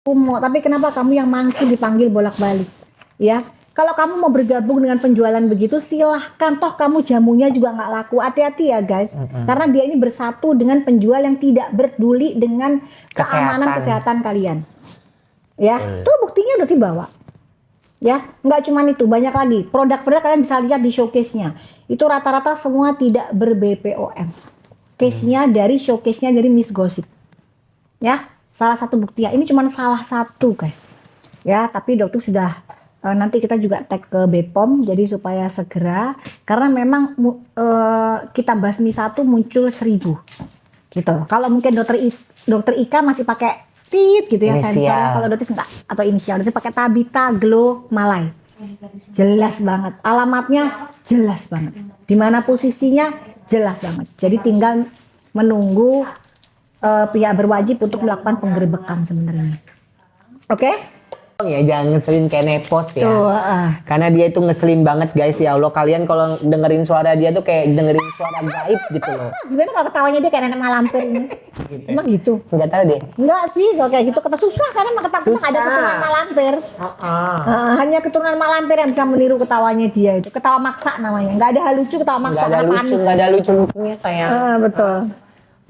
Tapi kenapa kamu yang mangki dipanggil bolak-balik? Ya, kalau kamu mau bergabung dengan penjualan begitu, silahkan. Toh kamu jamunya juga nggak laku. Hati-hati ya guys, karena dia ini bersatu dengan penjual yang tidak peduli dengan keamanan kesehatan kalian. Ya, tuh buktinya udah dibawa. Ya, nggak cuma itu, banyak lagi produk-produk kalian bisa lihat di showcase-nya. Itu rata-rata semua tidak ber-BPOM. Case-nya dari showcase-nya dari Miss Gossip. Ya, salah satu bukti ya. Ini cuma salah satu guys. Ya, tapi dokter sudah nanti kita juga tag ke BPOM jadi supaya segera, karena memang kita basmi satu muncul 1000 gitu. Kalau mungkin dokter Ika masih pakai tit gitu ya sensornya, kalau dokter enggak, atau inisial dokter pakai Tabita Glow Malay. Jelas banget, alamatnya jelas banget, di mana posisinya jelas banget. Jadi tinggal menunggu pihak berwajib untuk melakukan penggerbekan sebenarnya. Oke? Ya jangan ngeselin kayak Nepos ya. Karena dia itu ngeselin banget guys, ya Allah. Kalian kalau dengerin suara dia tuh kayak dengerin suara gaib gitu loh. Gimana kalau ketawanya dia kayak nenek malampir ini? Gitu. Emang gitu? Enggak tahu deh. Enggak sih, kalau kayak gitu kata susah karena ketakutan ada keturunan malampir. Hanya keturunan malampir yang bisa meniru ketawanya dia itu. Ketawa maksa namanya. Enggak ada hal lucu, ketawa maksa. Enggak ada lucu-lucunya sayang. Betul.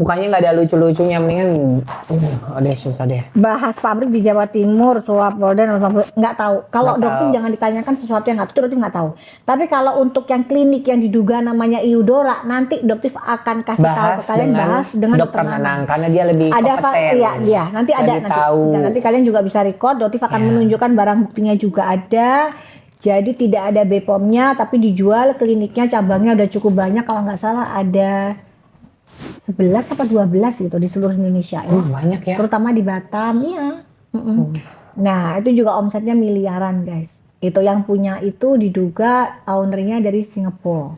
Mukanya nggak ada lucu-lucunya, mendingan deh susah deh. Bahas pabrik di Jawa Timur, suap Polda, nggak tahu. Kalau dokter jangan ditanyakan sesuatu yang nggak tahu. Tapi kalau untuk yang klinik yang diduga namanya Iudora, nanti dokter akan kasih tahu ke kalian, bahas dengan dokter Nanang karena dia lebih kompeten. Iya, dia nanti ada nanti kalian juga bisa record. Dokter akan menunjukkan barang buktinya juga ada. Jadi tidak ada BPOM-nya, tapi dijual kliniknya, cabangnya udah cukup banyak. Kalau nggak salah ada 11 apa 12 gitu di seluruh Indonesia ya. Banyak ya. Terutama di Batam ya. Nah, itu juga omsetnya miliaran, guys. Itu yang punya itu diduga ownernya dari Singapura.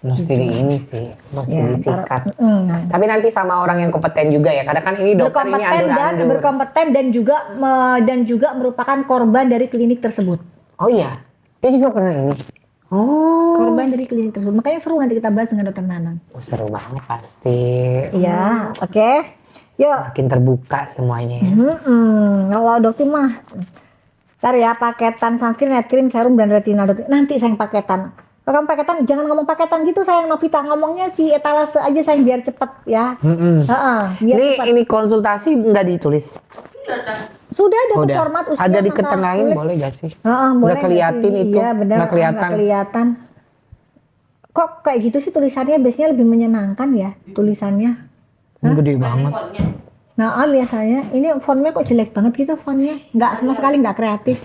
Mesti ini sih, mesti disikat. Tapi nanti sama orang yang kompeten juga ya. Karena kan ini dokter ini berkompeten dan juga merupakan korban dari klinik tersebut. Oh iya. Dia juga pernah ini. Korban dari klinik tersebut. Makanya seru nanti kita bahas dengan dokter Nanang. Seru banget pasti. Iya, oke. Yuk. Makin terbuka semuanya. Kalau dokter mah, ntar ya paketan sunscreen, night cream, serum dan retinal dokter. Nanti sayang paketan. Kalau kamu paketan, jangan ngomong paketan gitu sayang Novita. Ngomongnya si etalase aja sayang biar cepet ya. Biar ini konsultasi nggak ditulis. Sudah ada format usia. Ada diketengahin boleh gak sih? Boleh nggak kelihatan itu. Iya benar. Nggak kelihatan. Kok kayak gitu sih tulisannya? Biasanya lebih menyenangkan ya tulisannya. Gede banget. Nah biasanya ini fontnya kok jelek banget gitu fontnya. Nggak sama sekali nggak kreatif.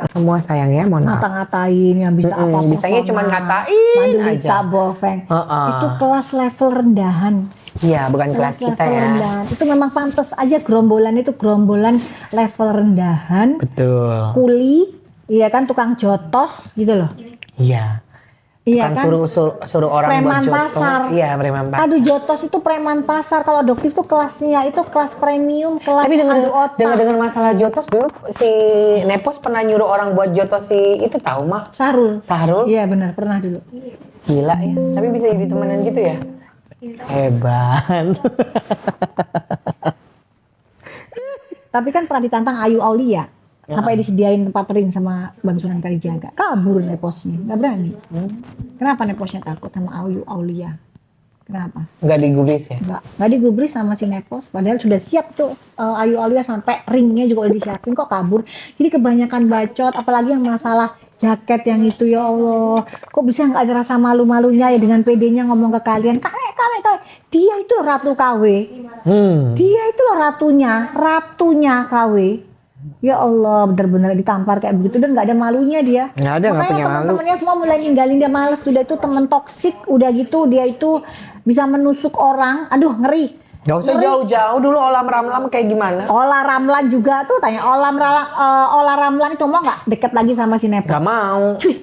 Semua sayang ya, mohon maaf. Ngata-ngatain yang bisa apa-apa. Bisanya cuma ngatain aja. Bofeng. Itu kelas level rendahan. Iya, bukan kelas kita ya. Rendahan. Itu memang pantas aja gerombolan itu gerombolan level rendahan. Betul. Kuli, iya kan tukang jotos gitu loh. Iya. Iya kan suruh orang preman buat pasar. Iya, preman pasar. Aduh jotos itu preman pasar. Kalau dokter itu kelasnya itu kelas premium, kelas. Tapi dengar masalah jotos dulu si Nepos pernah nyuruh orang buat jotos si itu tahu mah? Sahrul. Iya benar pernah dulu. Gila ya. Tapi bisa jadi temenan gitu ya? Hebat. Tapi kan pernah ditantang Ayu Aulia. Sampai disediain tempat ring sama Bang Sunan Kalijaga. Kabur Neposnya, nggak berani. Kenapa Neposnya takut sama Ayu Aulia? Kenapa? Nggak digubris ya? Nggak digubris sama si Nepos. Padahal sudah siap tuh Ayu Aulia sampai ringnya juga udah disiapin, kok kabur. Jadi kebanyakan bacot, apalagi yang masalah jaket yang itu ya Allah. Kok bisa nggak ada rasa malu-malunya ya dengan PD-nya ngomong ke kalian. KW. Dia itu ratu KW. Dia itu loh ratunya KW. Ya Allah, benar-benar ditampar kayak begitu dan nggak ada malunya dia. Nggak ada, nggak punya malu. Teman-temannya semua mulai ninggalin dia, males. Sudah itu temen toksik, udah gitu dia itu bisa menusuk orang. Aduh ngeri. Gak usah jauh-jauh dulu Olam Ramlan kayak gimana? Olah Ramlan juga tuh tanya Olah Ramlan itu mau nggak deket lagi sama si Nepos? Gak mau. Cuy.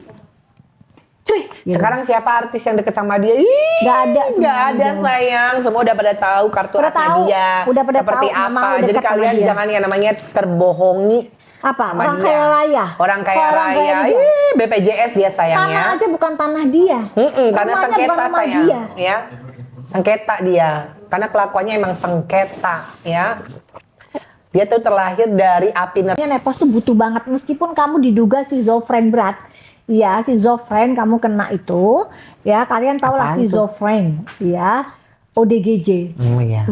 Sekarang siapa artis yang deket sama dia? Gak ada sayang. Semua udah pada tahu kartu asnya dia. Udah pada seperti tahu, apa. Jadi kalian jangan yang namanya terbohongi. Apa? Orang kaya raya. Orang kaya raya. BPJS dia sayangnya. Tanah aja bukan tanah dia. Tanah sengketa sayang. Ya. Sengketa dia. karena kelakuannya emang sengketa ya. Dia tuh terlahir dari api neraka. Nepos tuh butuh banget meskipun kamu diduga schizofren berat. Ya, schizofren kamu kena itu. Ya, kalian tahu lah Apaan tuh? schizofren, ya. ODGJ. Oh iya.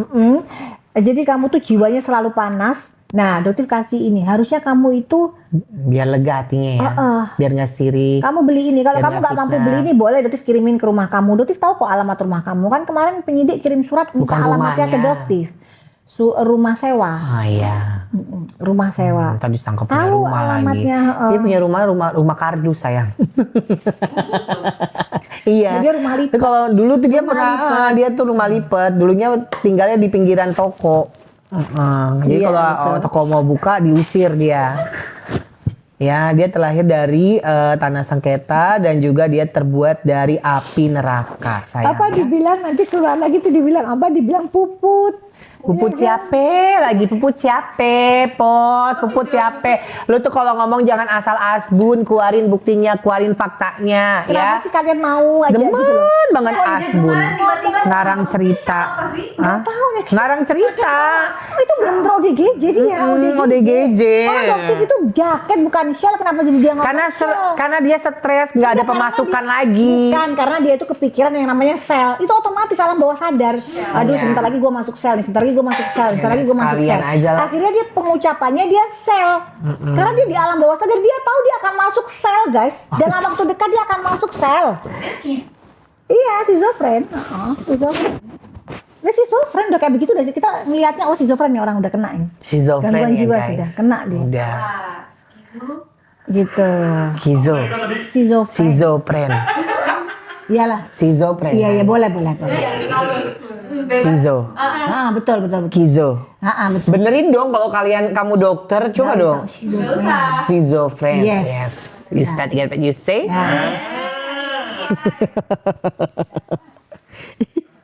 Jadi kamu tuh jiwanya selalu panas. Nah, dokter kasih ini. Harusnya kamu itu Biar lega hatinya ya. Biar nggak sirik. kamu beli ini. Kalau Biar kamu nggak nggak mampu fitnah. beli ini, boleh dokter kirimin ke rumah kamu. Dokter tahu kok alamat rumah kamu. Kan kemarin penyidik kirim surat minta Bukan alamatnya ke rumahnya. dokter. Rumah sewa. Oh iya. Rumah sewa. Tadi ditangkap punya Tahu rumah lagi. alamatnya, Dia punya rumah kardus sayang. Iya. Dia rumah lipat. Tapi kalau dulu tuh dia Rumah pernah, lipat. dia tuh rumah lipat. Dulunya tinggalnya di pinggiran toko. Jadi Iya, kalau betul. toko mau buka diusir dia. Ya, dia terlahir dari tanah sengketa dan juga dia terbuat dari api neraka. Sayang. Apa dibilang nanti keluar lagi tuh dibilang apa? Dibilang puput. Puput siapa lagi? Puput siapa? Pos, puput siapa? Lu tuh kalau ngomong jangan asal asbun, keluarin buktinya, keluarin faktanya, Kenapa ya. sih kalian mau aja Demen gitu loh? banget asbun, ngarang cerita. Hah? Tahu ya. Ngarang cerita. Itu belum ODGJ dia. ODGJ. Orang dokter itu jaket bukan shell. Kenapa jadi dia Karena ngomong shell? karena dia stres, nggak ada Iya, karena pemasukan dia- lagi. Bukan, karena dia itu kepikiran yang namanya sel. Itu otomatis alam bawah sadar. Aduh, Iya. sebentar lagi gue masuk sel nih, sebentar lagi gue masuk sel, sebentar lagi gue masuk Sekalian sel. aja lah. Akhirnya dia pengucapannya dia sel. Karena dia di alam bawah sadar, dia tahu dia akan masuk sel, guys. Dalam waktu dekat dia akan masuk sel. Iya, schizofren. Schizofren. Nah, schizofren udah kayak begitu udah sih. Kita ngelihatnya, oh schizofren nih orang udah kena ini. Schizofren Gangguan ya jiwa guys. sudah, kena dia. Udah. Gitu. Schizofren. Schizofren. Iyalah. Schizofren. Iya, boleh. Schizo. Betul. Kizo. Betul. Benerin dong kalau kamu dokter, coba dong. Schizofren. Schizofren. Yes. You start again what you say.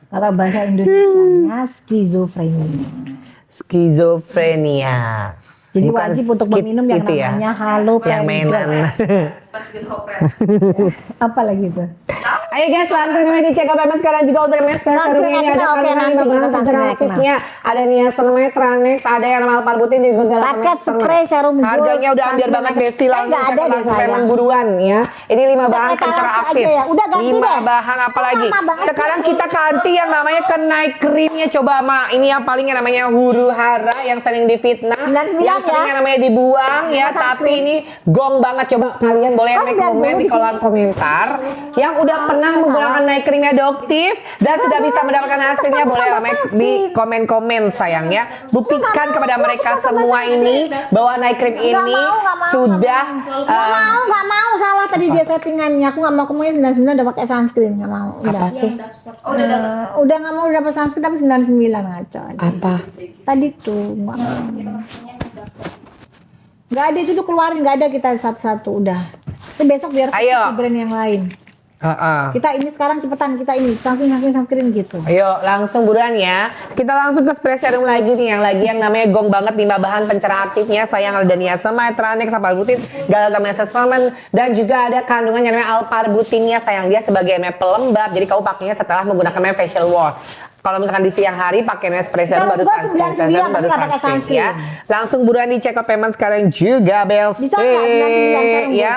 Kalau bahasa Indonesianya skizofrenia. Skizofrenia. Jadi Bukan wajib untuk skit meminum yang itu ya? namanya haloperidol. Yang mainan. Apa lagi itu? Ayo guys, langsung aja dicek up sekarang juga untuk yang Sunscreen ini kita ada oke, kandungan nanti kita bahan sunscreen alternatifnya. Ada niacinamide, Tranex, ada yang nama Alparbutin juga Paket spray serum gold. Harganya udah ambil banget Besti, langsung nggak ada cek deh langsung saya. memang buruan ya. Ini 5 bahan Cek pencerah etalase aktif. aja ya. Udah ganti 5 deh. bahan apa lagi? Lama banget Sekarang sih. kita ganti yang namanya kenai krimnya, coba Ma. Ini yang paling yang namanya huru hara yang sering difitnah, 99 yang sering ya. yang namanya dibuang ya, Sunscreen. tapi ini gong banget. Coba kalian boleh Oh, komen 90 di kolom komentar yang udah pernah menggunakan night creamnya Doktif dan sudah bisa mendapatkan hasilnya, boleh di komen-komen sayang ya. Buktikan kepada mereka semua ini bahwa night cream ini sudah Nggak mau, salah tadi dia settingannya. Aku nggak mau, kemudian 99 udah pakai sunscreen, nggak mau. apa sih? Udah nggak mau, udah pakai sunscreen tapi 99 ngaco aja. Apa? Tadi tuh nggak mau. Nggak ada itu tuh, keluarin, nggak ada, kita satu-satu udah. Tapi besok biar Ayo. ke brand yang lain. Kita ini sekarang cepetan, kita ini sunscreen gitu. Ayo langsung buruan ya. Kita langsung ke spray serum lagi nih, yang namanya gong banget, 5 bahan pencerah aktifnya. Sayang ada niacinamide, Tranex, Alparbutin, Galatamyces ferment, dan juga ada kandungan yang namanya Alparbutinnya. Sayang, dia sebagai pelembab. Jadi kamu pakainya setelah menggunakan facial wash. Kalau misalkan di siang hari pakai spray serum baru sunscreen, baru sunscreen ya. Langsung buruan dicek up payment sekarang juga Belste Bisa nggak 99 serum, ya.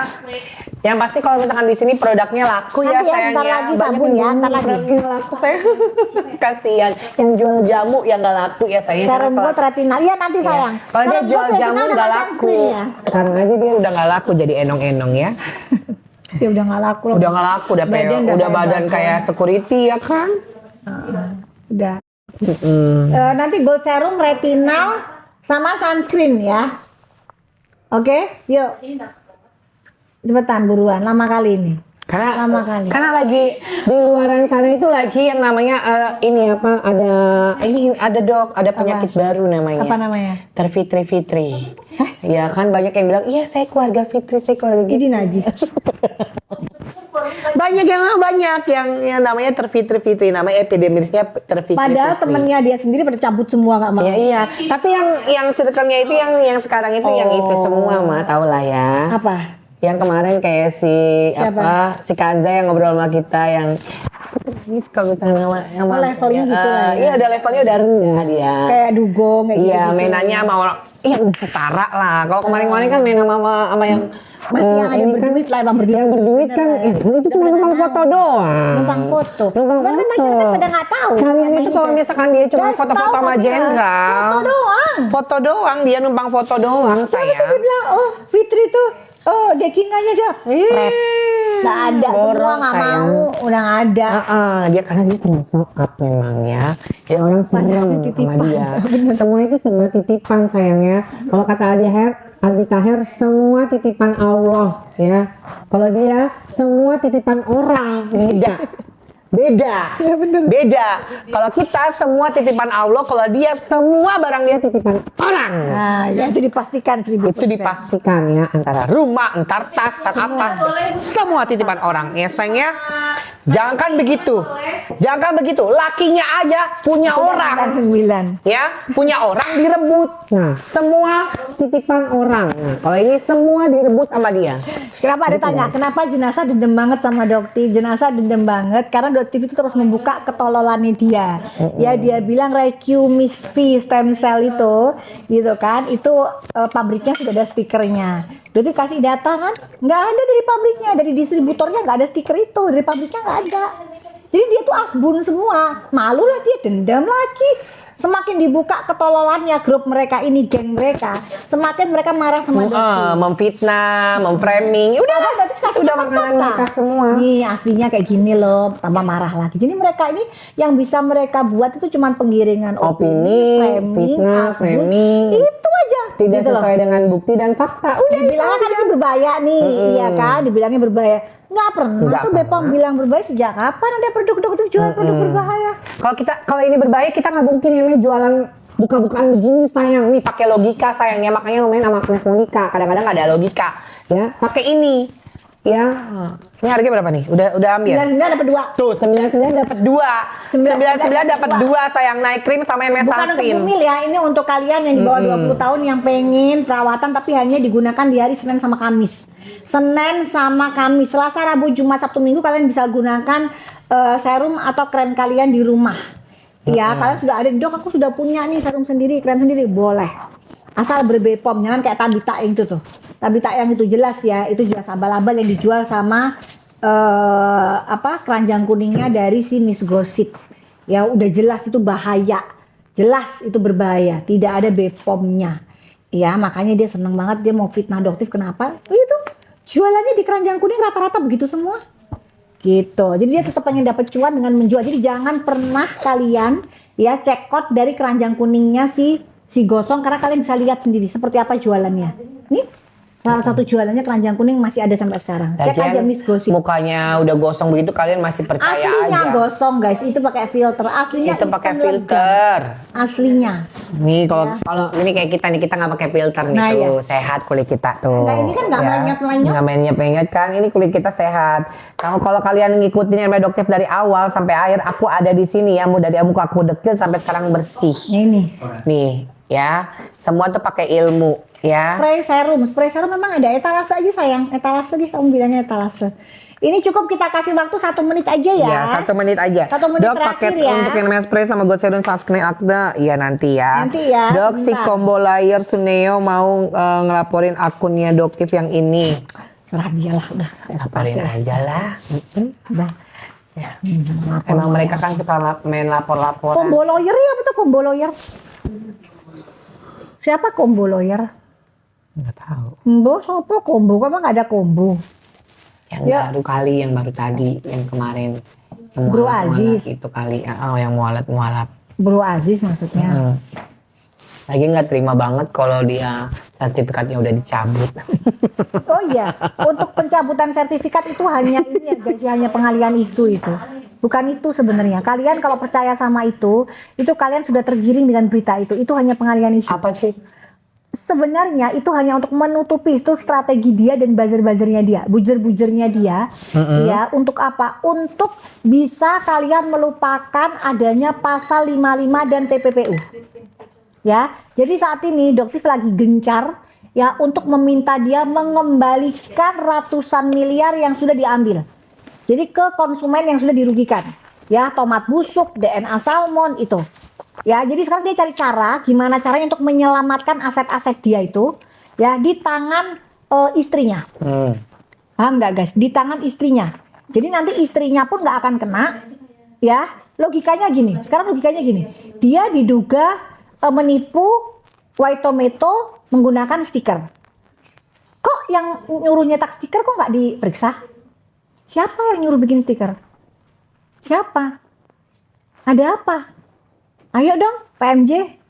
Yang pasti kalau misalkan di sini produknya laku ya Nanti ya, sayang bentar ya. lagi Banyak sabun ya, yang bentar lagi. produknya laku saya. Kasihan yang jual jamu yang nggak laku ya sayang. Serum gold retinal, iya nanti sayang. Kalau dia Serum jual gold jamu retinal nggak sama laku. sunscreen ya. Sekarang aja dia udah nggak laku, jadi enong-enong ya. Ya udah nggak laku. Udah nggak laku, udah Badan udah kayak badan kayak security ya kan. Udah. Nanti gold serum, retinal, sama sunscreen ya. Oke, yuk. Cepetan buruan, lama kali ini. Lama kali. Karena lagi di luaran sana itu lagi yang namanya ini apa, ada dok, ada penyakit baru namanya. Apa namanya? Terfitri-fitri. Ya kan banyak yang bilang, iya saya keluarga Fitri, saya keluarga gitu. Ini najis. Banyak yang namanya terfitri-fitri, namanya epidemisnya terfitri-fitri. Padahal temennya dia sendiri pada cabut semua, nggak mau. Ya, iya, tapi yang circle-nya itu yang sekarang itu yang itu semua mah, tau lah ya. Apa? Yang kemarin kayak si Siapa? si Kanza yang ngobrol sama kita yang ini kalau misalnya sama levelnya gitu lah ya. Iya, ada levelnya udah rendah dia. Kayak dugong kayak Iya, gitu. mainannya sama orang. Iya, udah setara lah. Kalau kemarin-kemarin kan main sama yang Masih yang ada ini kan, berduit lah, emang berduit. yang berduit kan, Bener lah ya. itu cuma numpang foto doang. Numpang foto. Numpang Cuman kan foto. masyarakat pada nggak tahu. Kalian sama itu kalau misalkan dia cuma Guys, foto-foto tahu sama tapi ya, jenderal. Foto doang. Foto doang, dia numpang foto doang, Siapa sih dia sayang. bilang, oh Fitri tuh, oh dekingannya sih. Pret. Nggak ada, semua Borong, nggak sayang. mau, udah nggak ada. Dia karena dia termasuk up memang ya. Ya orang serem sama titipan. dia. Semua itu semua titipan sayangnya. Kalau kata Aldika Her, semua titipan Allah ya. Kalau dia semua titipan orang, beda. Ya bener. Beda. Kalau kita semua titipan Allah, kalau dia semua barang dia titipan orang. Nah, ya itu dipastikan 1000%. Itu dipastikan ya, antara rumah, entar tas, apa, semua titipan orang. Ya sayangnya, jangan begitu. Jangan begitu. Lakinya aja punya orang. 9. Ya, punya orang direbut. Nah, semua titipan orang. Nah, kalau ini semua direbut sama dia. Kenapa ada tanya, kenapa jenazah dendam banget sama Doktif? Jenazah dendam banget karena Doktif itu terus membuka ketololannya dia. Ya dia bilang Recu Miss V stem cell itu, gitu kan, itu pabriknya sudah ada stikernya. Doktif kasih data kan, nggak ada dari pabriknya, dari distributornya nggak ada stiker itu, dari pabriknya nggak ada. Jadi dia tuh asbun semua, malu lah dia, dendam lagi. Semakin dibuka ketololannya grup mereka ini, geng mereka, semakin mereka marah sama Doktif. Memfitnah, memframing. Udah lah, udah makanan mereka semua. Nih aslinya kayak gini loh, tambah marah lagi. Jadi mereka ini yang bisa mereka buat itu cuma penggiringan Opini, fitnah, asbun. framing. Itu aja. Tidak gitu loh. sesuai dengan bukti dan fakta. Udah Dibilangnya kan ini berbahaya nih, iya kan? Dibilangnya berbahaya. Nggak pernah Nggak tuh Bepom bilang berbahaya. Sejak kapan ada produk Doktif jual produk berbahaya? Kalau ini berbahaya kita nggak mungkin yang namanya jualan buka-bukaan begini sayang. Nih pakai logika sayangnya, makanya lumayan sama Agnes Monica. Kadang-kadang nggak ada logika. Ya, pakai ini. Ya. Ini harganya berapa nih? Udah ambil. 99 dapat 2. Tuh, 99 dapat 2. 99 dapat 2 sayang, night cream sama Bukan untuk Mesafin. bumil ya, ini untuk kalian yang di bawah 20 tahun yang pengen perawatan tapi hanya digunakan di hari Senin sama Kamis. Senin sama Kamis, Selasa, Rabu, Jumat, Sabtu, Minggu kalian bisa gunakan serum atau krem kalian di rumah. Ya, kalian sudah ada, Dok aku sudah punya nih serum sendiri, krem sendiri, boleh. Asal berbepom, jangan kayak Tabita yang itu tuh. Tabita yang itu jelas ya, itu jelas abal-abal yang dijual sama keranjang kuningnya dari si Miss Gossip. Ya udah jelas itu bahaya. Jelas itu berbahaya, tidak ada Bepomnya. Ya, makanya dia seneng banget, dia mau fitnah Doktif. Kenapa? Itu jualannya di keranjang kuning rata-rata begitu semua. Gitu. Jadi dia tetap pengen dapat cuan dengan menjual. Jadi jangan pernah kalian ya cekot dari keranjang kuningnya si gosong, karena kalian bisa lihat sendiri seperti apa jualannya. Nih, salah satu jualannya keranjang kuning masih ada sampai sekarang. Cek aja Miss Gossip. Mukanya udah gosong begitu kalian masih percaya Aslinya aja. gosong guys, itu pakai filter. Aslinya Itu pakai hitam filter. legam. Aslinya. Nih kalau ini kayak kita nih, kita nggak pakai filter nih Nah, tuh, sehat kulit kita tuh. Enggak, ini kan nggak melenyap-melenyap. Nggak melenyap kan, ini kulit kita sehat. Kalau kalian ngikutin yang Doktif dari awal sampai akhir, aku ada di sini ya, mau dari muka aku dekil sampai sekarang bersih. Nah, ini. Nih ya, semua tuh pakai ilmu ya. Spray serum memang ada etalase aja sayang. Etalase lagi kamu bilangnya etalase. Ini cukup kita kasih waktu 1 menit aja ya. Ya, 1 menit aja. 1 menit Dok, terakhir paket ya. untuk yang namanya spray sama God Serum Sunscreen Acne, iya nanti ya. Nanti ya, Dok, si sebentar. combo layer Suneo mau ngelaporin akunnya Doktif yang ini. Serah dia lah udah. Laporin aja lah. Udah. Ya. Emang mereka kan suka main lapor-laporan. Combo lawyer ya, apa tuh combo lawyer? Siapa combo lawyer? Nggak tahu. Mbok siapa combo? Kamu nggak ada combo. Yang Ya. baru kali, yang baru tadi, yang kemarin. Yang Bro mualat-mualat Aziz. itu kali. Oh, yang mualat-mualat. Bro Aziz maksudnya. Lagi nggak terima banget kalau dia sertifikatnya udah dicabut. Oh iya, untuk pencabutan sertifikat itu hanya ini ya guys, hanya pengalian isu itu. Bukan itu sebenarnya. Kalian kalau percaya sama itu kalian sudah tergiring dengan berita itu. Itu hanya pengalian isu. Apa sih? Sebenarnya itu hanya untuk menutupi itu strategi dia dan buzzer-buzzernya dia, buzzer-buzzernya dia. Ya, untuk apa? Untuk bisa kalian melupakan adanya pasal 55 dan TPPU. Ya, jadi saat ini Doktif lagi gencar ya untuk meminta dia mengembalikan ratusan miliar yang sudah diambil. Jadi ke konsumen yang sudah dirugikan. Ya, tomat busuk, DNA salmon itu. Ya, jadi sekarang dia cari cara gimana caranya untuk menyelamatkan aset-aset dia itu ya di tangan istrinya. Paham nggak guys? Di tangan istrinya. Jadi nanti istrinya pun nggak akan kena. Ya, logikanya gini. Sekarang logikanya gini. Dia diduga menipu White Tomato menggunakan stiker. Kok yang nyuruh nyetak stiker kok nggak diperiksa? Siapa yang nyuruh bikin stiker? Siapa? Ada apa? Ayo dong, PMJ.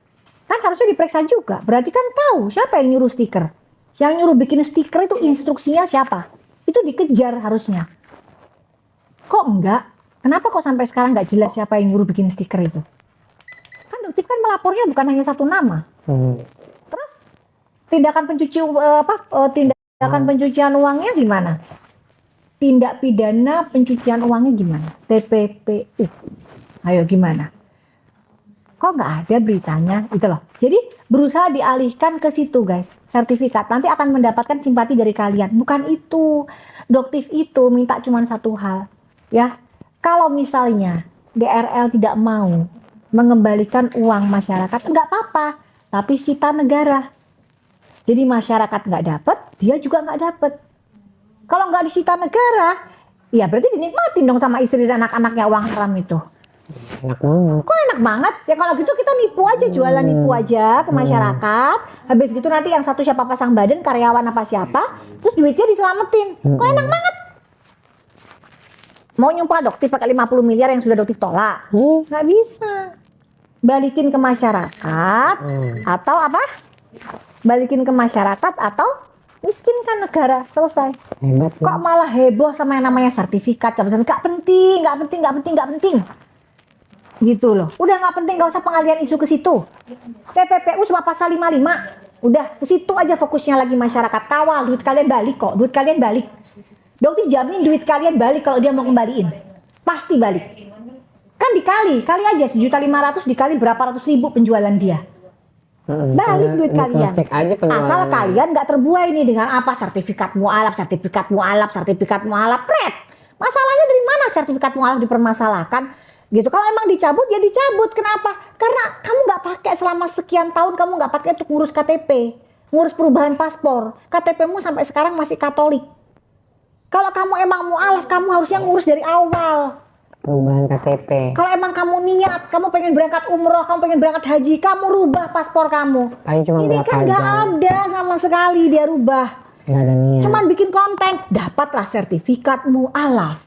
Kan harusnya diperiksa juga. Berarti kan tahu siapa yang nyuruh stiker. Yang nyuruh bikin stiker itu instruksinya siapa? Itu dikejar harusnya. Kok enggak? Kenapa kok sampai sekarang nggak jelas siapa yang nyuruh bikin stiker itu? Kan Doktif kan melapornya bukan hanya satu nama. Terus tindakan tindakan pencucian uangnya gimana? Tindak pidana pencucian uangnya gimana? TPPU. Ayo gimana? Kok nggak ada beritanya gitu loh. Jadi berusaha dialihkan ke situ guys, sertifikat. Nanti akan mendapatkan simpati dari kalian. Bukan itu. Doktif itu minta cuma satu hal. Ya, kalau misalnya DRL tidak mau mengembalikan uang masyarakat, nggak apa-apa. Tapi sita negara. Jadi masyarakat nggak dapat, dia juga nggak dapat. Kalau nggak disita negara, ya berarti dinikmatin dong sama istri dan anak-anaknya uang haram itu. Enak banget. Kok enak banget? Ya kalau gitu kita nipu aja, jualan nipu aja ke masyarakat. Habis gitu nanti yang satu siapa pasang badan, karyawan apa siapa, terus duitnya diselamatin. Kok enak banget? Mau nyumpah Doktif pakai 50 miliar yang sudah Doktif tolak? Nggak bisa. Balikin ke masyarakat atau apa? Balikin ke masyarakat atau miskinkan negara, selesai. Hebat. Kok malah heboh sama yang namanya sertifikat? Nggak penting, nggak penting, nggak penting, nggak penting. Gitu loh. Udah nggak penting, nggak usah pengalian isu ke situ. TPPU cuma pasal 55. Udah ke situ aja fokusnya lagi masyarakat. Kawal duit kalian balik kok. Duit kalian balik. Dokter jamin duit kalian balik kalau dia mau kembaliin. Pasti balik. Kan kali aja 1.500.000 dikali berapa ratus ribu penjualan dia. Balik duit kalian. Cek aja asal kalian nggak terbuai nih dengan apa sertifikat mualaf, pret. Masalahnya dari mana sertifikat mualaf dipermasalahkan? Gitu. Kalau emang dicabut ya dicabut. Kenapa? Karena kamu nggak pakai selama sekian tahun, kamu nggak pakai untuk ngurus KTP, ngurus perubahan paspor. KTP-mu sampai sekarang masih Katolik. Kalau kamu emang mualaf, kamu harusnya ngurus dari awal. Perubahan KTP. Kalau emang kamu niat, kamu pengen berangkat umroh, kamu pengen berangkat haji, kamu rubah paspor kamu. Ini kan nggak ada sama sekali dia rubah. Nggak ada niat. Cuman bikin konten, dapatlah sertifikat mualaf.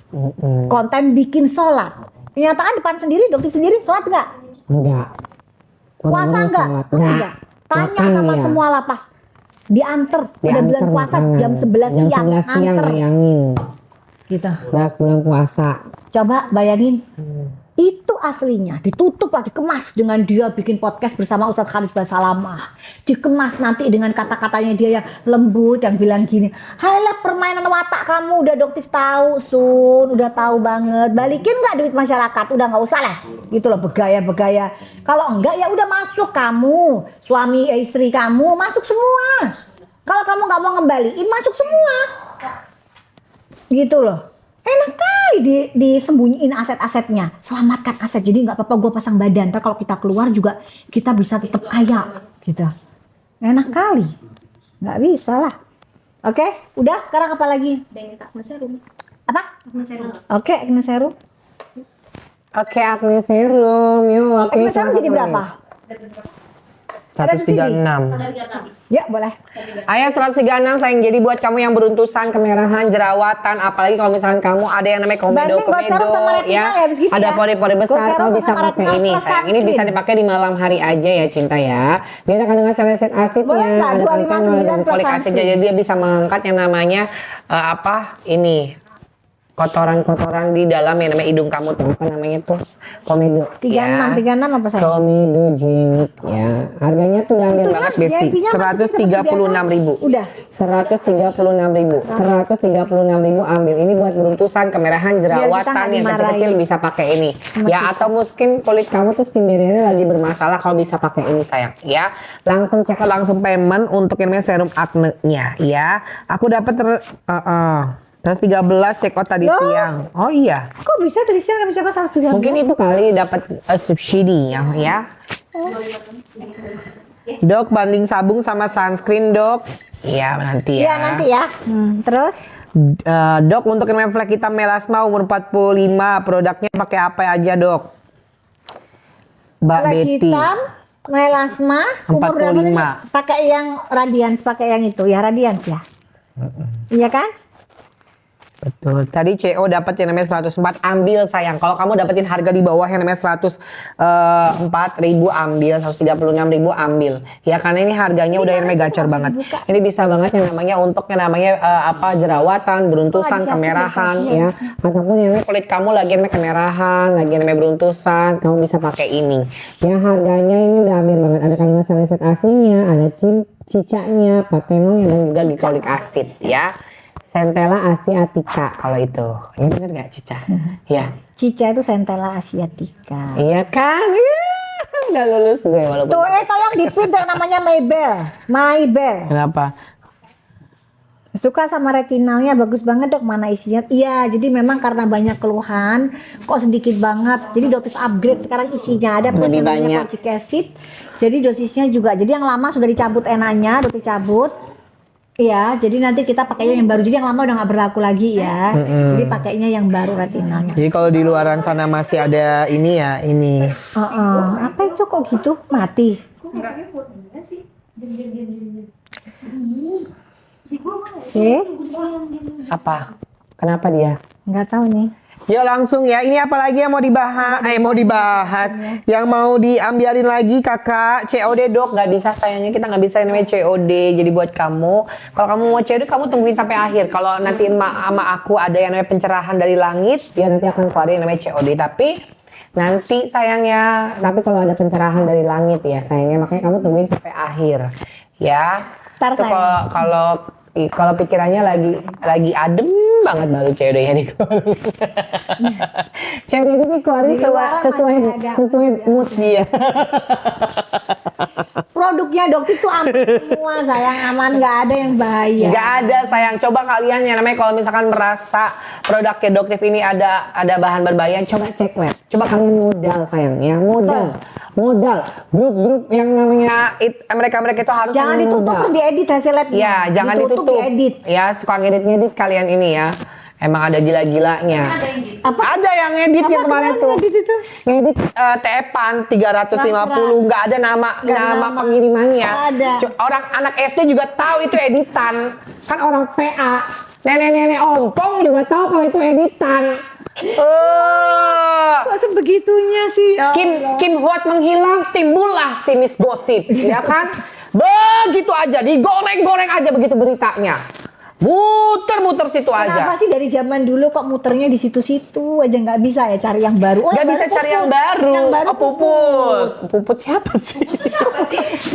Konten bikin sholat. Kenyataan depan sendiri, Dokter sendiri sholat nggak? Enggak. Puasa nggak? Enggak. Tanya sama semua lapas. Diantar pada bulan puasa jam 11 siang. Bayangin. Gitu. Bulan puasa. Coba bayangin. Itu aslinya, ditutup lah, dikemas dengan dia bikin podcast bersama Ustadz Khalid Basalamah. Dikemas nanti dengan kata-katanya dia yang lembut, yang bilang gini, halah permainan watak kamu udah Doktif tahu Sun, udah tahu banget. Balikin nggak duit masyarakat, udah nggak usah lah. Gitu loh, begaya-begaya. Kalau enggak ya udah masuk kamu, suami istri kamu, masuk semua. Kalau kamu nggak mau ngembaliin, masuk semua. Gitu loh. Enak kali disembunyiin aset-asetnya, selamatkan aset. Jadi nggak apa-apa gue pasang badan, ntar kalau kita keluar juga kita bisa tetap kaya, gitu. Enak kali, nggak bisa lah. Oke, udah sekarang apa lagi? Apa? Oke, Agnes Serum. Oke, Agnes Serum. Yuk, Agnes Serum jadi berapa? 136. Ya boleh. Ayo 136 sayang. Jadi buat kamu yang beruntusan, kemerahan, jerawatan, apalagi kalau misalkan kamu ada yang namanya komedo ya, ada pori-pori besar, kamu bisa pakai ini sayang. Ini bisa dipakai di malam hari aja ya cinta ya. Dia ada kandungan salicylic acidnya, ada kandungan folik acid, jadi dia bisa mengangkat yang namanya ini kotoran-kotoran di dalam yang namanya hidung kamu tuh, apa namanya tuh, komedo 36 apa saya? komedogenik ya, harganya tuh udah ambil Itu banget ya, Besti, VIP-nya masih 136.000. Udah. 136.000 ambil. Ini buat beruntusan, kemerahan, Biar kita jerawatan nggak yang kecil-kecil dimarahin. bisa pakai ini Sama ya, kita. atau mungkin kulit kamu tuh skin barrier lagi bermasalah, kalau bisa pakai ini sayang ya. Langsung check out, langsung payment untuk yang namanya serum acne-nya ya. Aku dapat 113 check out tadi Loh? siang. Oh iya, Kok bisa dari siang bisa ke 113? mungkin itu kali dapat subsidi ya. Dok, banding sabun sama sunscreen dok. Iya nanti ya. Iya nanti ya. Terus Dok, untuk yang namanya flek hitam melasma umur 45, produknya pakai apa aja dok? Mbak flek Betty. hitam, melasma, umur berapa 45. tadi? Pakai yang Radiance, pakai yang itu ya Radiance ya. Iya kan? Betul. Tadi CO dapat yang namanya 104, ambil sayang. Kalau kamu dapetin harga di bawah yang namanya 104.000 ambil, 136.000 ambil. Ya karena ini harganya udah yang namanya gacor banget. Ini bisa banget yang namanya untuk yang namanya jerawatan, beruntusan, kemerahan ya. Ataupun yang namanya kulit kamu lagi yang namanya kemerahan, lagi yang namanya beruntusan, kamu bisa pakai ini. Ya harganya ini udah ambil banget. Ada kandungan salicylic acidnya, ada cicaknya, patenolnya dan juga glycolic acid ya. Centella asiatica kalau itu. Ya bener nggak Cica? Ya. Cica itu Centella asiatica. Iya kan? Iya. Udah lulus gue walaupun. Tuh tolong dipinter namanya Maybell. Kenapa? Suka sama retinalnya, bagus banget dok. Mana isinya? Iya, jadi memang karena banyak keluhan, kok sedikit banget. Jadi dokter upgrade sekarang isinya ada plus Lebih yang namanya banyak. kojic acid. Jadi dosisnya juga. Jadi yang lama sudah dicabut enaknya, dokter cabut. Iya, jadi nanti kita pakainya yang baru. Jadi yang lama udah nggak berlaku lagi ya. Jadi pakainya yang baru retinalnya. Jadi kalau di luaran sana masih ada ini ya, ini. Apa itu kok gitu? Mati. Oke, Apa? Kenapa dia? nggak tahu nih. Yuk langsung ya, ini apa lagi yang mau dibahas? Mau dibahas. Yang mau diambilin lagi kakak, COD dok, nggak bisa sayangnya kita nggak bisa yang namanya COD. Jadi buat kamu, kalau kamu mau COD kamu tungguin sampai akhir. Kalau nanti sama aku ada yang namanya pencerahan dari langit, dia nanti akan keluarin yang namanya COD. Tapi nanti sayangnya, tapi kalau ada pencerahan dari langit ya sayangnya, makanya kamu tungguin sampai akhir ya. Ntar Itu sayang. kalau pikirannya lagi adem banget baru COD-nya dikeluarin. COD itu dikeluarin Luaran sesuai masih ada. mood dia. Produknya dokter itu aman semua, sayang, aman, nggak ada yang bahaya. Gak ada sayang. Coba kalian yang namanya kalau misalkan merasa produknya Doktif ini ada bahan berbahaya, coba cek web. Coba kalian modal sayang ya, modal. Grup-grup yang namanya mereka itu harus Jangan ditutup modal. terus diedit hasil labnya. Ya, jangan ditutup. Diedit. Ya, suka ngedit-ngedit kalian ini ya. Emang ada gila-gilanya. Apa? Ada yang ngedit yang kemarin tuh. Edit itu? Ngedit TF-an 350, nggak ada nama nama. pengirimannya. Nggak ada. Orang anak SD juga tahu itu editan. Kan orang PA, nenek-nenek ompong juga tahu kalau itu editan. Kok sebegitunya sih? Ya Allah. Kim Hwat menghilang, timbullah si Miss Gosip, ya kan? Begitu aja, digoreng-goreng aja begitu beritanya. Muter-muter situ Kenapa aja. sih dari zaman dulu kok muternya di situ-situ aja, nggak bisa ya cari yang baru? Gak yang bisa baru cari Puput. yang baru. Yang baru Oh, Puput. Puput siapa sih?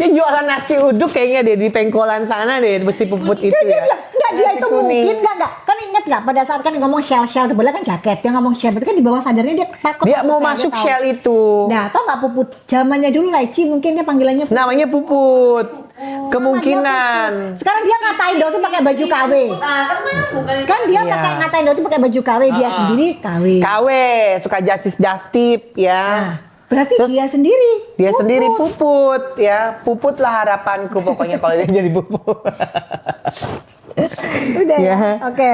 Dia jualan nasi uduk kayaknya deh di pengkolan sana deh, si Puput itu Dia ya. bilang, enggak, dia Nasi itu kuning. mungkin enggak. Kan inget nggak pada saat kan ngomong shell tuh, kan jaket, dia ngomong shell, berarti kan di bawah sadarnya dia takut. Dia mau Dia masuk tahu. Shell itu. Nah, tau nggak Puput? Zamannya dulu Laici mungkin dia panggilannya Puput. Namanya Puput. Nama Kemungkinan. dia Puput. Sekarang dia ngatain Doti pakai baju KW. Bukan Kan dia Iya. pakai ngatain Doti pakai baju KW, dia sendiri KW. KW, suka justice ya. Nah, berarti Terus dia sendiri. Dia Puput. sendiri Puput ya. Puput lah harapanku pokoknya kalau dia jadi Puput. Udah ya. Ya. Oke.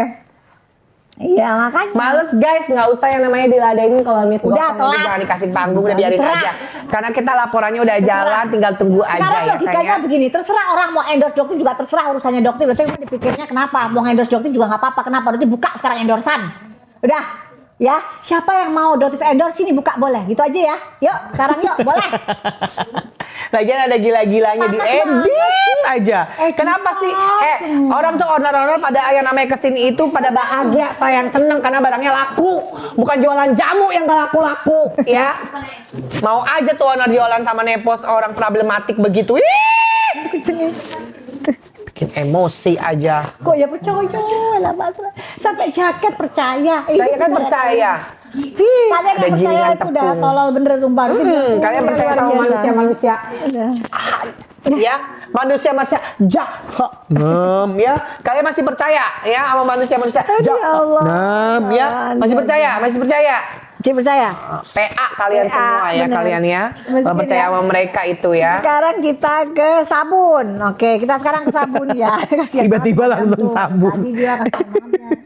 Iya, makanya. Males guys, nggak usah yang namanya diladenin kalau Miss Udah, Gosip telat. jangan dikasih panggung, udah biarin Terserah. aja. Karena kita laporannya udah jalan, tinggal tunggu aja Sekarang ya logikanya sayang. begini, terserah orang mau endorse dokter juga terserah urusannya dokter. Berarti memang dipikirnya kenapa mau endorse dokter juga nggak apa-apa. Kenapa? Berarti buka sekarang endorsan. Udah, Ya, siapa yang mau Dotif endorse sini buka boleh, gitu aja ya. Yuk, sekarang yuk, boleh. Lagian ada gila-gilanya di Panas edit aja. Kenapa sih? Orang tuh owner-owner pada yang namanya kesini itu pada bahagia, sayang, seneng karena barangnya laku. Bukan jualan jamu yang gak laku-laku, ya. Mau aja tuh owner jualan sama nepos orang problematik begitu. Ih! Bikin emosi aja. Kok ya percaya lah Mas. Sampai jaket percaya. Saya kan percaya. Kalian ada yang percaya gilingan itu udah tepung. tolol bener sumpah. Kalian percaya sama Luar biasa. manusia-manusia. Ya, manusia-manusia jahat. Ya, kalian masih percaya ya sama manusia-manusia Aduh, ya Allah. ya, masih percaya, masih percaya. Masih percaya? PA kalian PA, semua ya, bener. kalian ya. Mesti Percaya ya. sama mereka itu ya. Sekarang kita ke sabun. Oke, kita sekarang ke sabun ya. Kasihan Tiba-tiba banget langsung tuh. sabun. Tadi dia kasihan banget.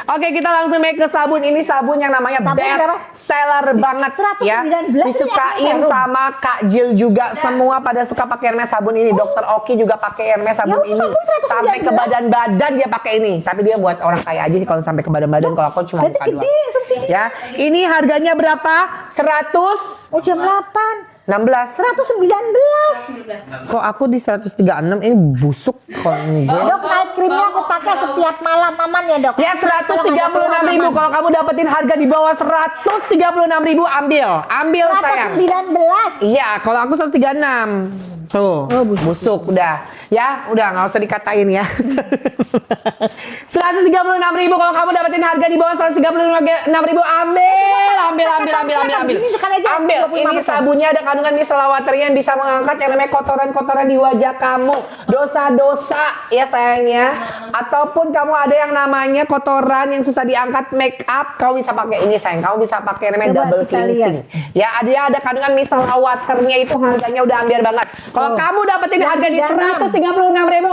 Oke, kita langsung naik ke sabun. Ini sabun yang namanya Sabun best berapa? seller banget ya. 119 Disukain ini serum. sama Kak Jill juga. Semua pada suka pakai Hermes sabun ini. Dr. Oki juga pakai Hermes sabun Ya, ini. sabun 119. Sampai ke badan-badan dia pakai ini. Tapi dia buat orang kaya aja sih kalau sampai ke badan-badan. Kalau aku cuma Berarti buka gede doang. subsidi. Ya, ini harganya berapa? 116. Oh, jam 8. 119. Kok aku di 136 ini busuk kok ini gue. Dok, night creamnya aku pakai setiap malam, aman ya dok? Ya 136.000 kalau kamu dapetin harga di bawah 136.000 ambil sayang. 119. Iya kalau aku 136 tuh Oh, busuk udah ya udah nggak usah dikatain ya. 136.000 kalau kamu dapetin harga di bawah 136.000 ambil ini sabunnya ada kandungan micellar water yang bisa mengangkat yang namanya kotoran-kotoran di wajah kamu, dosa-dosa ya sayangnya, ataupun kamu ada yang namanya kotoran yang susah diangkat make up, kamu bisa pakai ini sayang, kamu bisa pakai namanya Coba double kita cleansing ya, dia ada kandungan micellar waternya itu harganya udah ambil banget. Kalau kamu dapetin Yang harga di 36. 136.000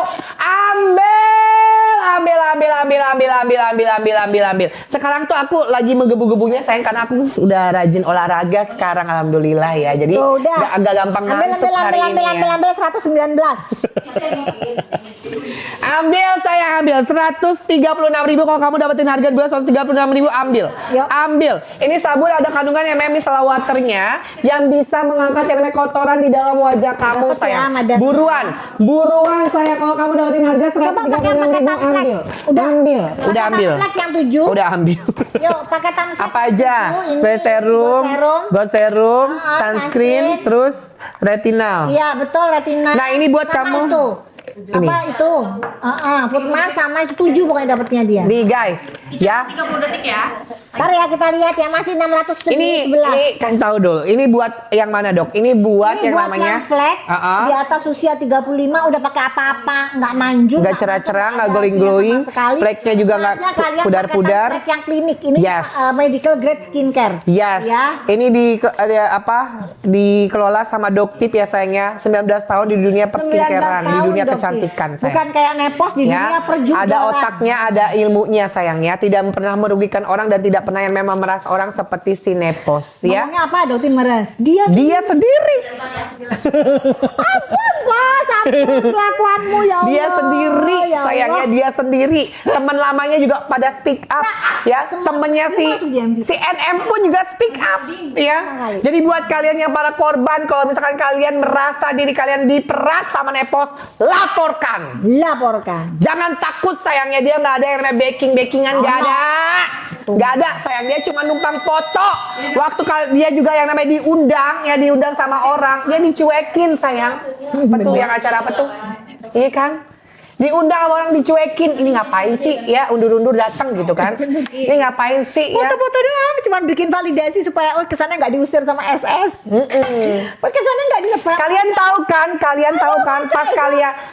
ambil. Sekarang tuh aku lagi menggebu-gebunya sayang karena aku udah rajin olahraga sekarang alhamdulillah ya. Jadi Tuh, udah. agak gampang ngantuk hari ini ya. Ambil 119. Ambil sayang ambil 136.000 kalau kamu dapetin harga di bawah 136.000 ambil. Yuk. Ambil. Ini sabun ada kandungan yang namanya micellar waternya yang bisa mengangkat yang namanya kotoran di dalam wajah kamu Dapet ya, sayang. Madam. Buruan sayang kalau kamu dapetin harga Coba pakai 136.000 tanflek. ambil. Udah ambil. Pakai Udah ambil. tanflek yang 7. Udah ambil. Yuk, pakai tanflek. Apa aja? Ini Face serum, buat serum. God serum, Ah, sunscreen, sunscreen. terus retinal. Iya, betul retina. Nah, ini buat sama kamu. Itu. Ini. Apa itu? Food mask sama itu 7 pokoknya dapatnya dia. Nih guys, ya. 30 detik ya. Ntar ya kita lihat ya masih 611. Ini kasih tahu dulu. Ini buat yang mana, Dok? Ini buat Ini yang buat namanya yang flek di atas usia 35 udah pakai apa-apa, nggak manjur, nggak cerah-cerah, nggak glowing-glowing, fleknya juga nggak pudar-pudar. Flek yang klinik ini Yes. medical grade skincare. Yes. Ya. Ini ada apa? Dikelola sama Doktip ya sayangnya. 19 tahun di dunia 19 perskincarean, di tahun, dunia Dokter. kecantikan sayang. Bukan kayak nepos di dunia perjugaran. ada otaknya, ada ilmunya sayangnya, tidak pernah merugikan orang dan tidak pernah yang memang meras orang seperti si Nepos ya. Ngomongnya apa dokter meres? Dia sendiri. Ampun Mas, ampun kelakuanmu ya Allah. Dia sendiri, Ya Allah. sayangnya dia sendiri. Teman lamanya juga pada speak up ya. semua- Temennya ini masuk JMD. si NM pun juga speak up ya. kali. Jadi buat kalian yang para korban, kalau misalkan kalian merasa diri kalian diperas sama Nepos, laporkan. Laporkan. Jangan takut sayangnya, dia nggak ada yang namanya backingan nggak ada. Nggak ada sayang, dia cuma numpang foto. Waktu dia juga yang namanya diundang sama orang, dia dicuekin sayang. Betul yang acara apa tuh? Iya kan? Diundang sama orang dicuekin, ini ngapain sih ya, undur-undur datang gitu kan? Ini ngapain sih ya? Foto-foto doang, cuma bikin validasi supaya kesannya nggak diusir sama SS. Kesannya nggak dilepas. Kalian tahu kan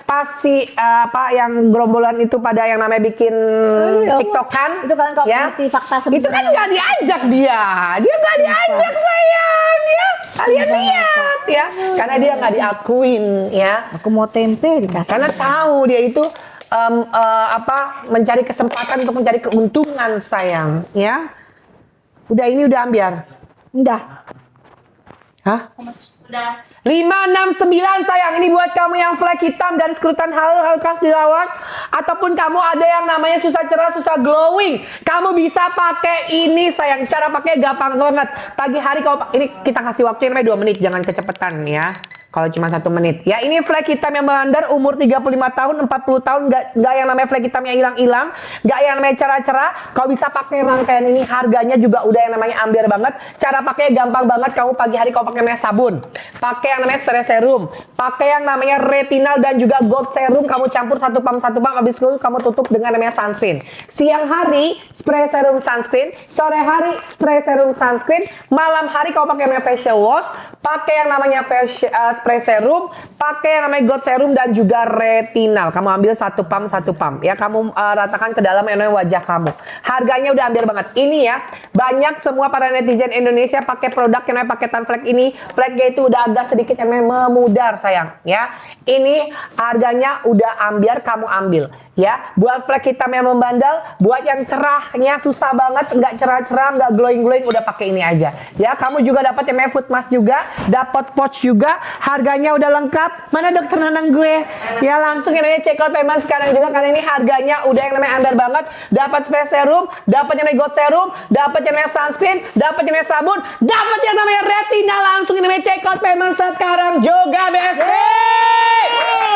pas si apa yang gerombolan itu pada yang namanya bikin TikTok kan? Itu kalian kok ya? ngerti fakta Itu kan sebenarnya. nggak diajak dia nggak diajak sayang ya. Kalian Bisa lihat ya, karena dia nggak diakuin ya. Aku mau tempe dikasih. Karena tahu dia itu mencari kesempatan untuk mencari keuntungan sayang ya. Udah ini udah ambiar. Udah. Hah? Udah. 569 sayang, ini buat kamu yang flek hitam, garis kerutan hal khas dirawat, ataupun kamu ada yang namanya susah cerah, susah glowing, kamu bisa pakai ini sayang. Cara pakai gampang banget. Pagi hari kalau ini kita kasih waktu yang namanya 2 menit, jangan kecepatan ya. Kalau cuma 1 menit. Ya ini flek hitam yang membandar umur 35 tahun, 40 tahun, nggak yang namanya flek hitam yang hilang-hilang, nggak yang namanya cerah-cerah. Kalau bisa pakai rangkaian ini, harganya juga udah yang namanya ambiar banget. Cara pakai gampang banget. Kamu pagi hari kalau pakai namanya sabun, pakai yang namanya spray serum, pakai yang namanya retinal dan juga gold serum, kamu campur satu pump, habis itu kamu tutup dengan namanya sunscreen. Siang hari spray serum sunscreen, sore hari spray serum sunscreen, malam hari kamu pakai namanya facial wash, pakai yang namanya spray serum, pakai yang namanya gold serum dan juga retinal. Kamu ambil satu pump ya, kamu ratakan ke dalam yang namanya wajah kamu. Harganya udah ambil banget. Ini ya, banyak semua para netizen Indonesia pakai produk yang namanya paketan flek ini. Fleknya itu udah agak sedikit yang namanya memudar sayang ya. Ini harganya udah ambiar, kamu ambil ya. Buat flek hitam yang membandel, buat yang cerahnya susah banget, nggak cerah-cerah, nggak glowing-glowing, udah pakai ini aja ya. Kamu juga dapat yang namanya foot mask juga, dapat pouch juga, harganya udah lengkap. Mana dokter Nanang gue ya, langsung yang namanya check out payment sekarang juga, karena ini harganya udah yang namanya ambiar banget. Dapat spray serum, dapat yang namanya gold serum, dapat yang namanya sunscreen, dapat yang namanya sabun, dapat yang namanya retinal. Langsung yang namanya check out payment sekarang juga BSD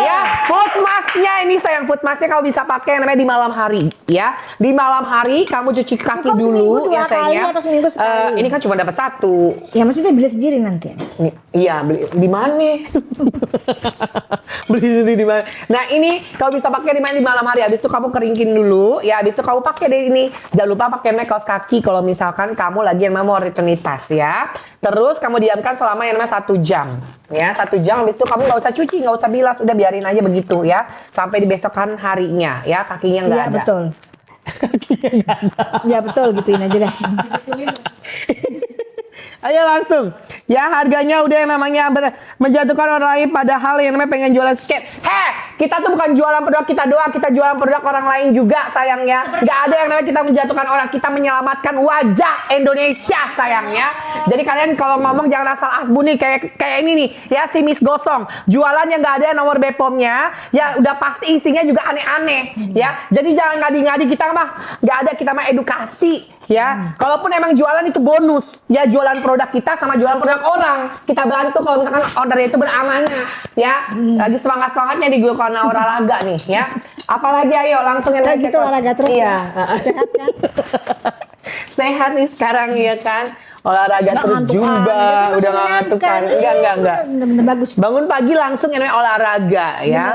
ya. Foot masknya ini sayang, foot masknya kamu bisa pakai yang namanya di malam hari ya. Di malam hari kamu cuci kaki dulu ya sayangnya. Ini kan cuma dapat 1 Ya maksudnya beli sendiri nanti. iya, beli di mana? Beli sendiri di mana? Nah ini kamu bisa pakai di mana? Di malam hari. Habis itu kamu keringin dulu ya. Habis itu kamu pakai deh ini. Jangan lupa pakai kaos kaki kalau misalkan kamu lagi yang mau rutinitas ya. Terus kamu diamkan selama yang namanya 1 jam ya. 1 jam, habis itu kamu nggak usah cuci, nggak usah bilas, udah biarin aja begitu ya sampai di besokan harinya ya. Kakinya nggak ada. Betul. Kakinya nggak ada. Ya betul, gituin aja deh. Ayo langsung ya, harganya udah yang namanya menjatuhkan orang lain padahal yang namanya pengen jualan skate. Kita tuh bukan jualan produk kita doang, kita jualan produk orang lain juga sayangnya. Nggak ada yang namanya kita menjatuhkan orang, kita menyelamatkan wajah Indonesia sayangnya. Jadi kalian kalau ngomong jangan asal asbun nih, kayak ini nih ya, si Miss Gosong jualan yang nggak ada nomor BPOM-nya ya, udah pasti isinya juga aneh-aneh ya. Jadi jangan ngadi-ngadi, kita mah nggak ada, kita mah edukasi ya. Kalaupun emang jualan itu bonus ya, jualan produk kita sama jualan produk orang, kita bantu kalau misalkan ordernya itu beramanah ya. Lagi semangat-semangatnya di Glucon Olahraga nih ya. Apalagi ayo langsung yang Kayak gitu olahraga terus. iya. Sehat kan? Sehat nih sekarang ya kan. Olahraga Nggak terus ngantuk, jumba, udah nggak ngantuk kan? Enggak. Bener-bener bagus. Bangun pagi langsung yang namanya olahraga ya.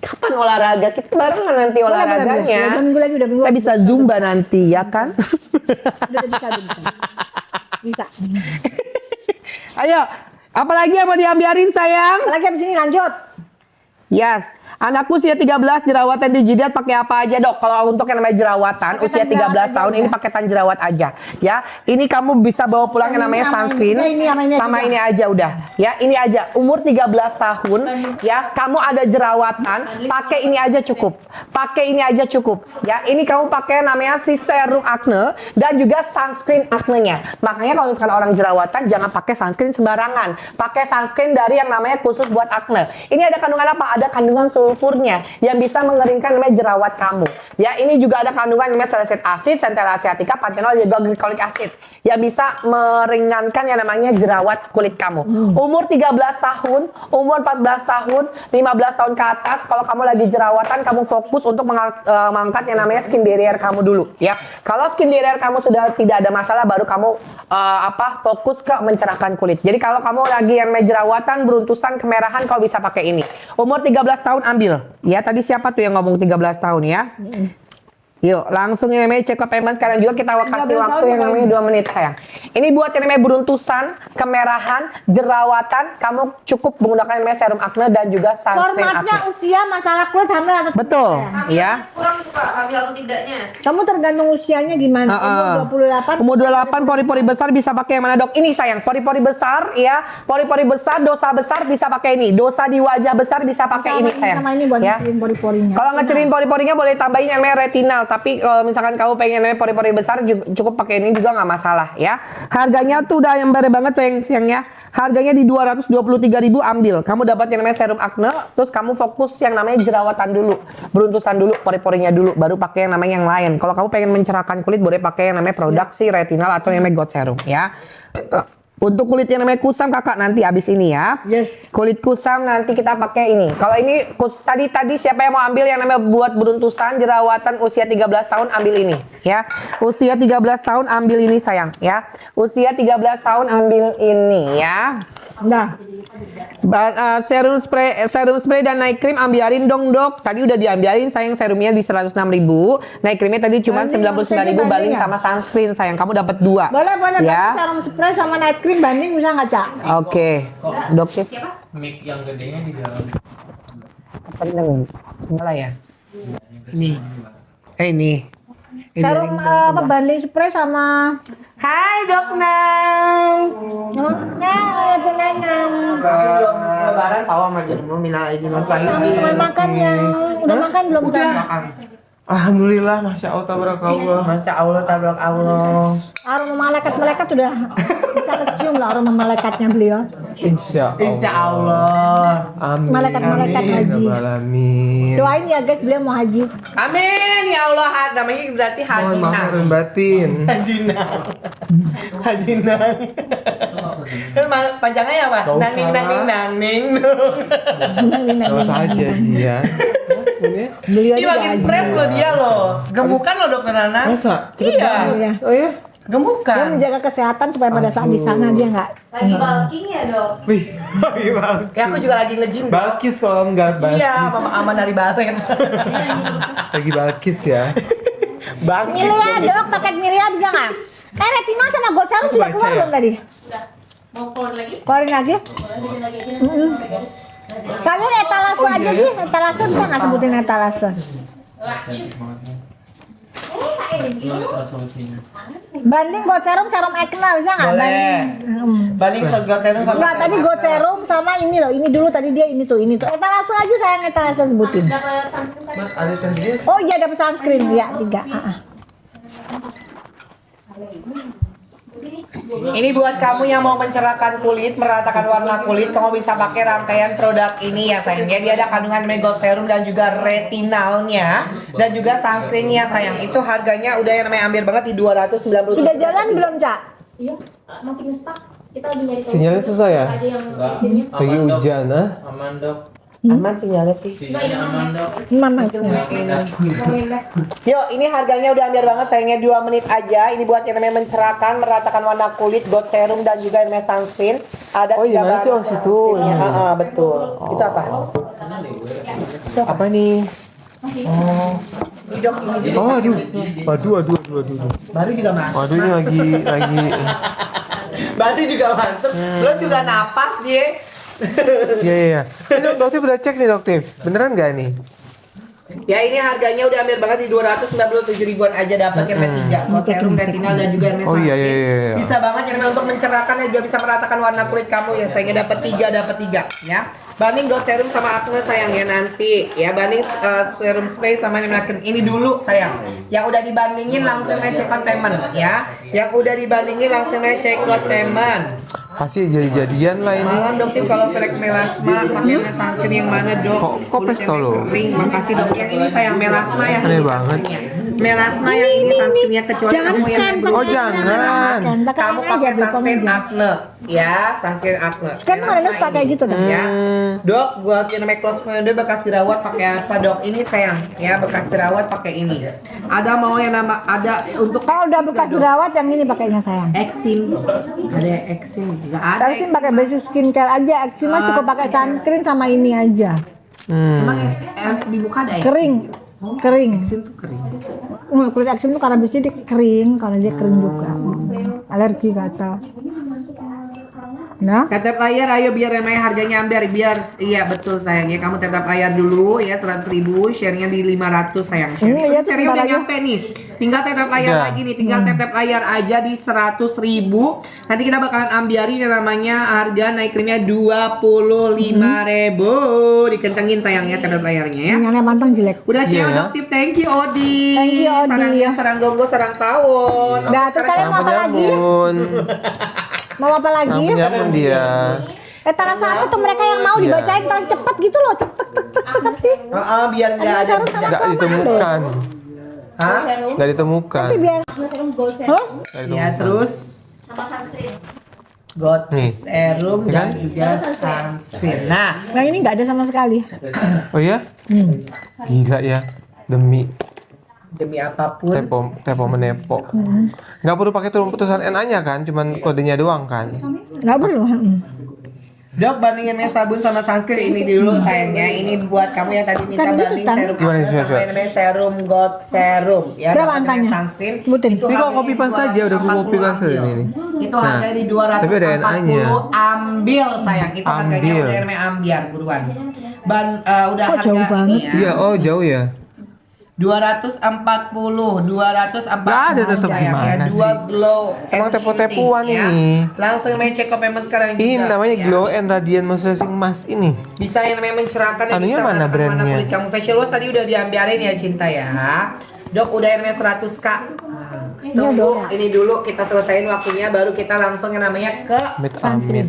Kapan olahraga? Kita barengan nanti olahraganya. Udah minggu lagi, udah minggu. Kita bisa zumba nanti ya kan? Udah bisa. Bisa. Ayo, apalagi yang mau diambiarin sayang? Apalagi abis ini lanjut. Yes. Anakku usia 13 jerawatan di jidat pakai apa aja dok? Kalau untuk yang namanya jerawatan Paketan usia 13 jerawat tahun aja ini udah. paketan jerawat aja ya. Ini kamu bisa bawa pulang yang namanya sunscreen sama ini aja udah. Ya, ini aja umur 13 tahun ya. Kamu ada jerawatan, pakai ini aja cukup. Pakai ini aja cukup. Ya, ini kamu pakai namanya si serum acne dan juga sunscreen acne-nya. Makanya kalau misalkan orang jerawatan jangan pakai sunscreen sembarangan. Pakai sunscreen dari yang namanya khusus buat acne. Ini ada kandungan apa? Ada kandungan sulfurnya yang bisa mengeringkan namanya jerawat kamu. Ya, ini juga ada kandungan namanya salicylic acid, centella asiatica, panthenol, juga glycolic acid yang bisa meringankan yang namanya jerawat kulit kamu. Umur 13 tahun, umur 14 tahun, 15 tahun ke atas, kalau kamu lagi jerawatan, kamu fokus untuk mengangkat yang namanya skin barrier kamu dulu ya. Kalau skin barrier kamu sudah tidak ada masalah, baru kamu fokus ke mencerahkan kulit. Jadi kalau kamu lagi yang namanya jerawatan, beruntusan, kemerahan, kau bisa pakai ini. Umur 13 tahun ambil. Ya, tadi siapa tuh yang ngomong 13 tahun ya? Yuk, langsung yang namanya check up payment sekarang juga kita kasih waktu yang namanya 2 menit sayang. Ini buat yang namanya beruntusan, kemerahan, jerawatan, kamu cukup menggunakan yang namanya serum acne dan juga sunscreen Formatnya acne. usia, masalah kulit, hamil atau Betul, ya. Kurang tuh Kak, hamil atau tidaknya. Kamu tergantung usianya gimana. Umur 28. Umur 28, pori-pori besar bisa pakai yang mana dok? Ini sayang, pori-pori besar ya. Pori-pori besar, dosa besar bisa pakai ini. Dosa di wajah besar bisa pakai ini sayang. Sama ini buat ya. ngecerin pori-porinya. Kalau ngecerin pori-porinya boleh tambahin yang namanya retinal. tapi kalau misalkan kamu pengen namanya pori-pori besar cukup pakai ini juga nggak masalah ya. Harganya tuh udah yang bare banget sayang. Harganya di 223.000 ambil. Kamu dapat yang namanya serum acne, terus kamu fokus yang namanya jerawatan dulu, beruntusan dulu, pori-porinya dulu, baru pakai yang namanya yang lain. Kalau kamu pengen mencerahkan kulit, boleh pakai yang namanya produk si retinal atau yang namanya gold serum ya. Untuk kulit yang namanya kusam kakak nanti abis ini ya. Yes. Kulit kusam nanti kita pakai ini. Kalau ini tadi siapa yang mau ambil yang namanya buat beruntusan jerawatan usia 13 tahun ambil ini ya. Usia 13 tahun ambil ini sayang ya. Usia 13 tahun ambil ini ya. Nah, Serum spray dan night cream ambilin dong dok. Tadi udah diambilin sayang, serumnya di 106.000. Night creamnya tadi cuma 99.000 banding sama sunscreen sayang. Kamu dapat 2. boleh ya. serum spray sama night cream banding bisa nggak, Cak? Oke. Dok ya. Mic yang gedenya di dalam. Apa ini namanya? Salah ya? Ini. Ini. Serum apa banding spray sama Hai Dok Nang. nah itu nenang. Lebaran tahu sama jenmu minal izin wal Udah makan ya? Udah makan belum? Makan. Alhamdulillah, masya Allah, tabarakallah. Masya Allah, tabarakallah. Aroma malaikat udah bisa kecium lah aroma malaikatnya beliau. Insya Allah. Insya Allah. Amin. Malaikat-malaikat Amin, haji. Rabbal alamin. Doain ya guys, beliau mau haji. Amin ya Allah. Namanya berarti Mohon haji maaf nang. dan batin. Haji nang. Haji nang. Panjangnya apa? Gak usah, Nanging nanging lah. nanging. Gak usah aja Ji ya. Ini Beliau Ini juga makin haji. fresh loh dia loh. Gemukan loh dokter Nana. masa? Iya. Iya. Oh ya? Dia Gemukan. menjaga kesehatan supaya pada saat di sana dia nggak. Lagi bulking ya dok? Wih, lagi banget. Ya aku juga lagi nge-gym. Balkis kalau enggak Balkis. Iya, Mama Aman dari Balen. Lagi Balkis ya. Bangkis. Milia dok, paket Milia bisa nggak? Retinol sama gold serum juga Baca keluar ya? belum tadi? Mau keluar lagi? Keluarin lagi. Lanjutin lagi aja. Kalian etalase aja sih, etalase bisa nggak sebutin etalase? Banding gold serum acne bisa nggak? Boleh. Banding. Banding gold serum sama Enggak, tadi gold serum sama ini loh. Ini dulu tadi dia ini tuh. Etalase aja sayang, etalase sebutin. Dapat sunscreen tadi? Ada sendiri. Oh iya dapat sunscreen ya 3. Ini buat kamu yang mau mencerahkan kulit, meratakan warna kulit, kamu bisa pakai rangkaian produk ini ya sayang. Dia ada kandungan gold serum dan juga retinalnya dan juga sunscreennya sayang. Itu harganya udah yang namanya ambil banget di 290. Sudah jalan belum, Cak? Iya, masih ngestak. Kita lagi nyari Sinyalnya susah ya? Aja yang sini. Lagi hujan ah. Aman dok, Aman sinyalnya sih. sinyalnya aman dok. Mana? Yuk, ini harganya udah ambil banget sayangnya 2 menit aja. Ini buat yang namanya mencerahkan, meratakan warna kulit, gold serum dan juga yang namanya sunscreen. Ada Oh, iya, 3 mana sih? bahan Oh, situ. aktifnya. Betul. Itu apa? Apa nih? Ini dok, ini Oh, aduh. Waduh. baru juga masuk. Waduh, ini lagi. Baru juga masuk. Lo juga napas dia. Iya. Ini dokter udah cek nih dokter. Beneran nggak nih? Ya ini harganya udah ambil banget di 297 ribuan aja dapat yang tiga gold serum, retinal dan juga yang Oh, iya. Bisa banget yang namanya untuk mencerahkan dan juga bisa meratakan warna kulit kamu ya sayangnya dapat 3 ya. Banding gold serum sama acne sayang ya nanti ya, banding serum spray sama yang ini dulu sayang. Yang udah dibandingin langsung check out payment ya. Yang udah dibandingin langsung check out payment. Pasti jadi-jadian lah ini. Malam dok tim kalau selek melasma pakai sunscreen yang mana dok? Kok pesto lo? Kering, makasih dok. Yang ini sayang melasma yang Aneh ini banget. sunscreennya. Melasma yang ini sunscreennya kecuali Jangan kamu yang scan, Oh, jangan. kamu pakai sunscreen acne ya, sunscreen acne. Kan mana Melasma pakai ini. gitu dong. Ya, dok, buat yang namanya close friend bekas jerawat pakai apa dok? Ini sayang, ya bekas jerawat pakai ini. Ada mau yang nama ada untuk Kalau udah eksim bekas nggak, Dok? jerawat yang ini pakainya sayang. Eksim, ada eksim, nggak ada Eksim eksim. pakai basic skincare aja. Eksim mah cukup pakai sunscreen sama ini aja. Emang di muka ada ya? Kering. Eksim tuh kering. Kulit eksim tuh karena biasanya dia kering, karena dia kering juga. Alergi kata. Nah, Tap layar, ayo biar namanya harganya ambiar, biar iya betul sayang ya. Kamu tap layar dulu ya 100.000, share-nya di 500 sayang. Ini ya, Share-nya udah sebentar lagi. nyampe nih. Tinggal tap layar Udah. lagi nih, tinggal tap layar aja di 100.000. Nanti kita bakalan ambiarin yang namanya harga naik krimnya 25.000. Dikencengin sayangnya tap layarnya ya. sinyalnya pantang jelek. Udah Iya, Cio ya. Doktif, thank you Odi. Thank you, Odi. Sarangnya sarang gonggo, sarang tawon. Dah, Oke, terus sekarang kalian mau apa lagi? penyamun. Mau apa lagi? Penyamun dia. Terasa apa tuh mereka yang mau Iya. dibacain terus cepet gitu loh, cepet apa sih? Biar nggak Ada ada. serum sama Nggak apa ditemukan. Hah? Serum. Nggak ditemukan. Nanti biar Plus serum gold Hah? serum. Nggak Ya ditemukan. terus Sama sunscreen. God Nih. serum Ya dan kan? juga sunscreen. Nah, yang ini nggak ada sama sekali. Oh iya? Gila ya. demi apapun. Tepo menepo. Nggak perlu pakai tulisan NA-nya kan, cuman kodenya doang kan. Nggak perlu. Dok, bandingin mes sabun sama sunscreen ini dulu sayangnya. Ini buat kamu yang tadi minta Kan gitu banding kan? serum Gimana, apa coba, sama coba. yang namanya serum God serum ya. Berapa dapatnya angkanya? Sunscreen. Sebutin. Itu Ini kok harganya copy di paste aja, udah aku copy paste 240 ini nih. Itu Nah, harganya di 240. tapi ada NA-nya. Ambil sayang. Itu harganya Ambil. udah yang namanya ambiar buruan. Udah Kok harga jauh ini banget ya. Iya, oh jauh ya. 240 Nggak ada tetep sayang, gimana ya. Dua sih? glow Emang and tepo-tepuan shooting, ini. Langsung main check up payment sekarang juga. Ini namanya ya. Glow and Radiant Moisturizing Mask ini. Bisa yang namanya mencerahkan dan Anunya bisa mana menenangkan brandnya? kulit kamu. Facial wash tadi udah diambilin ya cinta ya. Dok udah yang namanya 100k. Iya, Dok. Ini dulu kita selesaiin waktunya baru kita langsung yang namanya ke Mit Amin.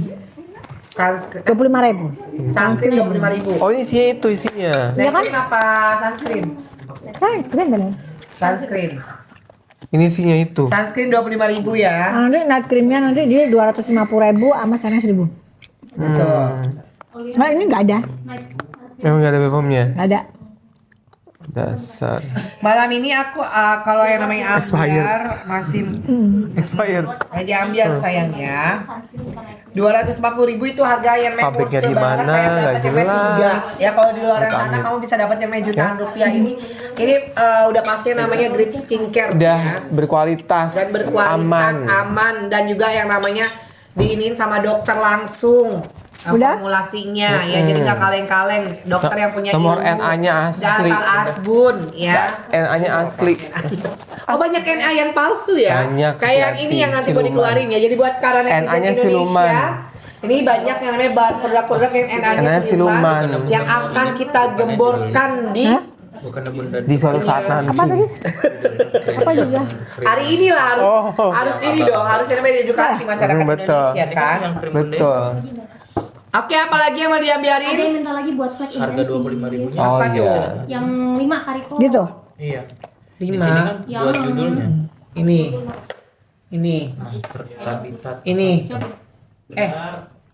sunscreen. 25.000. Sunscreen 25.000. Oh ini isinya itu isinya. Iya kan? Sunscreen apa sunscreen? Kan, keren kan? Sunscreen. Ini isinya itu. Sunscreen 25.000 ya. Nanti night creamnya nanti dia 250.000 sama sana 1.000. Betul. Nah ini nggak ada, Memang nggak ada BPOM-nya. nggak ada. Dasar. Malam ini aku kalau yang namanya Expired. ambiar masih Expired. aja ambiar sayangnya. 240.000 itu harga yang memang Pabriknya murah di banget, mana, saya nggak dapat yang jelas. tiga. Ya kalau di luar Amit, sana amit. kamu bisa dapat yang jutaan rupiah ini udah pasti namanya grade skincare Udah ya. berkualitas, Dan berkualitas aman dan juga yang namanya diinin sama dokter langsung. Udah? Formulasinya ya jadi nggak kaleng-kaleng dokter yang punya Nomor ilmu NA-nya asli. dasar asbun ya. NA-nya asli. Oh banyak NA yang palsu ya? Banyak, Kayak yang hati-hati, ini yang nanti mau siluman. dikeluarin ya. Jadi buat para netizen NA-nya Indonesia, siluman. ini banyak yang namanya bahan produk-produk yang NA-nya NA-nya siluman, siluman. yang akan kita gemborkan di Hah? Di suatu saat nanti. Apa tadi? Apa juga? hari ini lah harus, Oh. harus ini dong, harus yang namanya edukasi masyarakat Betul. Indonesia kan. Betul. Oke, apalagi yang mau Ada yang diambiarin? minta lagi buat flag Harga intensi. 25.000-nya. Oh Apa tuh? iya. Yang 5 Kariko. Gitu. Iya. Di 5. sini kan Yang- buat judulnya. Ini. Ini. Habitat. Ini.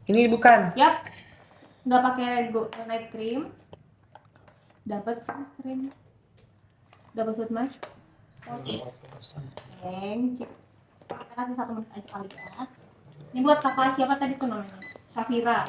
Ini bukan. Yap. Nggak pakai night cream. Dapat sunscreen. Dapat foot mask. Thank you. Kita kasih 1 menit aja kali ya. Ini buat kakak siapa tadi tuh namanya? Syafira.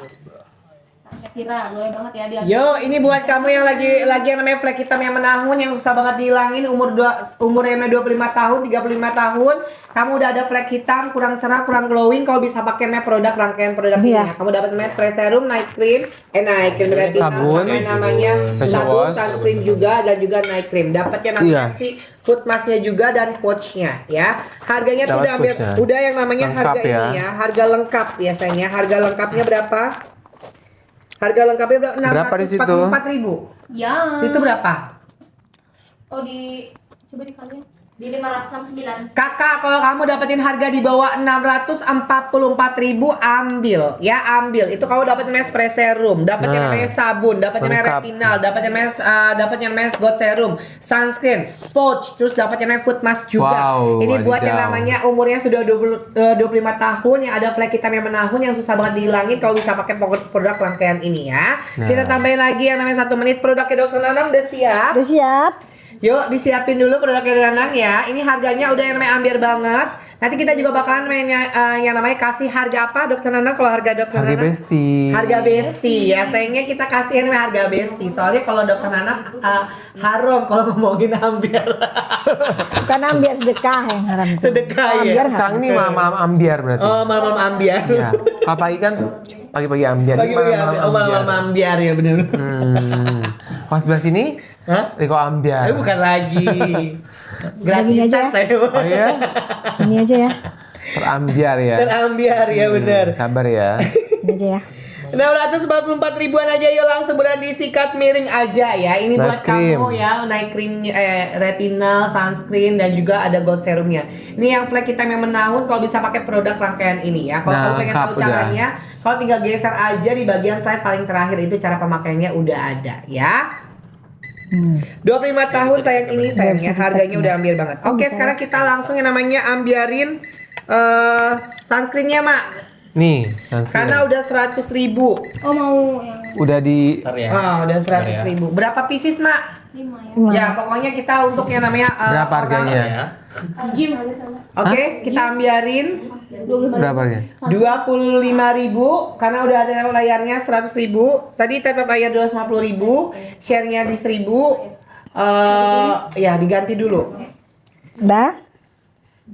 Syafira, boleh banget ya dia. Yo, ini buat kamu yang lagi yang namanya flek hitam yang menahun yang susah banget dihilangin umurnya 25 tahun, 35 tahun, kamu udah ada flek hitam, kurang cerah, kurang glowing, kau bisa pakai namanya produk rangkaian produk ini Iya. ya. Kamu dapat namanya spray serum, night cream, night cream berarti Sabun, sama namanya facial sabun, wash. sunscreen juga dan juga night cream. Dapatnya nanti Iya. si foot masknya juga dan pouchnya ya. Harganya tuh Dapat udah ambil, pouchnya. udah yang namanya Lengkap harga ya. ini ya, harga lengkap biasanya. Harga lengkapnya berapa? Harga lengkapnya berapa? Berapa di situ? 644.000. Yang Situ berapa? Oh coba dikaliin. Di 569. Kakak, kalau kamu dapetin harga di bawah 644.000 ambil, ya ambil. Itu kamu dapat namanya spray serum, dapat yang Nah, namanya sabun, dapat yang namanya lengkap. retinal, dapat yang namanya God serum, sunscreen, pouch, terus dapat yang namanya foot mask juga. Wow, Ini buat yang wadidaw. namanya umurnya sudah 25 tahun yang ada flek hitam yang menahun yang susah banget dihilangin. Kalau bisa pakai produk rangkaian ini ya. Nah. Kita tambahin lagi yang namanya 1 menit produknya Dokter Nanang udah siap. Udah siap. Yuk disiapin dulu produknya Nanang ya. Ini harganya udah yang namanya ambiar banget. Nanti kita juga bakalan mainnya yang namanya kasih harga apa Dokter Nanang kalau harga Dokter Harga Nanang? besti. Harga besti ya. Sayangnya kita kasih yang namanya harga besti. Soalnya kalau Dokter Nanang haram kalau ngomongin ambiar. Bukan ambiar, sedekah yang haram. Sedekah ya. Ambiar Sekarang ini malam ambiar berarti. Oh, mamam ambiar. Iya. Apalagi kan pagi-pagi ambiar. Pagi-pagi malam ambiar ya bener. Pas sebelah sini, Hah? Riko ambiar. Bukan lagi. Gini aja Gratisan ya. saya. Oh iya? Ini aja ya. Perambiar ya. Dan ambiar ya bener. Sabar ya. Ini aja ya. 644 ribuan aja, yuk langsung benar disikat miring aja ya. Ini Night buat cream. kamu ya, night cream, retinal, sunscreen dan juga ada gold serumnya. Ini yang flek hitam yang menahun kalau bisa pakai produk rangkaian ini ya. Kalau Nah, kamu pengen lengkap tahu udah. caranya, kalau tinggal geser aja di bagian slide paling terakhir itu cara pemakaiannya udah ada ya. 25 tahun sayang ini sayangnya harganya udah ambil banget. Oke, sekarang kita langsung yang namanya ambiarin sunscreennya mak. Nih, sunscreen. Karena udah 100 ribu. Oh mau yang Udah di Ntar ya. Udah 100 ribu. Berapa pieces mak? 5 ya. Ya pokoknya kita untuk yang namanya berapa harganya? Ya. Gym ada sama. Oke, kita ambiarin 25. Berapa harganya? 25 ribu karena udah ada layarnya 100 ribu. Tadi tetap layar 250 ribu, share-nya di 1000. Ya diganti dulu. Udah?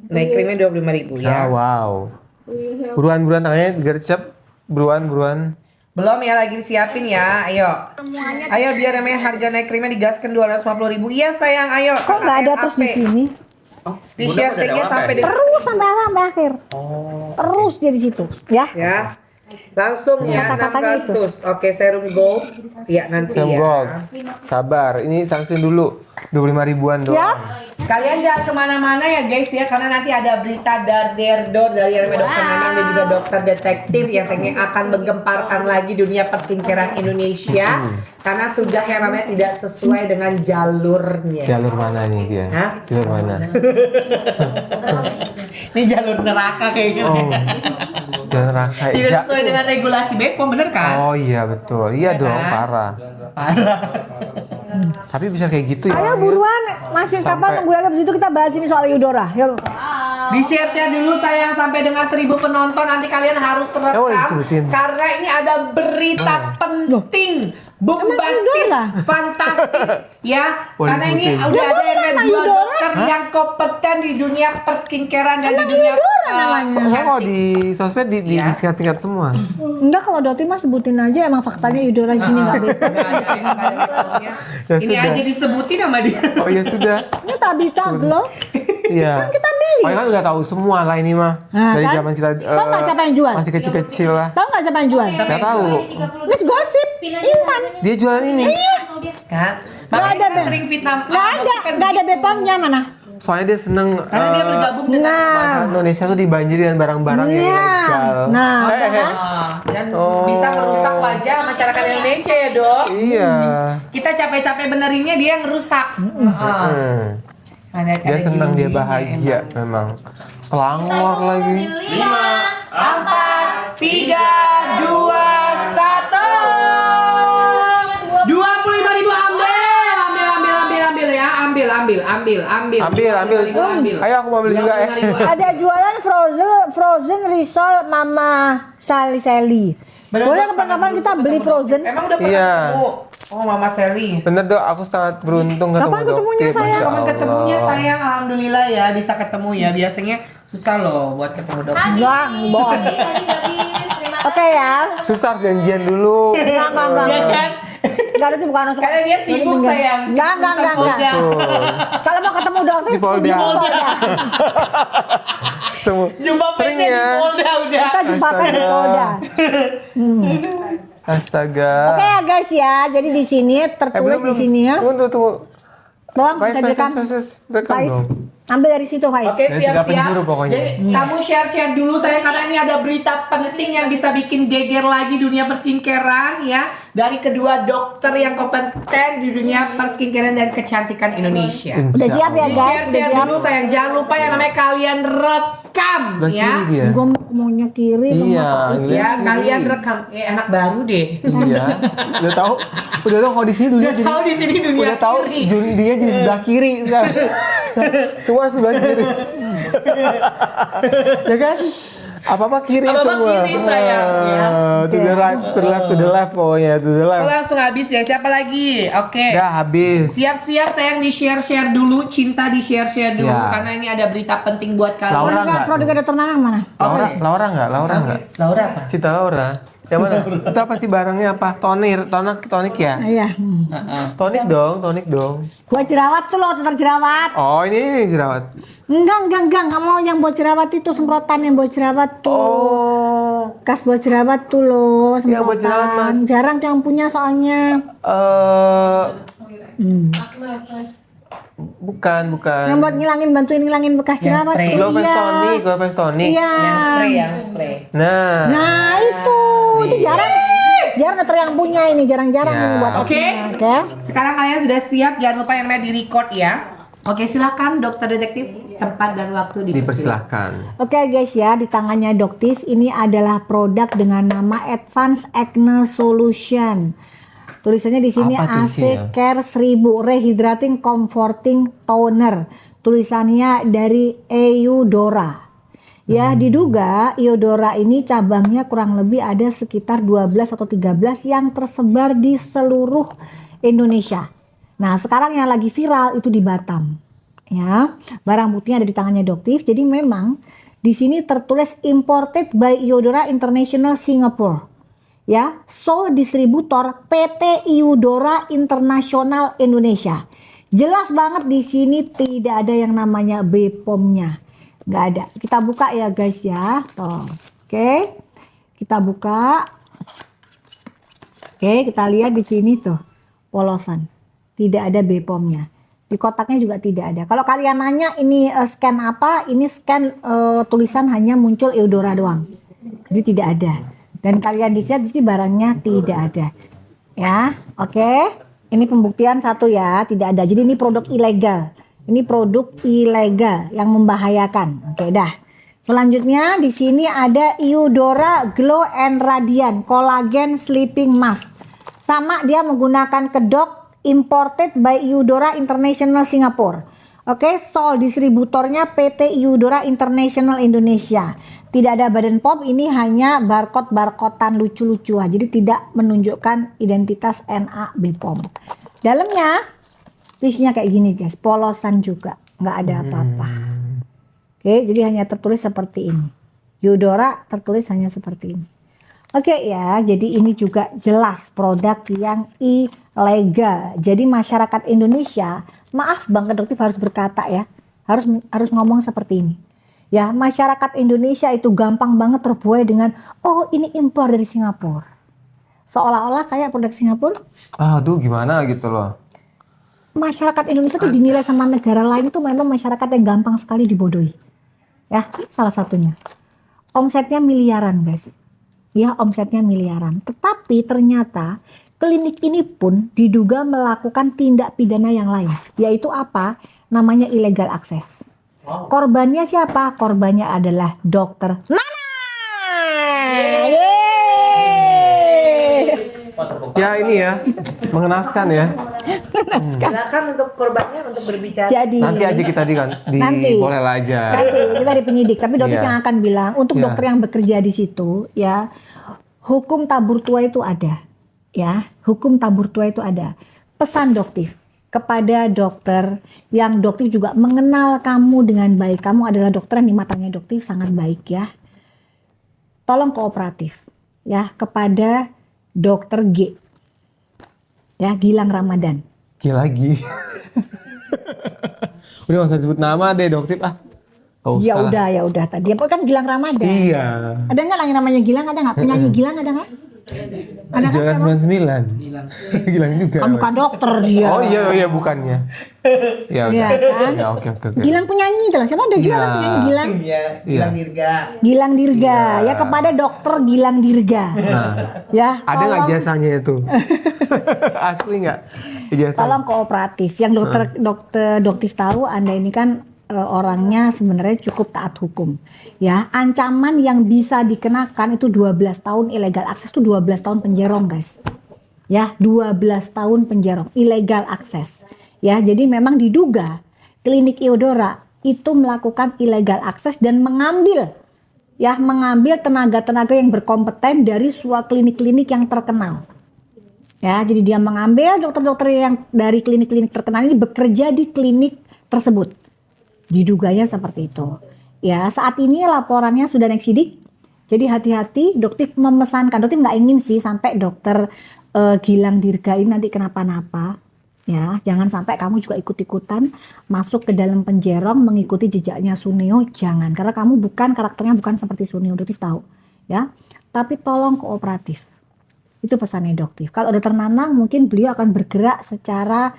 Naik krimnya 25 ribu ya. Ah, wow. Buruan-buruan tangannya gercep. Buruan-buruan. Belum ya, lagi disiapin ya. Ayo. Ayo biar namanya harga naik krimnya digaskan 250 ribu. Iya sayang, ayo. Kok nggak ada terus di sini? Di share-nya sampai di Terus sampai awal sampai akhir. Terus dia di situ, ya. ya. Langsung ya Kata-katanya itu. 600. Oke, serum gold. Ya nanti Serum ya. gold. Sabar, ini sunscreen dulu. 25 ribuan doang. Yap. Kalian jangan kemana-mana ya guys ya, karena nanti ada berita darderdor dari Dokter Nanang dan juga dokter detektif yang akan menggemparkan lagi dunia perskincarean Indonesia karena sudah yang namanya tidak sesuai dengan jalurnya. Jalur mana nih dia? Hah? Jalur mana? Ini jalur neraka kayaknya. Oh. Jalur neraka. Tidak sesuai dengan regulasi BPOM, bener kan? Oh iya betul. Iya dong, kan? parah. Tapi bisa kayak gitu ya. Ayo buruan, masih Sampai- kapan nunggu lagi, abis itu kita bahas ini soal Eudora. Yuk. Di share dulu sayang sampai dengan 1000 penonton, nanti kalian harus boleh rekam disebutin. karena ini ada berita penting, bombastis, Eudora? fantastis ya. Boleh Karena ini disebutin. udah ada yang emang dua Eudora? dokter yang kompeten di dunia perskincarean dan di dunia namanya. Soalnya kalau di sosmed Iya. disingkat-singkat semua. Enggak, kalau Doti mah sebutin aja, emang faktanya Eudora di sini nggak beda. Ya Ini sudah. aja disebutin sama dia. Oh iya sudah. Ini Tabita Glow. Iya. Kan kita beli. Pokoknya kan udah tahu semua lah ini mah. Nah, Dari kan? zaman kita Tahu nggak siapa yang jual? masih kecil-kecil lah. Tahu nggak siapa yang jual? Nggak tahu. Ini gosip. Intan. Dia jualan ini. Kan? Nggak Makanya ada, kita Ben. sering fitnah. Nggak ada, nggak ada BPOM-nya mana? Soalnya dia seneng Karena dia bergabung dengan masyarakat Indonesia tuh dibanjiri dengan barang-barang yang ilegal. Nah, dan bisa merusak wajah masyarakat Indonesia ya dok. Iya. Kita capek-capek benerinnya dia yang rusak. Dia senang, dia bahagia memang. Selangor lagi. 5, 4, 3, 2, 1. 25 ribu ambil ya, ambil. Ambil. Ayo aku mau ambil juga ya. 25 ribu. ada jualan frozen risol Mama Sally. Boleh kapan-kapan kita beli frozen? Emang udah pernah Iya. ketemu? Oh Mama Sally. Bener dok, aku sangat beruntung ketemu Kapan ketemunya, dokter. sayang? Masya Kapan ketemunya Allah. sayang, alhamdulillah ya bisa ketemu ya. Biasanya susah loh buat ketemu dokter. Enggak, bohong. Terima Oke ya. Susah harus janjian dulu. Enggak. Iya kan? Enggak ada tuh bukan suka. Karena dia sibuk sayang. Enggak. Tuh. Kalau mau ketemu dokter Di Polda. Temu. Jumpa Sering PT di ya. Polda udah. Kita jumpakan di Astaga. Polda. Astaga. Oke ya guys ya. Jadi di sini tertulis di sini ya. Tunggu. Bawang Faiz, bisa direkam. rekam Faiz, dong. ambil dari situ Faiz. Oke, Dari tiga siap-siap. penjuru pokoknya. Jadi kamu share dulu saya karena ini ada berita penting yang bisa bikin geger lagi dunia perskincarean ya dari kedua dokter yang kompeten di dunia perskincarean dan kecantikan Indonesia. Udah siap ya Di guys, udah share siap. dulu sayang, jangan lupa yang namanya kalian rekam Sebelah ya. kiri dia. Gue maunya kiri. Iya. Ya, Kiri. kalian rekam. Anak baru deh. Iya. Udah tahu kalau di sini dunia Udah tahu di sini dunia udah tahu kiri. dia jadi sebelah kiri sekarang. Semua sebelah kiri. Ya kan? Apa-apa kiri Apa-apa semua. kiri, sayang, ya. To the right, to the left, to the left pokoknya, to the Oh, left. langsung habis ya. Siapa lagi? Oke. Udah habis. Siap-siap sayang di-share dulu. Cinta di-share dulu. Ya. Karena ini ada berita penting buat kalian. Laura Produk nggak? produk Dr. Nanang mana? Laura, Laura enggak? Laura enggak? Laura apa? Cinta Laura. Yang mana? Itu apa sih barangnya apa? Tonik ya? Iya. Tonik dong. Buat jerawat tuh loh, tetap jerawat. Oh, ini jerawat. Enggak mau yang buat jerawat itu semprotan yang buat jerawat tuh. Oh. Kas buat jerawat tuh loh, Yang buat jerawat, semprotan. Jarang tuh yang punya soalnya. Bukan. Yang buat bantuin ngilangin bekas Yang jerawat spray. tuh. Glow Face Tonic. Iya. Yang spray. Nah. Nah, itu jarang dokter yang punya ini, jarang-jarang Ya. ini buat Oke. akunya, oke? Sekarang kalian sudah siap. Jangan lupa yang di record ya. Oke, silakan dokter detektif. Tempat dan waktu Dipersilahkan. Oke guys ya, di tangannya Doktif ini adalah produk dengan nama Advanced Acne Solution. Tulisannya di sini Apa tuh AC isinya? Care 1000 Rehydrating Comforting Toner. Tulisannya dari Eudora. Ya, diduga Eudora ini cabangnya kurang lebih ada sekitar 12 atau 13 yang tersebar di seluruh Indonesia. Nah, sekarang yang lagi viral itu di Batam. Ya, barang buktinya ada di tangannya Doktif. Jadi memang di sini tertulis imported by Eudora International Singapore. Ya, sole distributor PT Eudora International Indonesia. Jelas banget di sini tidak ada yang namanya BPOM-nya. Nggak ada. Kita buka ya guys ya. Tuh. Oke. Kita buka. Oke, kita lihat di sini tuh polosan. Tidak ada BPOM-nya. Di kotaknya juga tidak ada. Kalau kalian nanya ini scan apa? Ini scan tulisan hanya muncul Eudora doang. Jadi tidak ada. Dan kalian lihat di sini barangnya tidak ada. Ya, oke. Ini pembuktian satu ya, tidak ada. Jadi ini produk ilegal. Ini produk ilegal yang membahayakan. Oke, dah. Selanjutnya di sini ada Eudora Glow and Radiant Collagen Sleeping Mask. Sama dia menggunakan kedok imported by Eudora International Singapore. Oke, sole distributornya PT Eudora International Indonesia. Tidak ada badan POM, ini hanya barcode-barcodean lucu-lucuan. Jadi tidak menunjukkan identitas NA BPOM. Dalamnya isinya kayak gini guys, polosan juga, nggak ada apa-apa. Oke, jadi hanya tertulis seperti ini. Eudora tertulis hanya seperti ini. Oke ya, jadi ini juga jelas produk yang ilegal. Jadi masyarakat Indonesia, maaf Bang Kedoktif harus berkata ya, harus ngomong seperti ini. Ya, masyarakat Indonesia itu gampang banget terbuai dengan, oh ini impor dari Singapura. Seolah-olah kayak produk Singapura. Aduh, gimana gitu loh. Masyarakat Indonesia tuh dinilai sama negara lain tuh memang masyarakat yang gampang sekali dibodohi. Ya, salah satunya. Omsetnya miliaran guys. Ya, omsetnya miliaran. Tetapi ternyata klinik ini pun diduga melakukan tindak pidana yang lain. Yaitu apa? Namanya illegal access. Korbannya siapa? Korbannya adalah dokter Nana. Yeay. Ya ini ya, mengenaskan ya. Silakan untuk korbannya untuk berbicara. Jadi Nanti aja kita Nanti. boleh aja. Nanti kita di penyidik, tapi dokter Iya. yang akan bilang untuk Iya. dokter yang bekerja di situ ya, hukum tabur tua itu ada. Ya, hukum tabur tua itu ada. Pesan Doktif kepada dokter yang Doktif juga mengenal kamu dengan baik. Kamu adalah dokter yang di matanya Doktif sangat baik ya. Tolong kooperatif ya kepada dokter G. Ya, Gilang Ramadan. Lagi. Udah gak usah disebut nama deh, Doktif. Ah, gak usah lah. Ya udah tadi. Apa kan Gilang Ramadan? Iya. Ada nggak yang namanya Gilang? Ada nggak penyanyi Gilang? Ada nggak? Ada kan? Jualan siapa? 99. Gilang juga. Kan bukan dokter dia. Oh iya bukannya. Ya udah. Iya kan? Ya oke. Gilang penyanyi tuh. Siapa ada juga Iya. kan penyanyi Gilang? Iya, Gilang Dirga. Gilang Dirga. Iya. Ya kepada dokter Gilang Dirga. Nah, Ya. ada nggak tolong- jasanya itu? Asli nggak? Ijazah. Tolong kooperatif. Yang dokter Doktif tahu Anda ini kan orangnya sebenarnya cukup taat hukum. Ya, ancaman yang bisa dikenakan itu 12 tahun illegal access itu 12 tahun penjerong, guys. Ya, 12 tahun penjerong illegal access. Ya, jadi memang diduga klinik Eudora itu melakukan illegal access dan mengambil ya mengambil tenaga-tenaga yang berkompeten dari suatu klinik-klinik yang terkenal. Ya, jadi dia mengambil dokter-dokter yang dari klinik-klinik terkenal ini bekerja di klinik tersebut. Diduganya seperti itu. Ya, saat ini laporannya sudah naik sidik. Jadi hati-hati, dokter memesankan. Dokter nggak ingin sih sampai dokter Gilang Dirga ini nanti kenapa-napa. Ya, jangan sampai kamu juga ikut-ikutan masuk ke dalam penjerong mengikuti jejaknya Suneo. Jangan, karena kamu karakternya bukan seperti Suneo. Dokter tahu, ya. Tapi tolong kooperatif. Itu pesannya Dokter. Kalau Dokter Nanang mungkin beliau akan bergerak secara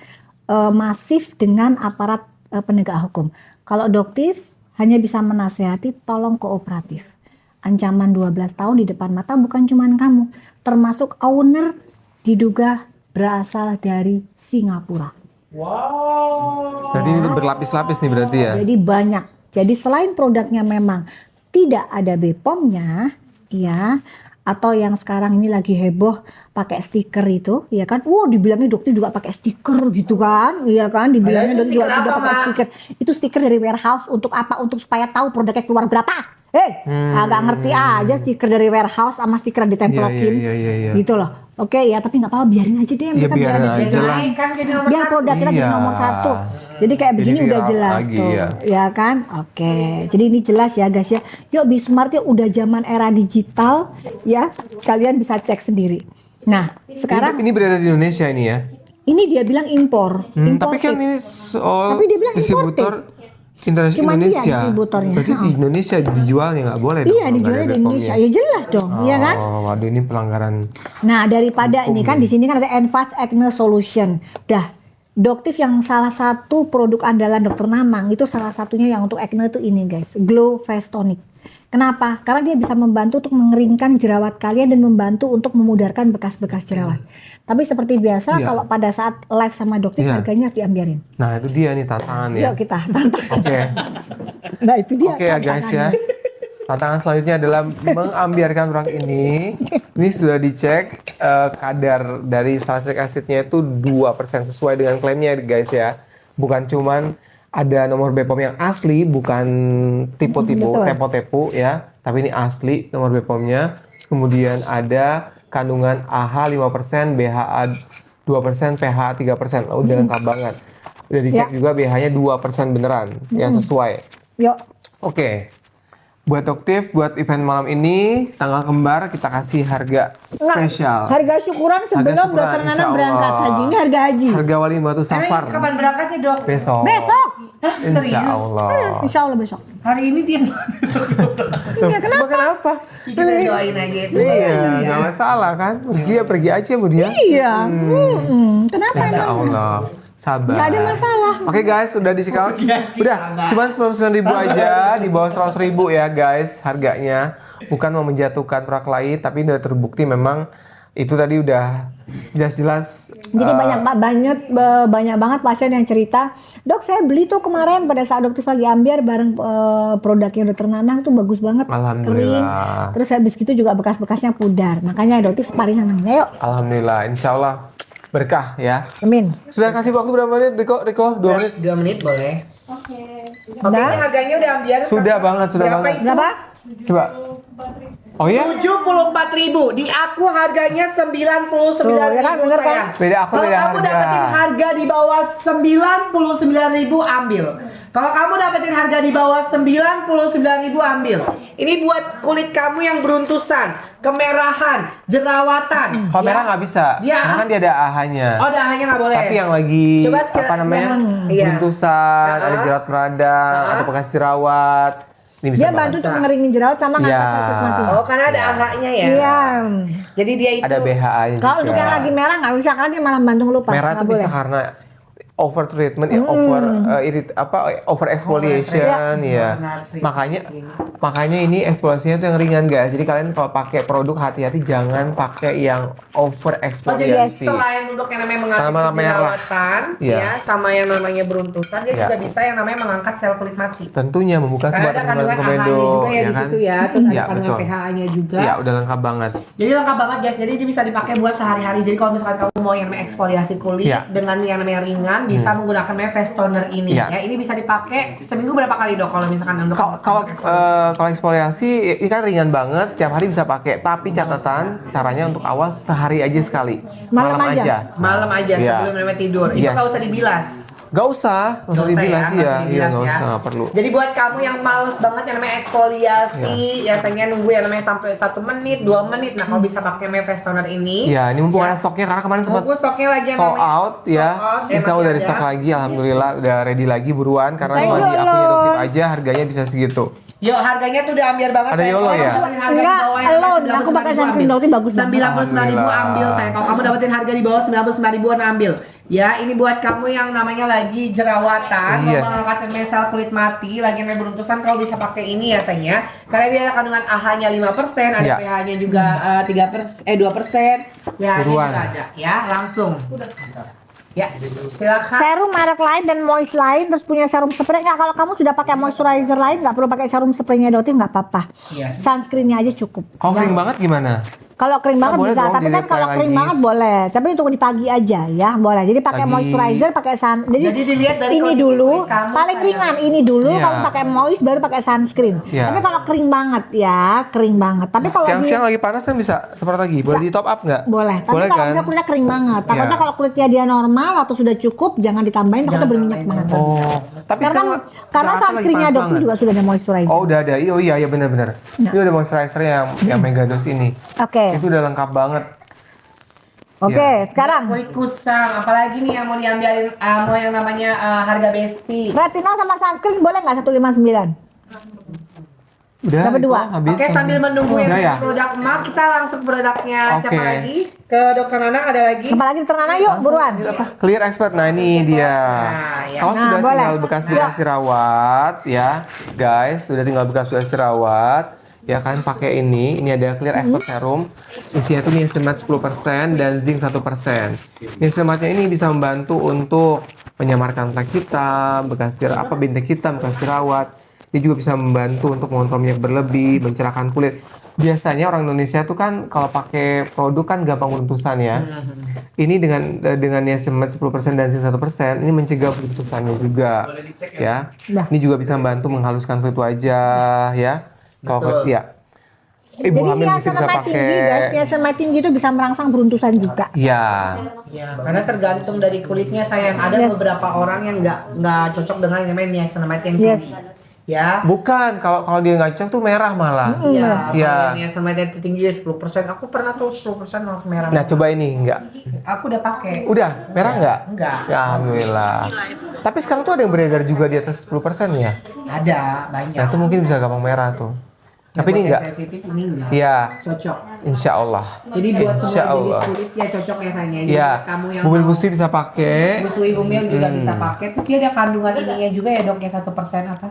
masif dengan aparat penegak hukum. Kalau Dokter hanya bisa menasehati, tolong kooperatif. Ancaman 12 tahun di depan mata bukan cuma kamu, termasuk owner diduga berasal dari Singapura. Berarti ini berlapis-lapis nih berarti ya. Jadi banyak. Jadi selain produknya memang tidak ada BPOM-nya, ya, atau yang sekarang ini lagi heboh pakai stiker itu, ya kan? Dibilangnya dokter juga pakai stiker gitu kan, iya kan? Dibilangnya dokter juga pakai stiker. Itu stiker dari warehouse untuk apa? Untuk supaya tahu produknya keluar berapa. Agak ngerti aja stiker dari warehouse sama stiker ditemplokin, Iya. gitu loh. Oke ya, tapi nggak apa-apa, biarin aja deh. Iya, biarin aja lah. Kan jadi nomor Biar 1. produk kita jadi Iya. nomor 1. Jadi kayak Jadi begini udah viral jelas lagi, tuh, ya. ya kan? Oke, jadi ini jelas ya guys ya. Yuk, Be Smart yuk, udah zaman era digital ya. Kalian bisa cek sendiri. Nah, sekarang Ini berada di Indonesia ini ya. ini dia bilang impor. Tapi kan ini Tapi dia bilang distributor internasional Cuman dia Indonesia. distributornya. Berarti di Indonesia dijualnya nggak boleh dong. Iya, kalau nggak dijualnya ada di Indonesia. BPOM-nya. Ya jelas dong, ya kan? Oh, waduh ini pelanggaran. Nah, daripada ini kan di sini kan ada Advanced Acne Solution. Doktif yang salah satu produk andalan Dokter Nanang itu salah satunya yang untuk acne itu ini guys, Glow Face Tonic. Kenapa? Karena dia bisa membantu untuk mengeringkan jerawat kalian dan membantu untuk memudarkan bekas-bekas jerawat. Tapi seperti biasa Iya. kalau pada saat live sama Doktif Iya. harganya diambiarin. Nah itu dia nih tantangan ya. Yuk kita tantang. Oke. Nah itu dia. Oke ya guys ya. Tantangan selanjutnya adalah mengambiarkan produk ini. Ini sudah dicek kadar dari salicylic acidnya itu 2% sesuai dengan klaimnya guys ya. Bukan cuman ada nomor BPOM yang asli, bukan tipu-tipu, Betul. tepo-tepu ya. Tapi ini asli nomor BPOM-nya. Kemudian ada kandungan AH 5%, BHA 2%, pH 3%. Udah lengkap banget. Udah dicek juga BH-nya 2% beneran. Ya sesuai. Yuk. Oke. Buat Doktif, buat event malam ini, tanggal kembar kita kasih harga spesial. Harga syukuran sebelum syukuran, Dokter insya Nanang berangkat Allah. haji. Ini harga haji. Harga wali batu safar. Kapan berangkatnya, Dok? Besok. Besok. Insya Serius? Allah. Insya Allah besok. Hari ini dia besok. Iya, kenapa? Kenapa? Kita doain aja ya. Iya, nggak masalah kan. Pergi ya pergi aja Bu dia. Iya. Kenapa Insya emang? Allah. Sabar. Nggak ada masalah. Oke guys, udah di check out. Udah, cuman 99.000 aja, di bawah 100.000 ya guys harganya. Bukan mau menjatuhkan produk lain, tapi udah terbukti memang itu tadi udah jelas-jelas. Jadi banyak banget pasien yang cerita, dok saya beli tuh kemarin pada saat Dokter lagi ambiar bareng produknya Dokter Nanang tuh bagus banget, Alhamdulillah. kering. Terus habis gitu juga bekas-bekasnya pudar. Makanya Dokter separing nanangnya yuk. Alhamdulillah, insya Allah berkah ya. Amin. Sudah kasih waktu berapa menit, Riko? 2 menit? 2 menit boleh. Oke. Oke, ini harganya udah ambiar. Sudah banget, sudah Berapa banget. itu? Berapa? Coba. Oh ya? 74.000. Di aku harganya 99.000 Tuh, ya kan, bener kan? sayang. Beda aku, Kalau beda kamu harga. dapetin harga di bawah 99.000 ambil. Kalau kamu dapetin harga di bawah 99.000 ambil. Ini buat kulit kamu yang beruntusan, kemerahan, jerawatan. Kalau merah nggak bisa, Dia- karena kan dia ada AH-nya. Oh, dahanya nggak boleh. Tapi yang lagi Coba apa namanya iya. beruntusan, ada jerawat peradang atau bekas jerawat, ini bisa Dia banget. bantu untuk ngeringin jerawat sama Iya. ngangkat sel kulit mati. Oh, karena ada AH-nya ya. Iya. Jadi dia itu Ada BHA-nya Kalau untuk yang lagi merah nggak bisa karena dia malah bantu ngelupas. merah nggak tuh bisa boleh. karena over treatment ya, over exfoliation ya. Makanya ini eksfoliasinya tuh yang ringan guys. Jadi kalian kalau pakai produk hati-hati jangan pakai yang over Oh, jadi eksfoliasi. selain untuk yang namanya Sama mengangkat merah. jerawatan, Iya. ya, sama yang namanya beruntusan, dia Iya. juga bisa yang namanya mengangkat sel kulit mati. Tentunya membuka Karena sebuah ada kandungan teman-teman AHA-nya juga ya di kan? situ ya, terus ada Iya, kandungan betul. PHA-nya juga. Iya, udah lengkap banget. Jadi lengkap banget guys. Jadi ini bisa dipakai buat sehari-hari. Jadi kalau misalkan kamu mau yang namanya eksfoliasi kulit Iya. dengan yang namanya ringan jerawatan bisa menggunakan Mefes Toner ini Iya. ya. Ini bisa dipakai seminggu berapa kali dok kalau misalkan untuk Kalau eksfoliasi ini kan ringan banget, setiap hari bisa pakai. Tapi catatan caranya untuk awal sehari aja sekali, Malam aja. malam aja Iya. sebelum namanya tidur. Itu Yes. nggak usah dibilas. Gak usah dibilas nggak ya, usah dibilas nggak usah, nggak perlu. Jadi buat kamu yang males banget yang namanya eksfoliasi, biasanya nunggu yang namanya sampai 1 menit, 2 menit. Nah, kalau bisa pakai Mefes Toner ini. Ya, ini mumpung ya. ada stoknya karena kemarin sempat Mumpung stoknya lagi yang sold namanya out sold ya. out, Terus kamu masih udah ada. stok lagi, alhamdulillah udah ready lagi buruan karena Thank cuma you, di akunnya Lon. Doktif aja harganya bisa segitu. Yo, harganya tuh udah ambil banget. Ada sayang. YOLO Kalau ya? kamu dapetin harga Enggak, di bawah yang alone. namanya Aku pakai 99.000 sunscreen Doktif bagus banget. Rp 99.000 ambil sayang. Kalau kamu dapetin harga di bawah 99.000-an ambil. Ya, ini buat kamu yang namanya lagi jerawatan, mau Yes. mengangkat sel kulit mati, lagi yang beruntusan, kalau bisa pakai ini ya sayang ya. Karena dia ada kandungan AHA-nya 5%, ada Iya. pH-nya juga 2%, pH-nya Buruan. juga ada. Ya, langsung. Ya, silakan. Serum merek lain dan moist lain, terus punya serum spray nggak? Kalau kamu sudah pakai moisturizer lain, nggak perlu pakai serum spraynya Doktif, nggak apa-apa. Yes. Sunscreennya aja cukup. Kalau kering banget gimana? Kalau kering banget boleh bisa, dong, tapi kan di-apply kalau kering lagi. banget boleh. Tapi untuk di pagi aja ya, boleh. Jadi pakai Pagi. moisturizer, pakai sun. Jadi dilihat dari ini kondisi dulu, kulit kamu, paling sayang. ringan ini dulu. Iya. Kamu pakai moist, baru pakai sunscreen. Iya. Tapi kalau kering banget ya, kering banget. Tapi kalau Siang-siang lagi panas kan bisa semprot lagi. Boleh di top up nggak? boleh. Tapi Boleh kalau kan? misalnya kulitnya kering banget, takutnya Iya. kalau kulitnya dia normal atau sudah cukup, jangan ditambahin, takutnya Jangan berminyak tambahin, banget. Oh, tapi Karena sekarang karena Jakarta lagi sunscreennya panas Doktif banget. juga sudah ada moisturizer. Oh udah ada, oh iya benar-benar. Nah. Ini udah moisturizer yang mega dose ini. Oke, Itu udah lengkap banget. oke. Iya. Sekarang Kulit kusam, apalagi nih yang mau diambilin, mau yang namanya harga besti. retinol sama sunscreen boleh nggak 159? Udah, Dapat itu dua. habis. Oke, sambil menunggu yang Udah ya? produk emak, kita langsung ke produknya siapa Oke. lagi? Ke Dokter Nanang ada lagi? Apalagi ternana yuk, buruan. Clear Expert, nah ini dia. Nah, ya. Kalau Nah, sudah boleh. tinggal bekas-bekas jerawat, ya guys, sudah tinggal bekas-bekas jerawat, ya kan pakai ini. Ini ada Clear Expert Serum. Isinya tuh niacinamide 10% dan zinc 1%. Niacinamide ini bisa membantu untuk menyamarkan flek hitam, bekas jerawat, bintik hitam, bekas jerawat. Dia juga bisa membantu untuk mengontrol minyak berlebih, mencerahkan kulit. Biasanya orang Indonesia tuh kan kalau pakai produk kan gampang beruntusan ya. Ini dengan niacinamide 10% dan zinc 1%, ini mencegah beruntusannya juga. Ya. Nah. Ini juga bisa membantu menghaluskan kulit wajah ya. Kalau Betul. ya. Ibu Jadi hamil bisa niacinamide tinggi guys, pakai. niacinamide tinggi itu bisa merangsang beruntusan juga. Ya. Ya, karena tergantung dari kulitnya sayang. Ada Yes. beberapa orang yang nggak cocok dengan yang namanya niacinamide yang Yes. tinggi. Ya. Bukan, kalau dia nggak cocok tuh merah malah. Iya, Iya. kalau yang niacinamide yang tinggi 10%, aku pernah tuh 10% langsung merah. Nah, coba ini enggak. Aku udah pakai. Udah, merah enggak? Enggak. Ya, alhamdulillah. Tapi sekarang tuh ada yang beredar juga di atas 10% ya. Ada, banyak. Nah, itu mungkin bisa gampang merah tuh. Tapi ini Buat yang enggak. sensitif ini enggak. Iya, Cocok. insya Allah. Jadi buat Insya semua jenis Allah. kulit ya cocok ya sayangnya. Jadi Iya, buat kamu yang bumil mau busi bisa pakai. busui bumil juga bisa pakai. Tapi ada kandungan ininya juga ya dok ya 1% apa?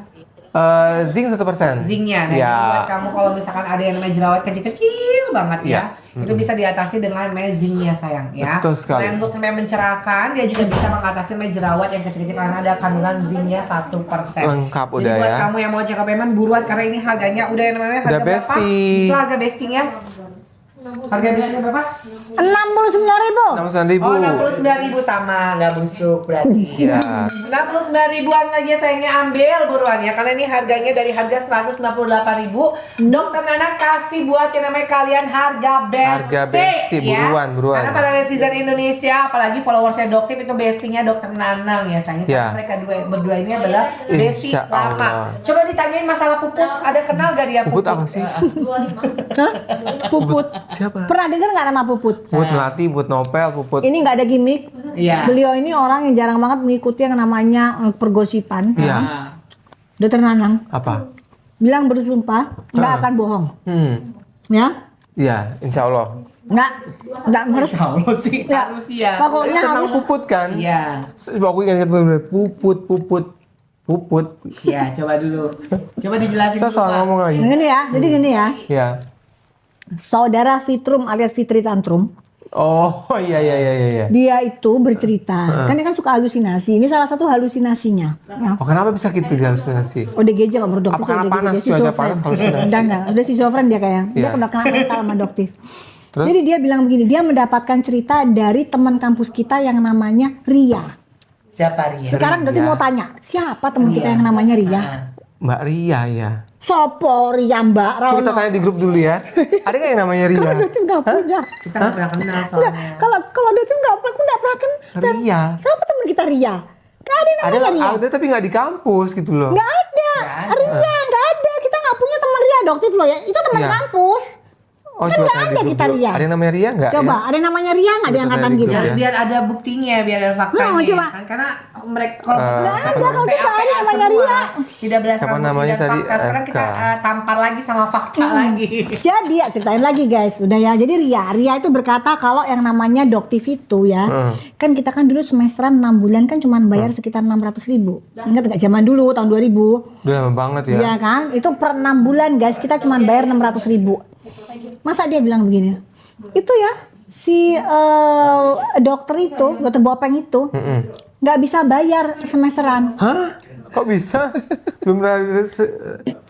Zinc 1%. Zincnya. Nah, Ya. jadi buat kamu kalau misalkan ada yang namanya jerawat kecil-kecil banget ya, Iya. itu bisa diatasi dengan namanya zincnya sayang ya. Betul sekali. Selain untuk namanya mencerahkan, dia juga bisa mengatasi namanya jerawat yang kecil-kecil karena ada kandungan zincnya 1%. Lengkap Jadi udah buat ya. kamu yang mau check up payment buruan karena ini harganya udah yang namanya harga Udah berapa? besti. Itu harga bestinya. Harga bestinya berapa? 69.000. 69.000. Oh, 69.000 sama, nggak busuk berarti. Iya. 69.000-an lagi ya sayangnya ambil buruan ya, karena ini harganya dari harga 198.000. Dokter Nana kasih buat yang namanya kalian harga besti. Harga besti, buruan, buruan. Karena para netizen Indonesia, apalagi followersnya Dokter itu bestinya Dokter Nanang ya sayangnya. Ya. Karena mereka berdua ini adalah besti Insya Allah. lama. Coba ditanyain masalah puput, ada kenal gak dia Puput apa sih? Hah? Puput. Siapa? Pernah dengar nggak nama Puput? Puput Melati, Puput Nopel, Puput. Ini nggak ada gimmick. Iya. Beliau ini orang yang jarang banget mengikuti yang namanya pergosipan. Iya. Dokter Nanang Apa? bilang bersumpah nggak akan bohong, ya? Iya, insya Allah. Nggak harus. Insya Allah sih, Ya. harus ya. Ini Pokoknya tentang harus. puput kan? Iya. Aku ingat bener-bener puput. Iya, coba dulu. Coba dijelasin Kita dulu, salah Pak. ngomong lagi. Gini ya, jadi gini ya. Ya. Saudara Fitrum alias Fitri Tantrum, Oh, iya. dia itu bercerita, kan dia kan suka halusinasi. Ini salah satu halusinasinya. Ya. Oh, kenapa bisa gitu di halusinasi? ODGJ kalau menurut dokter. Apa karena ODGJ, panas, dia cuaca schizofren. panas, halusinasi? Enggak. Udah schizofren dia kayak. Dia Iya. udah kena mental sama dokter. Terus? Jadi dia bilang begini, dia mendapatkan cerita dari teman kampus kita yang namanya Ria. Siapa Ria? Sekarang Ria. nanti mau tanya, siapa teman kita yang namanya Ria? Mbak Ria ya. Sopo Ria Mbak Coba kita Rono? tanya di grup dulu ya. Ada nggak yang namanya Ria? Kalau Datim nggak punya. Kita nggak pernah kenal soalnya. Kalau Datim nggak pernah, aku nggak pernah kenal. Ria. Siapa teman kita Ria? Gak ada Ada namanya Ria. ada tapi nggak di kampus gitu loh. Nggak ada. Ria nggak ada. Kita nggak punya teman Ria adoptif loh ya. Itu teman Iya. kampus. Oh, Kan coba nggak tanya di ada grup kita dulu. Ria. Ada yang namanya Ria nggak? Coba, Ya? ada namanya Ria nggak di Coba angkatan tanya di kita? grup Biar, ya. biar ada buktinya, biar ada faktanya. Nah, coba. Kan karena mereka kalau Nggak ada, kalau kita PA ada namanya semua, Ria. tidak berdasarkan Siapa bukti namanya dan tadi? fakta. Sekarang kita Eka. tampar lagi sama fakta lagi. Jadi ya ceritain lagi guys, udah ya. Jadi Ria itu berkata kalau yang namanya doktif itu ya, kan kita kan dulu semesteran 6 bulan kan cuma bayar sekitar 600.000. Ingat nggak zaman dulu tahun 2000? Udah lama banget ya. Iya kan? Itu per 6 bulan guys kita cuma bayar 600.000. Masa dia bilang begini? Itu ya si dokter itu, dokter Bopeng itu nggak bisa bayar semesteran. Hah? Kok bisa? Belum pernah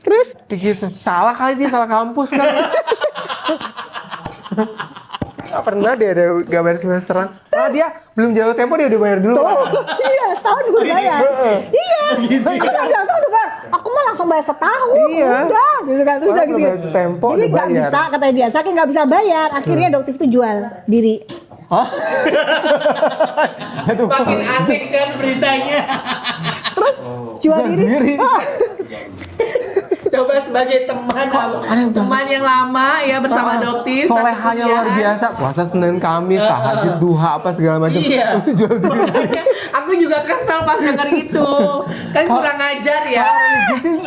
Terus gitu. Salah kali dia, salah kampus kali. Gak pernah dia ada gambar semesteran. Ah, dia belum jauh tempo dia udah bayar dulu. iya setahun gue bayar. Iya. Kita bilang tuh udah bayar. Aku mah langsung bayar setahun. Iya. Udah gitu kan. Udah Orang gitu. udah bayar tempo, Jadi udah nggak bayar. bisa katanya dia. Saking nggak bisa bayar, akhirnya dokter itu jual diri. Hah? Aduh, Makin aneh kan beritanya. Terus jual Jual diri. diri. Ah, Coba sebagai teman, teman yang lama ya bersama dokter. solehanya luar biasa. Puasa Senin Kamis, tahajud duha apa segala macam. Iya. Terus jual diri. Aku juga kesel pas denger itu. Kan kurang ajar ya.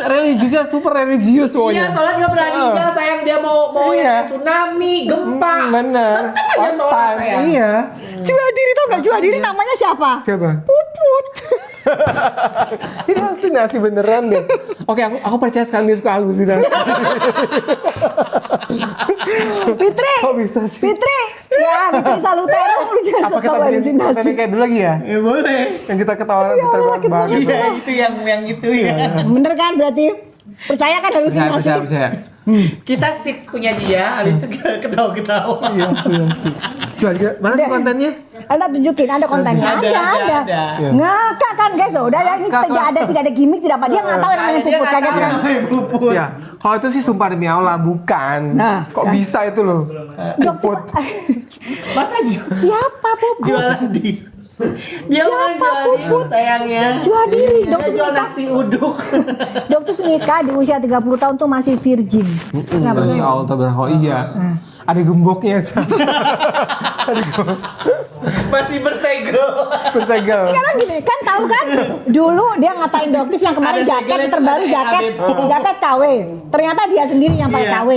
Religiusnya super religius Iya, semuanya. soalnya nggak berani juga sayang dia mau Iya. yang tsunami, gempa. Bener. Tetep aja On sholat, time. sayang. Iya. jual diri tuh nggak jual diri namanya siapa? Siapa? Puput. Ini halusinasi beneran deh. Oke, aku percaya sekarang dia suka halusinasi. Fitri. Kok bisa sih? Fitri. Ya, Fitri Salutero lu jangan Apa kita suka bikin halusinasi. kontennya kayak dulu lagi ya? Ya boleh. Yang kita ketawa Iya, sakit terbang-terbang banget. gitu. Iya, itu yang itu ya. Bener kan berarti? Percaya kan halusinasi? Percaya. Kita six punya dia, habis itu ketawa-ketawa. Iya, halusinasi. Jual dia. Mana sih kontennya? Anda tunjukin, ada kontennya, ada. ada. Ngakak kan guys, udah ya ini Ngakak. tidak ada gimmick, tidak apa dia nggak tahu yang namanya Dia puput nggak kaget tahu kan. namanya puput. Ya, kalau itu sih sumpah demi Allah bukan. Nah, Kok kan. bisa itu loh? Puput. Masa Siapa puput? jualan di dia bukan Siapa jual diri puput? sayangnya. Jual diri, Dia dokter jual nikah. nasi uduk. Dokter nikah di usia 30 tahun tuh masih virgin. Nggak percaya? Masya Allah, tabarakallah. Iya. Ada gemboknya. Masih bersegel. Bersegel. Sekarang gini, kan tahu kan? Dulu dia ngatain dokter yang kemarin Ada jaket segelnya terbaru tuh, jaket ada jaket KW. Ternyata dia sendiri yang pakai Iya. KW.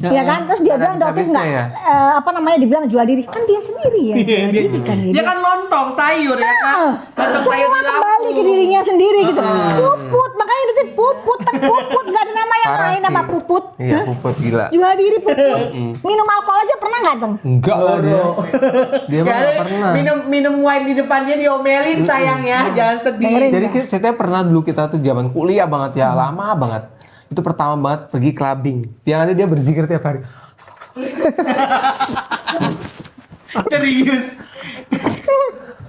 Ya kan? Terus dia Ada bilang dokter habis-habisnya nggak ya? apa namanya dibilang jual diri. Kan dia sendiri ya. Jual diri kan Dia kan lontong sayur ya kan. Lontong sayur Semua di kembali lampu. ke dirinya sendiri gitu. Puput, makanya itu puput, puput, nggak ada nama yang Parah lain sih. nama puput. Iya, Hah? puput gila. Jual diri puput. Minum alkohol aja pernah nggak Teng? Enggak lah dia. Dia mah Gak nggak ada, pernah. minum wine di depan dia diomelin sayang ya, jangan sedih. Dengerin. Jadi saya pernah dulu kita tuh zaman kuliah banget ya, lama banget. Itu pertama banget pergi clubbing. Yang ada dia berzikir tiap hari. Serius.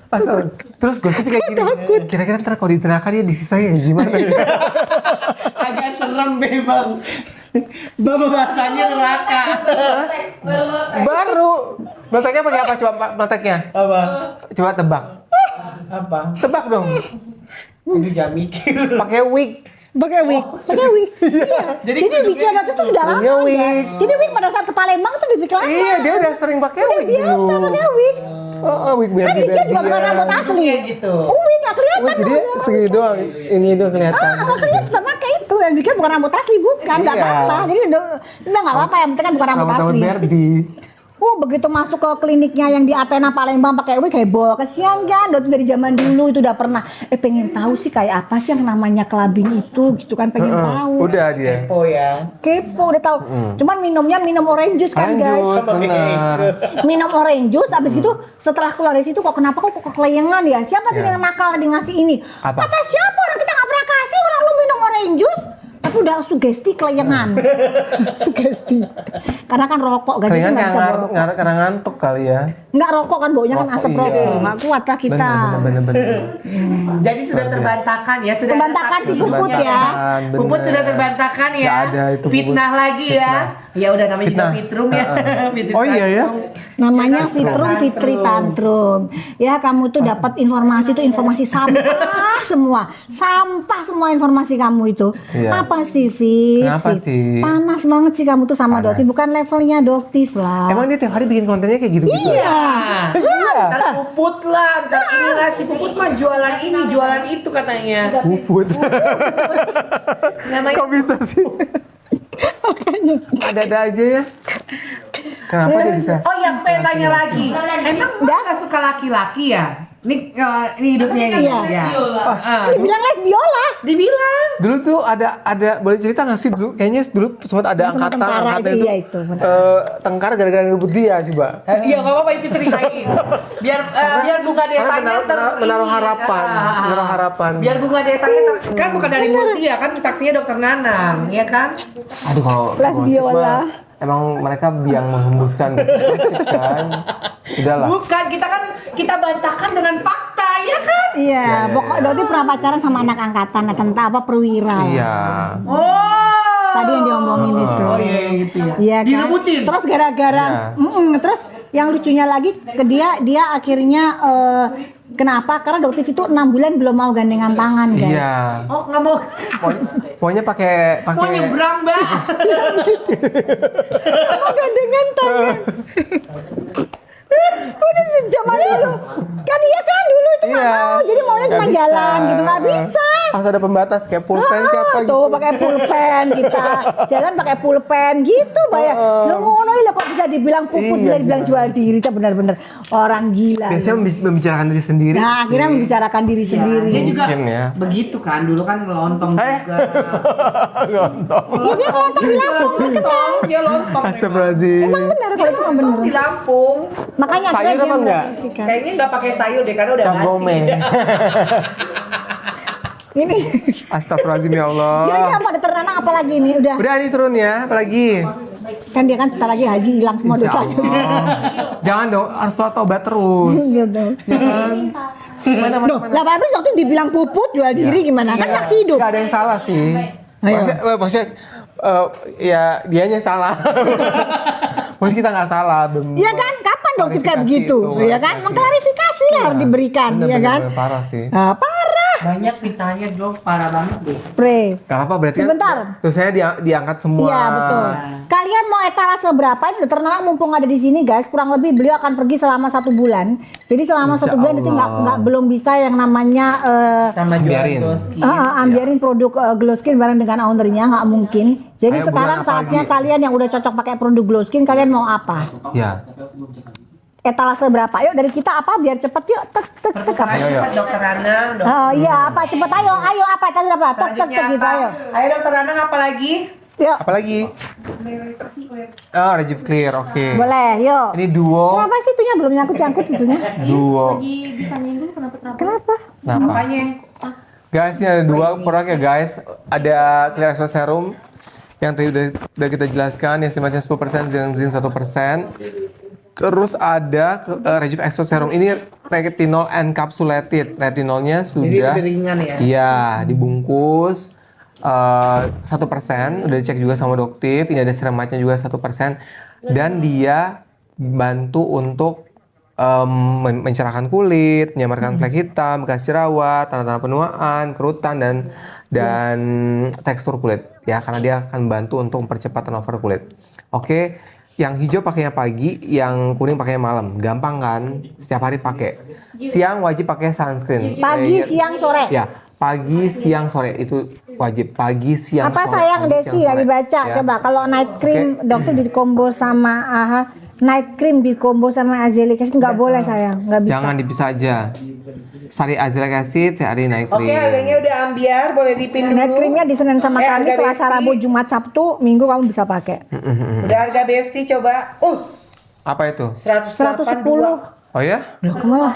Asal. Terus gosip kayak gini. Kira-kira ntar kalau di neraka dia disisain ya gimana? Agak serem memang. Bapak bahasanya neraka. Baru. Meletaknya pakai apa? Coba meletaknya. Apa? Coba tebak. Apa? Tebak dong. Ini jangan mikir. Pakai wig. Pakai wig, pakai wig. Iya. Jadi Jadi wignya waktu itu sudah lama. Punya ya. wig. Jadi wig pada saat ke Palembang tuh di wig lama. Iya, dia udah sering pakai wig Biasa dulu. pakai wig. Wig biar Kan dia juga bukan rambut asli. Kayak gitu. Wig nggak kelihatan. Wig jadi segini doang. Ini doang kelihatan. Nggak kelihatan tetap pakai itu. Yang bikin bukan rambut asli, bukan. Nggak Iya. apa-apa. Jadi udah nggak apa-apa. Yang penting kan bukan rambut Rambut asli. Barbie. Begitu masuk ke kliniknya yang di Athena Palembang pakai wig heboh. Kesian kan, dokter dari zaman dulu itu udah pernah. Pengen tahu sih kayak apa sih yang namanya clubbing itu, gitu kan pengen tahu. Udah dia. Oh ya. Kepo udah tahu. Cuman minumnya minum orange juice kan guys. Lanjut, bener. Minum orange juice, abis gitu setelah keluar dari situ kok kenapa kok kekelayangan ya? Siapa tadi yang nakal tadi ngasih ini? Apa? Kata siapa orang kita nggak pernah kasih orang lu minum orange juice? Kata Tapi udah sugesti kelengan. Sugesti. Karena kan rokok guys, Kalian nggak bisa bawa rokok. karena ngantuk kali ya. Nggak rokok kan baunya kan Rokok, asap iya. rokok. Nggak kuat lah kita. Bener. Jadi sudah terbantahkan ya, sudah Terbantahkan ada si saksi. Puput ya. Terbantahkan, Puput bener. sudah terbantahkan ya. Nggak ada itu Fitnah Puput. lagi ya. Ya udah namanya juga Fitnah. fitrum ya. Fitrum Oh iya ya? Namanya Tantrum. Fitrum Fitri Tantrum. Ya kamu tuh dapat informasi tuh informasi sampah semua. Sampah semua informasi kamu itu. Iya. Apa sih, Fit? Kenapa Fit? sih? Panas banget sih kamu tuh sama Panas. Doktif. Bukan levelnya Doktif lah. Emang dia tiap hari bikin kontennya kayak gitu-gitu? Iya. Ntar Puput lah, ntar ini lah si Puput mah jualan ini, jualan itu katanya. Puput. Namanya Kok bisa sih? Ada-ada aja ya. Kenapa dia bisa? Oh yang pengen tanya lagi, emang nggak suka laki-laki ya? Ini hidupnya ini. Iya. Ya. Dibilang lesbiola. Dibilang. Dulu tuh ada boleh cerita nggak sih dulu? Kayaknya dulu sempat ada Sama angkatan tentara itu, iya itu, benar. tengkar gara-gara ngebut dia coba. Iya nggak apa-apa itu ceritain. Biar bunga desanya Menaruh harapan, menaruh harapan. Biar bunga desanya kan bukan dari mulut dia kan saksinya dokter Nanang, ya kan? Aduh kalau Lesbiola. gosip mah, emang mereka biang menghembuskan gosip kan. Udahlah. Bukan, kita bantahkan dengan fakta, ya kan? Iya, pokok Doktif pernah pacaran sama anak angkatan, tentang apa perwira. Iya. Oh. Tadi yang diomongin itu. Oh iya yang gitu ya. Iya kan? Direbutin. Terus gara-gara, terus yang lucunya lagi ke dia akhirnya kenapa? Karena Doktif itu 6 bulan belum mau gandengan tangan, guys. Iya. Oh nggak mau. Pokoknya pakai Mau nyebrang mbak. Mau gandengan tangan. Udah sejaman dulu. Kan iya kan dulu itu nggak mau. Jadi maunya cuma Nggak jalan bisa. gitu, nggak bisa. Pas ada pembatas kayak pulpen kayak apa gitu. Tuh pakai pulpen kita jalan pakai pulpen gitu bayang. Lu ngono ya kok bisa dibilang puput, Iya, bisa dibilang iya. jual diri, itu benar-benar orang gila. Biasanya membicarakan diri sendiri. Nah, akhirnya sih. membicarakan diri sendiri. Dia juga Mungkin ya. begitu kan dulu kan ngelontong juga. Lontong. Ya, dia ngelontong di Lampung. Lontong, dia lontong. Astagfirullahaladzim. Emang benar kalau itu mah benar. Di Lampung. Makanya Sayur akhirnya dia apa enggak? memprediksikan. Kayaknya nggak pakai sayur deh karena udah Cap basi. gomeh. Ini Astagfirullahaladzim ya Allah. ya ini apa dokter Nanang apalagi ini udah Udah nih turun ya, apalagi? kan dia kan sebentar lagi haji hilang semua Insya dosanya. Allah. Jangan dong, harus tobat terus. Gitu. Ya kan? Mana Loh, lah habis waktu dibilang puput jual diri gimana? Kan saksi hidup. Gak ada yang salah sih. Ayo. Maksudnya ya dianya yang salah. Maksudnya kita nggak salah. Iya kan? Kapan dong kayak Klarifikasi begitu? itu, Ya kan? klarifikasi. Mengklarifikasi lah harus diberikan, ya kan? Bener, parah sih. Ah, parah. Banyak fitnahnya dong, parah banget deh. Pre. Gak apa-apa berarti Sebentar. kan tulisannya diangkat semua. Iya betul. Kalian mau etalase berapa? Ini dokter Nanang mumpung ada di sini guys, kurang lebih beliau akan pergi selama 1 bulan. Jadi selama Insya 1 bulan itu Allah. nggak belum bisa yang namanya Sama Biarin. jual doski. ambiarin produk glow skin bareng dengan ownernya nggak mungkin. Jadi Ayo, sekarang bulan apa saatnya lagi? kalian yang udah cocok pakai produk glow skin, kalian mau apa? Ya. Etalase berapa? Yuk dari kita apa biar cepet yuk. Tek tek tek apa? Ayo, Cepat dokter Nanang. Oh iya apa cepet ayo apa etalase berapa? Tek tek Selanjutnya tek gitu apa? ayo. Ayo dokter Nanang apa lagi? Yuk Apalagi? Oh, Rejuve Clear, oke. boleh yuk. Ini duo. Kenapa sih itunya belum nyangkut itunya? Duo. Lagi ditanyain dulu kenapa kenapa. Kenapa? Kenapa? Apanya? Guys, ini ada 2 produknya guys. Ada Clear Expo Serum yang tadi udah kita jelaskan, yang sifatnya 10%, zinc 1%. Terus ada Rejuve Expo Serum. Ini retinol encapsulated. Retinolnya Jadi sudah lebih ringan ya. iya dibungkus 1%. Udah dicek juga sama Doktif. Ini ada serematnya juga 1%. Dan dia bantu untuk mencerahkan kulit, menyamarkan flek hitam, bekas jerawat, tanda-tanda penuaan, kerutan dan tekstur kulit ya, karena dia akan bantu untuk mempercepat turnover kulit. Oke, yang hijau pakainya pagi, yang kuning pakainya malam. Gampang kan? Setiap hari pakai. Siang wajib pakai sunscreen. Pagi, Layer- siang, sore. Ya, pagi, siang, sore itu wajib. Pagi, siang, Apa sore. sayang Pagi, Desi siang, ya sore. dibaca Ya. coba kalau night cream dokter di combo sama night cream di combo sama azelaic acid nggak boleh sayang nggak bisa. Jangan dipisah aja. Sehari azelaic acid, sehari night cream. Oke, harganya udah ambiar, boleh dipin dulu. Night creamnya di Senin sama Kamis, harga Selasa, Besti. Rabu, Jumat, Sabtu, Minggu kamu bisa pakai. Udah harga Besti coba. Apa itu? 110. Oh ya? Loh, kemana?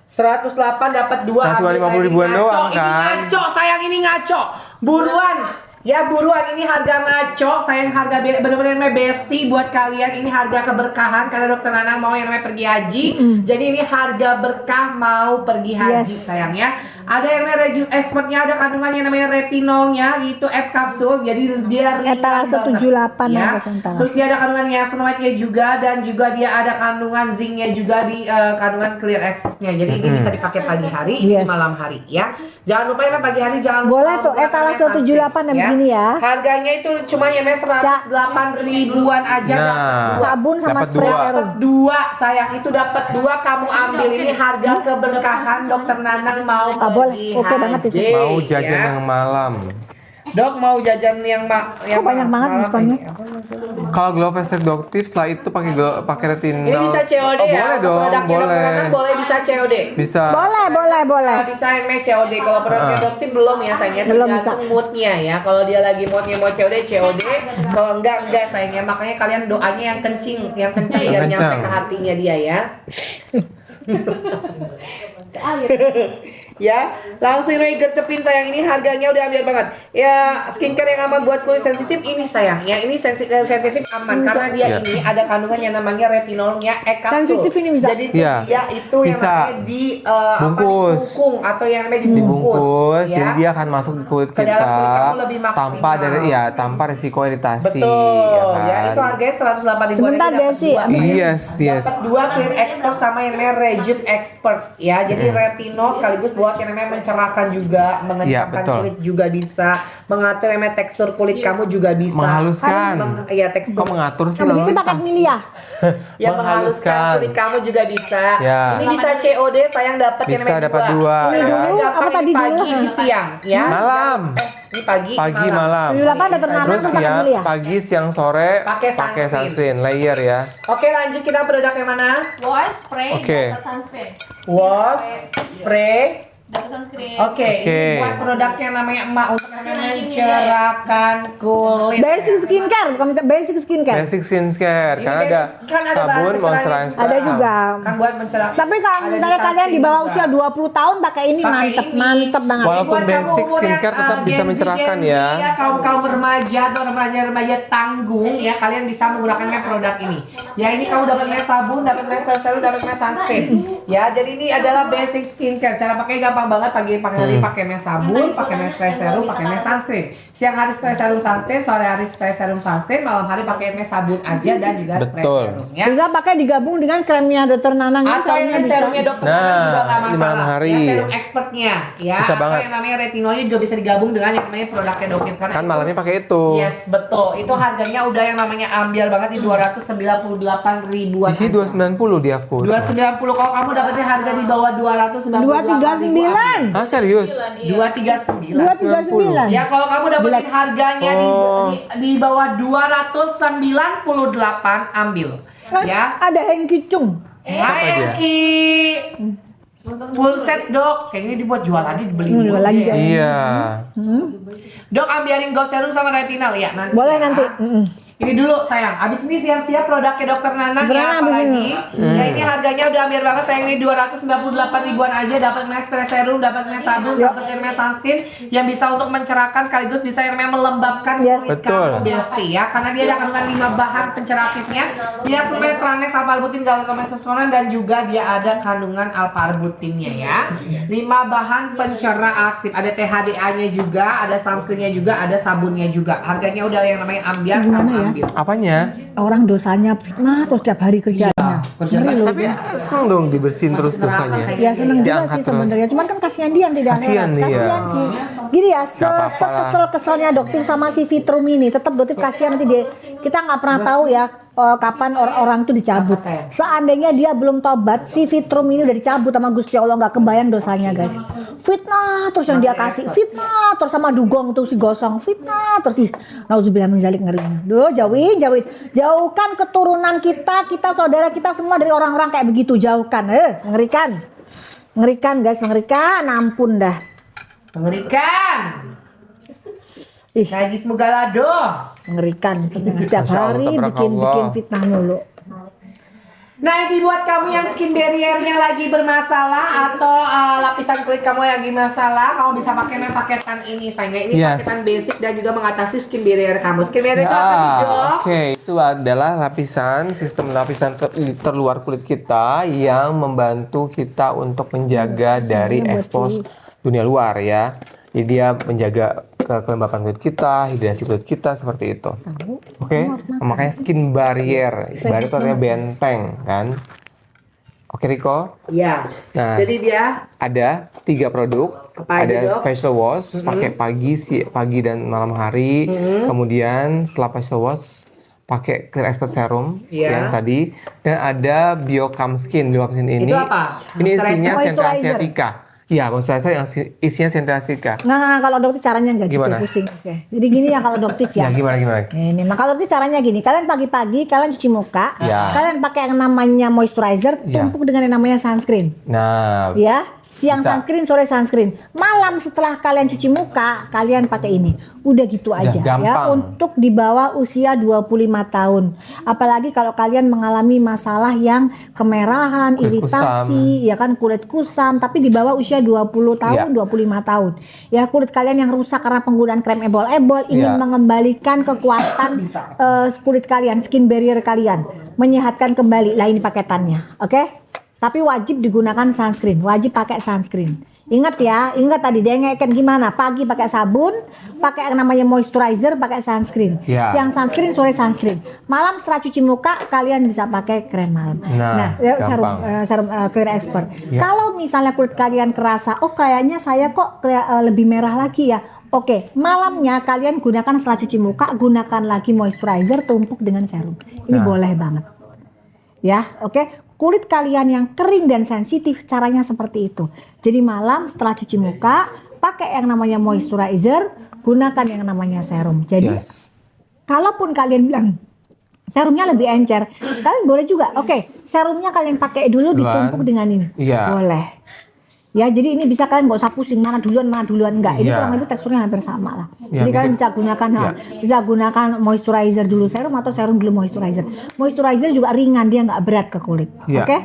108 dapat 2. Nah, cuma 50 ribuan doang, kan? Ini ngaco, sayang ini ngaco. Buruan. Ya buruan, ini harga ngaco, sayang harga bener-bener namanya besti buat kalian. Ini harga keberkahan karena dokter Nanang mau yang namanya pergi haji. Jadi ini harga berkah mau pergi haji sayang ya. Ada yang namanya Rejuve Expertnya, ada kandungan yang namanya retinolnya gitu, F kapsul. Jadi dia ringan Etalase banget, 78 ya. harga Sentara. Terus dia ada kandungan niacinamide-nya juga, dan juga dia ada kandungan zincnya juga di kandungan Clear Expertnya. Jadi ini bisa dipakai pagi hari, ini Yes. malam hari ya. Jangan lupa ya pagi hari jangan lupa Boleh tuh, buat etalase namanya sunscreen, 78 habis gini ya. Harganya itu cuma yang 108 ribuan aja. Nah, dapat Sabun sama dapat spray dua. serum. Dapat dua sayang, itu dapat dua kamu ambil. Ini harga keberkahan dokter Nanang mau boleh. pergi Oke banget itu. haji, Mau jajan ya. yang malam. Dok mau jajan yang Kok banyak banget malam diskonnya? ini? Apa maksudnya? Kalau Glow Face Reduktif setelah itu pakai retinol. Ini bisa COD Oh, ya. boleh dong, Produknya boleh. dokter Nanang boleh bisa COD. Bisa. Boleh. Bisa yang COD. Kalau produknya dokter belum ya sayangnya, Belum tergantung moodnya ya. Kalau dia lagi moodnya mau COD. Kalau enggak sayangnya. Makanya kalian doanya yang kencing biar Yang nyampe kencang. ke hatinya dia ya. Alir. Ya, langsung Ray gercepin sayang, ini harganya udah ambil banget. Ya, skincare yang aman buat kulit sensitif ini sayang. Ya, ini sensitif aman karena dia Ya. ini ada kandungan yang namanya retinolnya kapsul. Sensitif ini bisa? Jadi Iya. dia itu yang Bisa. namanya di Bungkus. dibungkung atau yang namanya Dibungkus, ya. jadi dia akan masuk di kulit Ke dalam kita kulit kamu lebih maksimal. tanpa resiko iritasi. Betul. kan? Ya, itu harganya 108 ribuan. Sebentar, aja dapat Desi. dua. Yes. Dapat dua Clear Expert sama yang namanya Rejuve Expert ya. Jadi retinol sekaligus buat yang namanya mencerahkan juga, mengencangkan betul. kulit juga bisa, mengatur yang namanya tekstur kulit kamu juga bisa. Menghaluskan. Iya, tekstur. Kok mengatur sih Habis lalu ini pakai lintas? Milia. Ya, menghaluskan Menghaluskan. kulit kamu juga bisa. Ya. Ini bisa COD, sayang dapat yang Bisa namanya dapat dua, Ini ya. dulu, Gampang, apa ini tadi pagi, dulu? ini siang ya. Malam. Ini pagi, Malam. 78 dokter Nanang Terus tuh pakai ya, Milia. pagi, siang, sore Pakai pakai sunscreen. sunscreen layer ya. Oke, lanjut kita produk yang mana? Wash, spray, Oke. dapat sunscreen. Wash, spray. Dapat sunscreen. Oke, Oke. ini buat produk yang namanya emak untuk yang namanya mencerahkan kulit. Basic skincare, bukan basic skincare. Basic skincare Ini karena ada basic- kan ada sabun, bahan pencerahan moisturizer. Ada juga. Kan buat mencerahkan. Tapi kalau Ada misalnya kalian di bawah usia sunscreen 20 tahun pakai ini Pakai mantep ini. banget. Walaupun Buat kamu basic umur yang, skincare tetap bisa Gen Z, mencerahkan Gen Z, ya. kaum remaja atau remaja tanggung ya, kalian bisa menggunakan produk ini. Ya, ini kamu dapat namanya sabun, dapat namanya serum, dapat namanya sunscreen. Ya, jadi ini adalah basic skincare. Cara pakai gampang banget, pagi hari pakai namanya sabun, pakai namanya spray serum, pakai namanya sunscreen. Siang hari spray serum sunscreen, sore hari spray serum sunscreen, malam hari pakai namanya sabun aja dan juga spray Betul. serum ya. Bisa pakai digabung dengan kremnya dokter Nanang ini Atau yang soalnya bisa. serumnya dokter Nah, Nanang juga nggak di masalah. malam hari. Ya, serum expertnya ya. Bisa Atau banget. yang namanya retinolnya juga bisa digabung dengan yang namanya produknya dokter karena Kan itu- malamnya pakai itu. Yes, betul. Itu harganya udah yang namanya ambil banget di 298 ribuan. Di sini 290 di aku. 290. Kalau kamu dapetin harga di bawah 298 ribu. 239. Ah, serius? 239. 239. Ya, kalau kamu dapetin harganya Oh. di bawah 298 ambil. Ya. Ada Hengki Chung. Siapa Hai dia? Enki. Full set dok, kayaknya dibuat jual lagi, dibeli Jual lagi, ya. Iya. Dok ambilin gold serum sama retinal ya nanti. Boleh ya. nanti. Ini dulu sayang, abis ini siap-siap produknya dokter Nanang Dokter ya, Nanang apalagi begini. ya ini harganya udah ambil banget sayang, ini 298 ribuan aja, dapat namanya spray serum, dapat namanya sabun, dapat namanya sunscreen yang bisa untuk mencerahkan sekaligus bisa yang namanya melembabkan Yes. kulit Betul. kamu Besti ya, karena dia ada kandungan 5 bahan pencerah aktifnya, dia sebenarnya Tranex, alpha-arbutin, galactomesosporin dan juga dia ada kandungan alpha-arbutinnya ya. 5 bahan pencerah aktif, ada THDA-nya juga, ada sunscreen-nya juga, ada sabunnya juga. Harganya udah yang namanya ambiar, Gimana kamu ya? ambil. Apanya? Orang dosanya fitnah terus tiap hari kerjanya. kerja Ngeri loh. Tapi seneng dong dibersihin Masuk terus neraka dosanya. kayaknya. Ya seneng juga Diangkat sih terus. sebenarnya. Cuman kan kasihan dia tidak Kasihan ada. dia. Kasihan sih. Gini ya, Gak apa-apa lah. kesel-keselnya dokter sama si Vitrum ini. Tetap dokter kasihan nanti dia. Kita nggak pernah tahu ya kapan orang itu dicabut. Apa, sayang? Seandainya dia belum tobat, si Vitrum ini udah dicabut sama Gusti Allah, nggak kebayang dosanya guys. Fitnah terus yang dia kasih, fitnah terus sama dugong tuh si gosong, fitnah terus ih, nauzubillah min zalik ngerinya. Duh, jauhkan keturunan kita saudara kita semua dari orang-orang kayak begitu, jauhkan. Mengerikan guys, mengerikan, ampun dah. Mengerikan. Ih. Najis Mugalado. Mengerikan, setiap Masya Allah, hari bikin tabarakallah. fitnah mulu. Nah, ini buat kamu yang skin barrier-nya lagi bermasalah atau lapisan kulit kamu lagi masalah, kamu bisa pakai paketan ini sayangnya. Ini Yes. paketan basic dan juga mengatasi skin barrier kamu. Skin barrier itu Ya, apa sih, Jo? oke, itu adalah sistem lapisan terluar kulit kita yang membantu kita untuk menjaga dari ekspos dunia luar ya. Jadi dia menjaga kelembapan kulit kita, hidrasi kulit kita seperti itu. Oke, makanya skin barrier. Barrier itu artinya benteng kan. Oke Riko. Iya. Nah, Jadi dia ada 3 produk. Apa aja, Ada Dok? facial wash pakai pagi dan malam hari. Kemudian setelah facial wash pakai clear expert serum Iya. yang tadi, dan ada biocam skin. Biocam skin ini Itu apa? ini isinya Moisturizer. sentra asiatica. Iya, moisturizer yang isinya sentra asiatica. Nah, kalau dokter caranya nggak gitu Gimana? pusing. Oke. Jadi gini ya kalau dokter Ya, ya. gimana? Ini, nah kalau dokter caranya gini, kalian pagi-pagi kalian cuci muka, Ya. kalian pakai yang namanya moisturizer, Ya. tumpuk dengan yang namanya sunscreen, Nah, ya. Siang Bisa. sunscreen, sore sunscreen. Malam setelah kalian cuci muka, kalian pakai ini. Udah gitu aja ya, gampang. untuk di bawah usia 25 tahun. Apalagi kalau kalian mengalami masalah yang kemerahan, Kulit iritasi, ya kan kulit kusam, tapi di bawah usia 20 tahun, Ya. 25 tahun. Ya kulit kalian yang rusak karena penggunaan krem ebol-ebol, ingin Ya. mengembalikan kekuatan kulit kalian, skin barrier kalian, menyehatkan kembali. Lah ini paketannya, oke? Tapi wajib digunakan sunscreen, wajib pakai sunscreen. Ingat ya, ingat tadi dia ngeken gimana? Pagi pakai sabun, pakai yang namanya moisturizer, pakai sunscreen. Ya. Siang sunscreen, sore sunscreen. Malam setelah cuci muka, kalian bisa pakai krem malam. Nah, serum, gampang. serum clear expert. Ya. Kalau misalnya kulit kalian kerasa, oh kayaknya saya kok lebih merah lagi ya. Oke, malamnya kalian gunakan setelah cuci muka, gunakan lagi moisturizer tumpuk dengan serum. Ini Nah. boleh banget. Ya, oke. Kulit kalian yang kering dan sensitif caranya seperti itu. Jadi malam setelah cuci muka, pakai yang namanya moisturizer, gunakan yang namanya serum. Jadi yes. kalaupun kalian bilang serumnya lebih encer, kalian boleh juga. Oke, serumnya kalian pakai dulu ditumpuk dengan ini. Iya. Boleh. Ya, jadi ini bisa kalian nggak usah pusing mana duluan enggak. Ini Iya. kurang lebih teksturnya hampir sama lah. Iya, Jadi kalian mirip. bisa gunakan Iya. bisa gunakan moisturizer dulu serum atau serum dulu moisturizer. Moisturizer juga ringan, dia nggak berat ke kulit. Iya. Oke?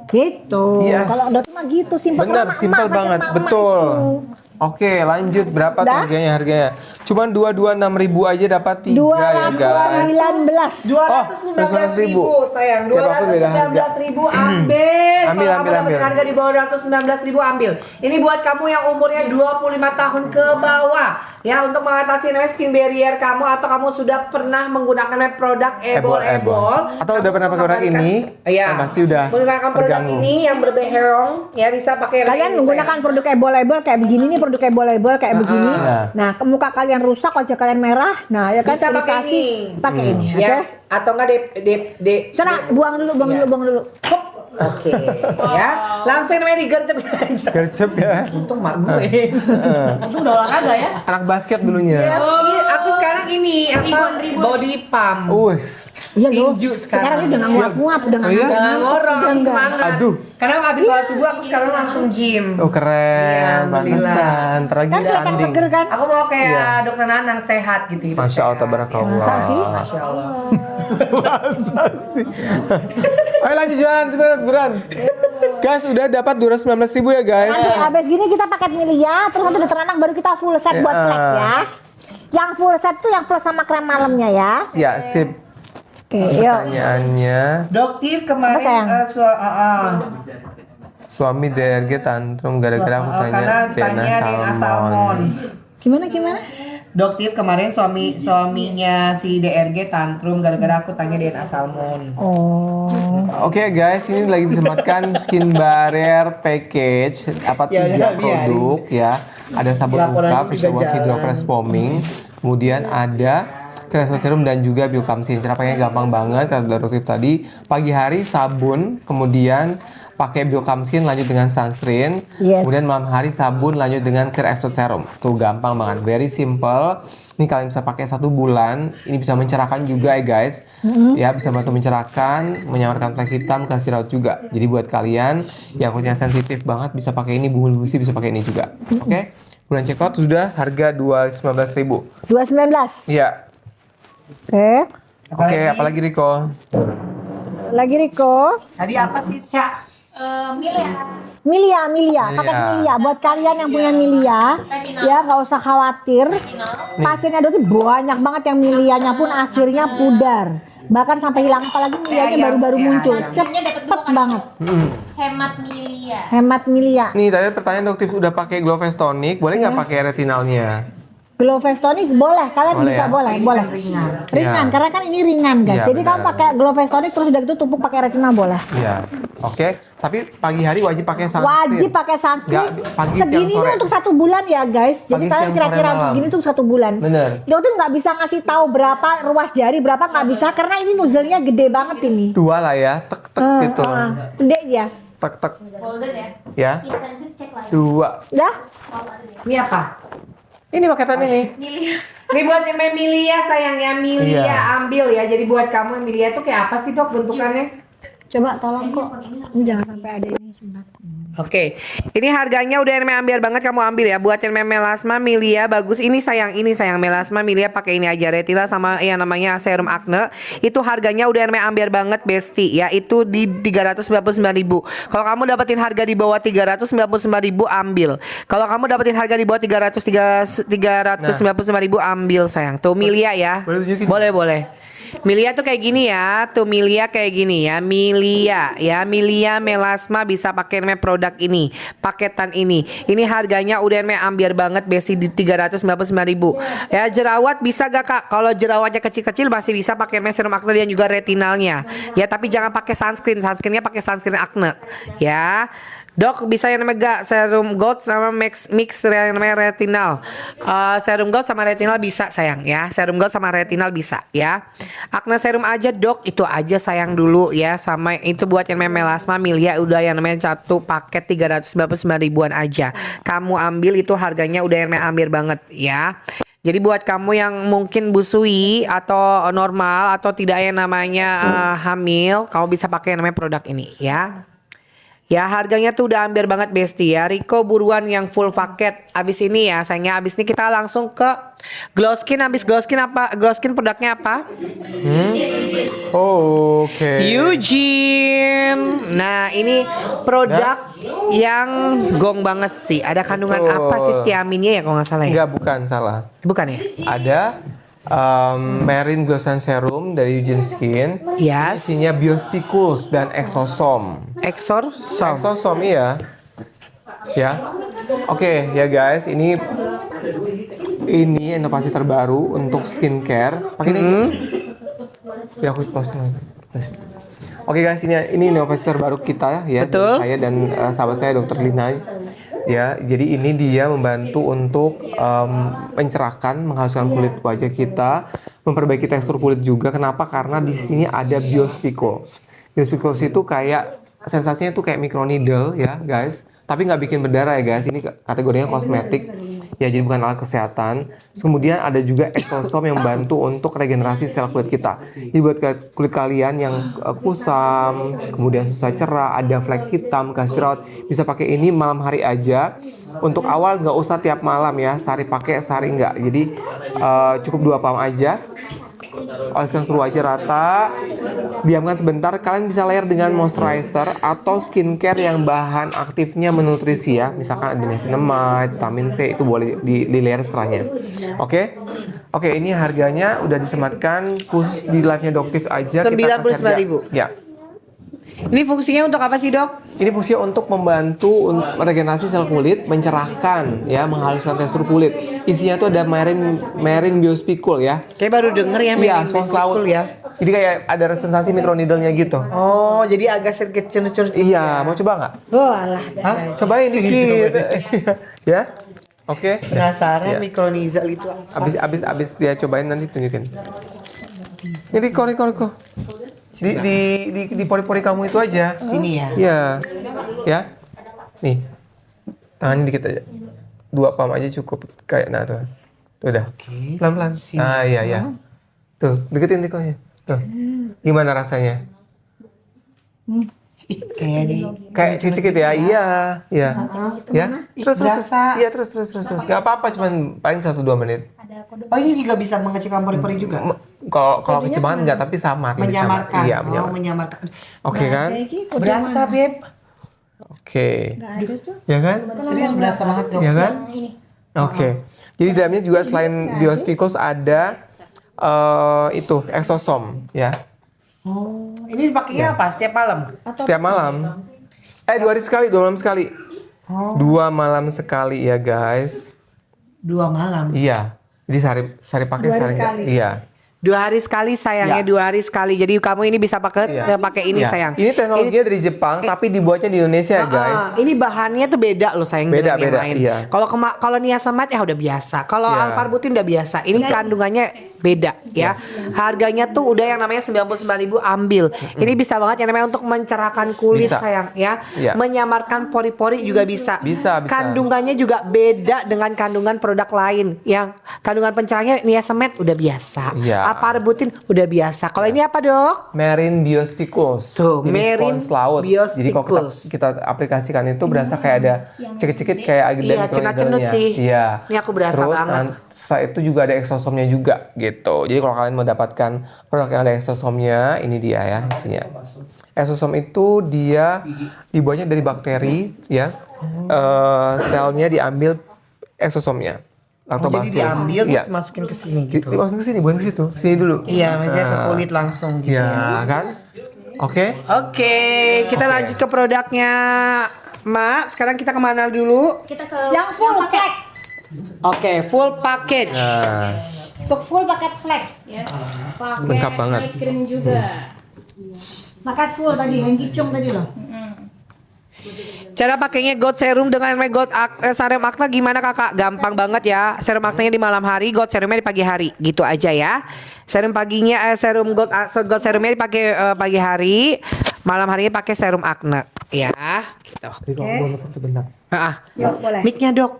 Gitu. Yes. Kalau dokter mah gitu, simpel. Bener, Kalau simpel emak-emak, banget, masih betul. emak-emak itu. Oke, lanjut berapa tuh Dah? harganya? Cuman 226.000 aja dapat 3 ya guys. 219. 219.000 sayang. Siapapun beda harga. 219.000 ambil. Ambil, Kalau ambil, kamu dapetin ambil. harga di bawah 219.000 ambil. Ini buat kamu yang umurnya 25 tahun ke bawah. Ya, untuk mengatasi namanya skin barrier kamu atau kamu sudah pernah menggunakan produk ebol-ebol. Atau udah pernah pakai produk ini, Iya. kan pasti udah menggunakan produk terganggu. ini yang berbeherong, ya bisa pakai Kalian ini, menggunakan produk ebol-ebol kayak begini nih, produk ebol-ebol kayak begini. Nah. Nah, ke muka kalian rusak, wajah kalian merah. Nah, ya kan Bisa pakai iritasi, ini. pakai ini, oke? Yes, atau enggak de Sana, buang dulu. Iya. Hop. Oke, ya. Langsung namanya digercep aja. Gercep ya. Untung mak gue. Itu udah olahraga ya. Anak basket dulunya. Ya, aku sekarang ini apa Ribuan. body pump. Wus. Iya loh. Tinju Sekarang sekarang. udah nggak nguap-nguap, udah nggak Oh iya? Jangan ngorong, aku semangat. Aduh. Karena habis sholat subuh aku sekarang langsung gym. Oh keren, Iya, alhamdulillah. pantesan. Ntar lagi Kan kelihatan tanding. seger kan? Aku mau kayak Iya. dokter Nanang sehat gitu. hidup Masya Allah, sehat. tabarakallah. Masa sih? Masya Allah. Masa sih? Ayo lanjut jualan, cepet, buruan. Guys, udah dapat 219.000 ya guys. Nanti abis gini kita paket milih ya, terus nanti udah teranak baru kita full set buat Ya. flag ya. Yang full set tuh yang plus sama krem malamnya ya. Ya, sip. Oke, yuk. Pertanyaannya, Doktif kemarin Apa, sayang? suami DRG tantrum gara-gara aku tanya karena Dena tanya Dena Salmon. Salmon. Gimana? Doktif kemarin suaminya si DRG tantrum gara-gara aku tanya DNA Salmon. Oh. Oke guys, ini lagi disematkan skin barrier package apa Ya 3 udah, produk ya. Ada sabun Laporan muka, juga facial wash jalan. hydrofresh foaming, kemudian ada cleansing serum dan juga biocamsin. Cara pakainya gampang banget kata dokter tadi. Pagi hari sabun, kemudian pakai biocamsin lanjut dengan sunscreen, Yes. kemudian malam hari sabun lanjut dengan clear expert serum. Tuh gampang banget, very simple. Ini kalian bisa pakai 1 bulan. Ini bisa mencerahkan juga ya guys. Ya bisa bantu mencerahkan, menyamarkan flek hitam, kasih raut juga. Jadi buat kalian yang kulitnya sensitif banget bisa pakai ini, bumbu busi bisa pakai ini juga. Oke. Bulan checkout sudah harga 219.000. 219. Iya. Oke. Oke, apalagi Riko? Lagi Riko. Tadi apa sih, Cak? Milia. Milia, paket Milia. Buat kalian yang punya Milia, ya nggak usah khawatir. Pasiennya Doti banyak banget yang Milianya pun akhirnya pudar. Bahkan sampai hilang, apalagi Milianya baru-baru muncul. Cepet banget. Hemat Milia. Hemat Milia. Nih tadi pertanyaan dokter udah pakai Glowfast Tonic, boleh nggak pakai retinalnya? Glowfast Tonic boleh, kalian Boleh bisa ya? boleh. Ringan, Ya. karena kan ini ringan guys. Iya, Jadi kamu benar. pakai Glowfast Tonic terus udah gitu tumpuk pakai retinal boleh. Iya. Oke. Tapi pagi hari wajib pakai sunscreen. Wajib pakai sunscreen. Nggak, pagi, Segini siang, ini sore. untuk 1 bulan ya guys. Jadi Pagi, kalian siang, kira-kira sore, malam. segini tuh 1 bulan. Bener. Dokter nggak bisa ngasih tahu berapa ruas jari berapa, nggak bisa karena ini nozzle-nya gede banget ini. 2 lah ya, tek gitu. Gede ya. Tek. Golden ya. Ya. Intensif cek lah. 2. Dah. Ini apa? Ini paketan ini. Milia. Ini buat yang main Milia sayangnya, Milia Iya. ambil ya. Jadi buat kamu Milia tuh kayak apa sih dok bentukannya? Coba tolong kok. Ini jangan sampai ada ini sebentar. Oke, ini harganya udah yang ambil banget, kamu ambil ya. Buat yang melasma Milia bagus. Ini sayang melasma Milia pakai ini aja, retinal sama yang namanya serum acne. Itu harganya udah yang ambil banget Besti ya. Itu di 399.000. Kalau kamu dapetin harga di bawah 399.000 ambil. Kalau kamu dapetin harga di bawah 399.000 ambil sayang. Tuh Milia ya. Boleh tunjukin? Boleh. Milia tuh kayak gini ya, tuh Milia kayak gini ya, Milia melasma bisa pakai namanya produk ini, paketan ini. Ini harganya udah namanya ambiar banget Besi di 399.000. Ya jerawat bisa gak Kak? Kalau jerawatnya kecil-kecil masih bisa pakai namanya serum acne dan juga retinalnya. Ya tapi jangan pakai sunscreennya pakai sunscreen acne. Ya. Dok bisa yang namanya gak serum gold sama mix yang namanya retinal. Serum gold sama retinal bisa sayang ya. Serum gold sama retinal bisa ya. Acne serum aja dok, itu aja sayang dulu ya. Sama itu buat yang namanya melasma Milia udah yang namanya 1 paket 399.000-an aja. Kamu ambil itu harganya udah yang namanya ambil banget ya. Jadi buat kamu yang mungkin busui atau normal atau tidak yang namanya hamil, kamu bisa pakai yang namanya produk ini ya. Ya harganya tuh udah ambil banget Besti ya. Riko buruan yang full paket. Abis ini ya sayangnya, abis ini kita langsung ke Glow Skin. Abis Glow Skin apa? Glow Skin produknya apa? Oke. Eugene. Nah ini produk yang gong banget sih. Ada kandungan Betul. apa sih stiaminnya ya kalau nggak salah ya? Enggak, bukan, salah. Bukan ya? Ada Marine Glow Serum dari Eugene Skin. Yes. Isinya Biospicules dan Exosom. Exosom iya. Ya. Oke, ya guys, ini inovasi terbaru untuk skincare. Pakai ini. Ya aku posting lagi. Oke guys, ini inovasi terbaru kita ya. Betul. Dari saya dan sahabat saya Dr. Lina. Ya, jadi ini dia membantu untuk mencerahkan, menghaluskan kulit wajah kita, memperbaiki tekstur kulit juga. Kenapa? Karena di sini ada Biospicules. Biospicules itu kayak sensasinya tuh kayak microneedle ya, guys. Tapi nggak bikin berdarah ya, guys. Ini kategorinya kosmetik. Ya, jadi bukan alat kesehatan. Terus kemudian ada juga Exosom yang membantu untuk regenerasi sel kulit kita. Jadi buat kulit kalian yang kusam, kemudian susah cerah, ada flek hitam, kasih raut, bisa pakai ini malam hari aja. Untuk awal nggak usah tiap malam ya, sehari pakai, sehari nggak. Jadi cukup 2 pump aja. Oleskan seluruh wajah rata, diamkan sebentar. Kalian bisa layer dengan moisturizer atau skincare yang bahan aktifnya menutrisi ya. Misalkan ada niacinamide, vitamin C, itu boleh di layer setelahnya. Oke, ini harganya udah disematkan khusus di live-nya Doktif aja. 99.000. Ya. Ini fungsinya untuk apa sih dok? Ini fungsinya untuk membantu regenerasi sel kulit, mencerahkan ya, menghaluskan tekstur kulit. Isinya tuh ada Marine Biospicule ya. Kayak baru denger ya, Iya, Marine spons laut Biospicule ya. Jadi kayak ada sensasi microneedle-nya gitu. Oh, jadi agak sedikit cenut-cenut. Iya, mau coba nggak? Oh alah. Hah? Cobain dikit. Ya. Oke. Penasaran Iya. microneedle itu. Abis dia cobain nanti tunjukin. Ini Riko. Di pori-pori kamu itu aja. Sini ya. Iya. Ya. Nih. Tangannya dikit aja. 2 pump aja cukup. Kayak nah tuh. Tuh udah. Pelan-pelan. Ah iya. Tuh, deketin Rikonya. Tuh. Gimana rasanya? Kayak cicit ya. Iya. Ya. Terus. Berasa. Iya, terus. Gak apa-apa, cuman paling 1-2 menit. ada kode. Oh ini juga bisa mengecilkan pori-pori juga. Kalau keciuman enggak, tapi samar. lebih samar. Menyamarkan. Iya, Oh, menyamar. menyamarkan. Oke kan? Kayak gitu, kode Berasa, mana? Beb. Oke. Nggak ada tuh. Ya kan? Serius berasa banget dong. Ya kan? Yang ini. Oke. Jadi dalamnya juga selain biospikos ada itu exosom ya. Oh, ini dipakainya apa? Setiap malam? Setiap malam. 2 hari sekali, 2 malam sekali. Oh, 2 malam sekali ya guys. 2 malam. Iya. Jadi sehari pakai 2 hari sehari enggak. sekali. Iya. 2 hari sekali sayangnya, Ya. 2 hari sekali. Jadi kamu ini bisa pakai Iya. pakai ini Iya. sayang. Ini teknologinya dari Jepang tapi dibuatnya di Indonesia guys. Ini bahannya tuh beda loh sayang Beda, dengan yang beda, lain. iya. Kalau niacinamide ya udah biasa. Kalau Iya. alparbutin udah biasa. Ini kandungannya beda ya. Harganya tuh udah yang namanya 99.000 ambil. Ini bisa banget yang namanya untuk mencerahkan kulit Bisa. sayang ya. Iya. Menyamarkan pori-pori juga bisa. Bisa. Kandungannya juga beda dengan kandungan produk lain. Yang kandungan pencerahnya niacinamide udah biasa. Iya. Alparbutin udah biasa. Kalau ini apa, Dok? Marine biospicus. Tuh, Jadi Marine spons laut. Jadi kalau biospicus. kita aplikasikan itu berasa kayak ada cekit-cekit kayak ada Iya, cenat-cenut sih. Iya. Ini aku berasa Terus, banget. setelah itu juga ada exosomnya juga gitu. Jadi kalau kalian mendapatkan produk yang ada exosomnya, ini dia ya isinya. Exosom itu dia dibuatnya dari bakteri ya. Selnya diambil exosomnya. Jadi Lactobacillus. diambil Iya. terus masukin ke sini gitu. Dimasukin ke sini, bukan ke situ. Sini dulu. Iya, maksudnya ke kulit langsung gitu. Ya Ya. kan? Oke. Oke, kita Oke. lanjut ke produknya, Mak. Sekarang kita kemana dulu? Kita ke Yang full paket. flag. Oke, full package. Nah, Untuk full paket flag. Yes. Pakai Lengkap banget. night cream juga. Paket full tadi, yang kicung tadi loh. Cara pakainya God Serum dengan Serum Acne gimana kakak? Gampang banget ya. Serum Acne di malam hari, God Serumnya di pagi hari. Gitu aja ya. Serum paginya serum God Serumnya dipakai pagi hari, malam harinya pakai serum acne. Ya, gitu. jadi kalau mau nelfon sebentar. Yuk, boleh. Mic-nya, Dok.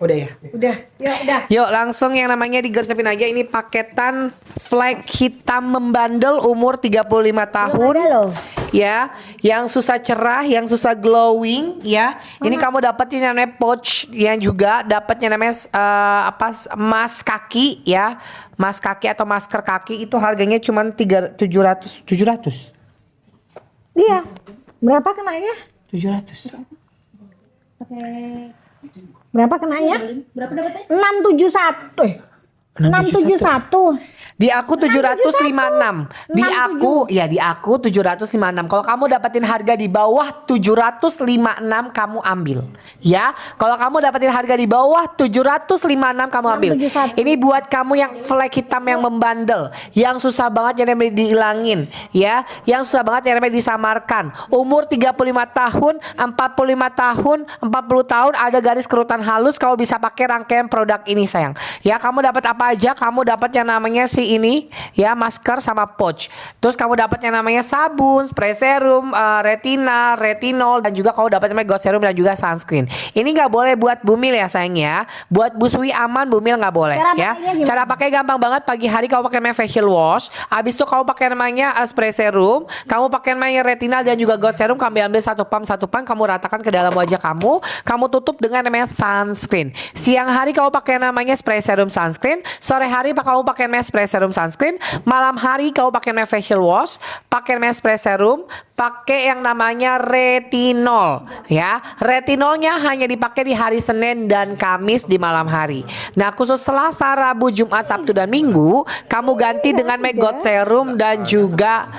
Udah ya? Udah, yuk udah. Yuk langsung yang namanya digersepin aja. Ini paketan flag hitam membandel umur 35 tahun. Belum ada loh. Ya, yang susah cerah, yang susah glowing ya. Ini kamu dapetin yang namanya pouch, yang juga dapatnya namanya mask kaki ya. Mask kaki atau masker kaki itu harganya cuma 700. Iya. Berapa kenanya? 700. Pakai Berapa kenanya? berapa dapatnya? 671. 671. Di aku 756. Di aku 756. Kalau kamu dapetin harga di bawah 756 kamu ambil. Ya. Kalau kamu dapetin harga di bawah 756 kamu ambil. 671. Ini buat kamu yang flag hitam yang membandel, yang susah banget yang namanya dihilangin, ya. Yang susah banget yang namanya disamarkan. Umur 35 tahun, 45 tahun, 40 tahun ada garis kerutan halus, kamu bisa pakai rangkaian produk ini sayang. Ya, kamu dapat apa aja? Kamu dapat yang namanya ini ya, masker sama pouch. Terus kamu dapat yang namanya sabun, spray serum, retinol, dan juga kamu dapat namanya God serum dan juga sunscreen. Ini nggak boleh buat bumil ya sayang ya. Buat busui aman, bumil nggak boleh Cara ya. pakainya gimana? Cara pakai gampang banget. Pagi hari kamu pakai namanya facial wash. Habis itu kamu pakai namanya spray serum. Kamu pakai namanya retinol dan juga God serum. Kamu ambil satu pump, kamu ratakan ke dalam wajah kamu. Kamu tutup dengan namanya sunscreen. Siang hari kamu pakai namanya spray serum sunscreen. Sore hari kamu pakai namanya spray serum sunscreen. Malam hari kamu pakai namanya facial wash, pakai namanya spray serum, pakai yang namanya retinol ya. Retinolnya hanya dipakai di hari Senin dan Kamis di malam hari. Nah, khusus Selasa, Rabu, Jumat, Sabtu dan Minggu kamu ganti dengan God serum dan juga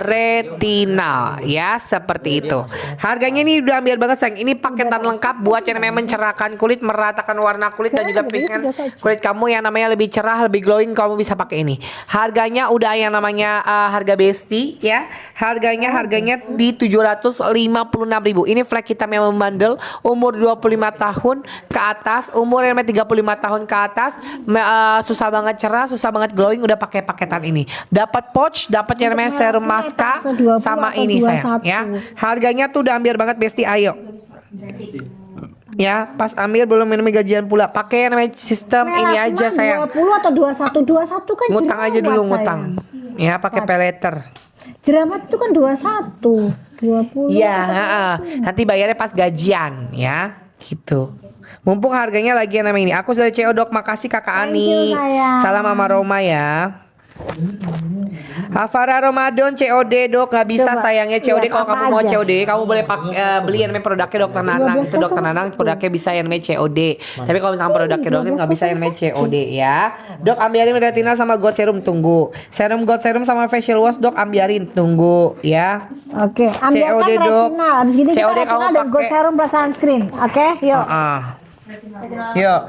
retinol ya, seperti itu. Harganya ini udah ambil banget sayang. Ini paketan lengkap buat yang namanya mencerahkan kulit, meratakan warna kulit dan juga pigment kulit kamu yang namanya lebih cerah, lebih glowing. Kamu bisa pakai ini. Harganya udah yang namanya harga besti ya. Harganya di 756.000. Ini flag hitam yang membandel, umur 25 tahun ke atas, umur yang 35 tahun ke atas, susah banget cerah, susah banget glowing, udah pakai paketan ini. Dapat pouch, dapat yang namanya serum maska sama ini sayang ya. Harganya tuh udah ambil banget besti, ayo. Ya, pas ambil belum minum gajian pula. Pakai yang namanya sistem ini aja sayang. 20 atau 21 kan Ngutang aja dulu, jerawat, ngutang. sayang. Ya, pakai pay later. Jerawat itu kan 21, 20. Iya, nanti bayarnya pas gajian ya, gitu. Mumpung harganya lagi yang namanya ini. Aku sudah CO dok, makasih kakak Thank Ani. you, sayang. Salam Mama Roma ya. Hafara Ramadan COD dok, nggak bisa Coba, sayangnya COD. lihat Kalau apa kamu mau aja. COD, kamu boleh beli yang namanya produknya dokter Nanang. Itu dokter Nanang produknya bisa yang namanya COD. Tapi kalau misalnya produknya dokter nggak bisa yang namanya COD ya. Dok ambiarin retinal sama God serum, tunggu. Serum God serum sama facial wash dok ambiarin, tunggu ya. Oke, ambilkan COD, Dok. retinal. Habis gini kita COD retinal kamu dan gold pakai. serum plus sunscreen. Oke, yuk. Yuk.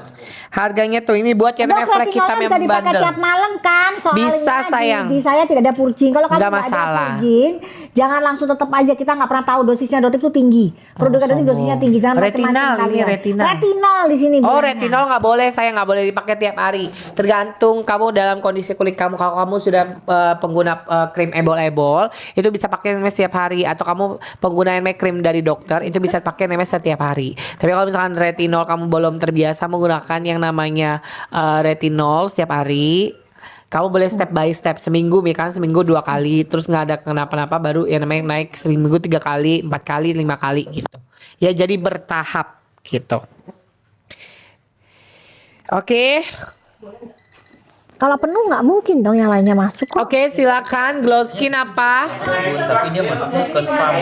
Harganya tuh ini buat yang namanya Dok, flek hitam retinolnya yang bisa dipakai bandel. tiap malam kan? Soalnya Bisa, sayang. di saya tidak ada purging. Kalau kamu Nggak nggak ada masalah. purging, jangan langsung tetap aja. Kita nggak pernah tahu dosisnya Dotif itu tinggi. Produk ini dosisnya tinggi. Jangan Retinal, macam-macam ini kalian. retinal. Retinol di sini. Oh bilangnya. retinol nggak boleh, saya nggak boleh dipakai tiap hari. Tergantung kamu dalam kondisi kulit kamu. Kalau kamu sudah pengguna krim ebol-ebol, itu bisa pakai namanya setiap hari. Atau kamu pengguna namanya krim dari dokter, itu bisa pakai namanya setiap hari. Tapi kalau misalkan retinol kamu belum terbiasa menggunakan yang namanya retinol setiap hari, kamu boleh step by step. Seminggu misalkan seminggu 2 kali, terus nggak ada kenapa-napa baru yang namanya naik seminggu 3 kali, 4 kali, 5 kali gitu. Ya jadi bertahap gitu. Oke. Kalau penuh nggak mungkin dong yang lainnya masuk kok. Oke, silakan glow skin apa? Tapi dia masuk ke spam.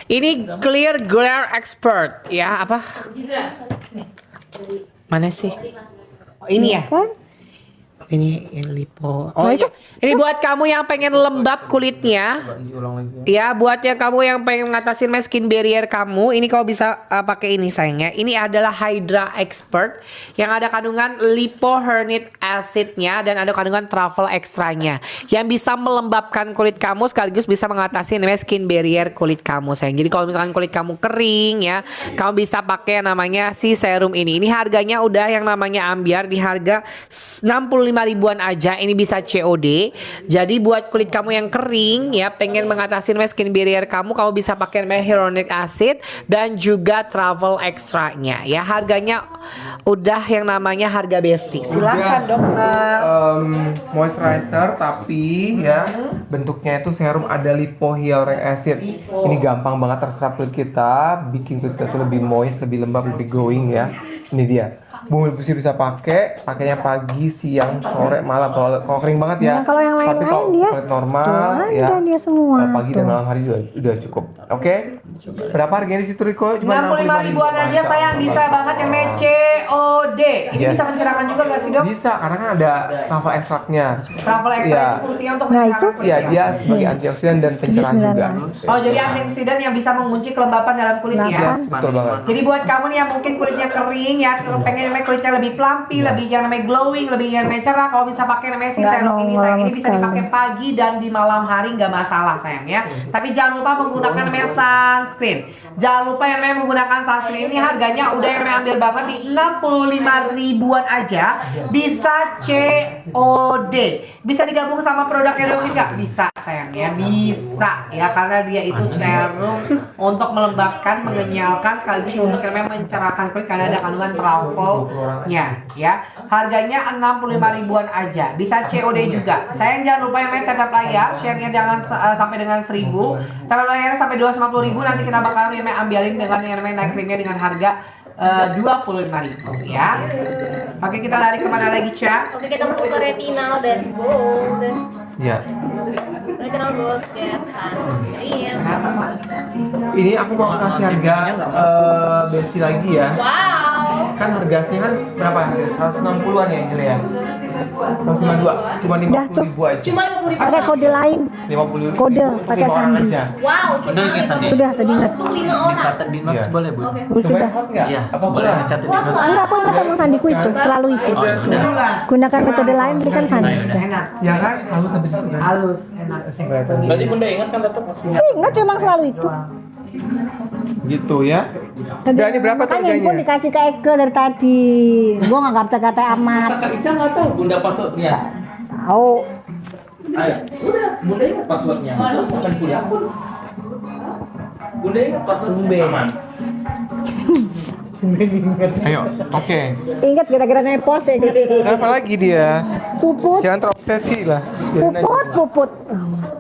Ini Clear Glare Expert ya, apa? Mana sih? Oh, ini ya. Kan? Ini yang lipo. Oh iya. Ini buat kamu yang pengen lembab kulitnya. Ya, buat yang kamu yang pengen ngatasin skin barrier kamu, ini kau bisa pakai ini sayangnya. Ini adalah Hydra Expert yang ada kandungan lipohernit acidnya dan ada kandungan truffle ekstranya yang bisa melembabkan kulit kamu sekaligus bisa mengatasi namanya skin barrier kulit kamu sayang. Jadi kalau misalkan kulit kamu kering ya, kamu bisa pakai yang namanya si serum ini. Ini harganya udah yang namanya ambiar di harga 65 ribuan aja. Ini bisa COD. Jadi buat kulit kamu yang kering ya, pengen mengatasi skin barrier kamu bisa pakai namanya hyaluronic acid dan juga travel extra-nya ya. Harganya udah yang namanya harga besti. Silakan dokter. Moisturizer tapi ya bentuknya itu serum ada lipohyaluronic acid. Ini gampang banget terserap kulit kita, bikin kulit kita tuh lebih moist, lebih lembab, lebih glowing ya. Ini dia. Bumbu bisa pakainya pagi, siang, sore, malam. Kalau kering banget ya. Nah, kalau yang Tapi lain-lain kalau dia kulit normal tuh ya. ada dia semua. Pagi dan malam hari juga udah cukup. Oke. Berapa harganya di situ Riko? Cuma 65 ribuan aja sayang, bisa banget yang namanya COD. Ini Yes. bisa mencerahkan juga gak sih dok? Bisa karena kan ada travel extractnya. Travel extra Iya. itu fungsinya untuk Nah, mencerahkan itu- kulit Iya, ya? dia sebagai antioksidan dan pencerah juga. Oh jadi antioksidan yang bisa mengunci kelembapan dalam kulit ya? Yes, betul banget. Jadi buat kamu nih yang mungkin kulitnya kering ya, pengen namanya kulitnya lebih plumpy, lebih yang namanya glowing, lebih yang namanya cerah, kalau bisa pakai namanya si Nggak serum ini normal sayang, ini bisa sekali. dipakai pagi dan di malam hari nggak masalah sayang ya. Tapi jangan lupa menggunakan namanya sunscreen. Jangan lupa yang namanya menggunakan sunscreen ini harganya udah yang namanya ambil banget di 65 ribuan aja, bisa COD. Bisa digabung sama produknya dong nggak? Bisa sayang ya, bisa ya karena dia itu serum untuk melembabkan, mengenyalkan sekaligus untuk yang namanya mencerahkan kulit karena ada kandungan truffle-nya ya. Harganya 65 ribuan aja. Bisa COD juga. Sayang jangan lupa yang namanya tablet layar, share-nya jangan sampai dengan 1000. Tablet layarnya sampai 250 ribu, nanti kita bakal yang namanya ambilin dengan yang namanya night cream-nya dengan harga 25 ribu ya. Oke, kita lari kemana lagi, Ca? Oke, kita masuk ke retinal dan gold. Iya. Retinal gold dan sunscreen. Ini aku mau kasih harga besi lagi ya. Wow. Kan harganya kan berapa? 160-an ya Angel ya? 152, cuma 50 ribu aja. Cuma 50 ribu. Pakai kode lain. 50 ribu Kode, untuk pakai 5 orang sandi. aja. Wow, cuma Udah ingat tadi. Sudah tadi ingat. untuk 5 orang. Dicatat di notes Iya. boleh bu? Sudah. Hot nggak? Iya, Apa boleh kurang? dicatat di notes. Enggak, aku ingat emang sandiku itu, selalu itu. Gunakan metode lain berikan sandi. Udah. Enak. Ya kan? Halus habis itu kan? Halus, enak. Tadi bunda ingat kan tetap? Ingat emang selalu itu. Gitu ya. Udah ini berapa tuh Kan handphone harganya? dikasih ke Eke dari tadi. Gua nggak kata-kata amat. Kak Ica nggak tahu bunda passwordnya. Tahu. Ayo, udah bunda ingat passwordnya. Terus makan kuliah pun. Bunda ingat password aman. Ayo, oke. Ingat kira-kira nepos ya. Apa lagi dia? Puput, Jangan terobsesi lah. Biarin aja. puput, puput.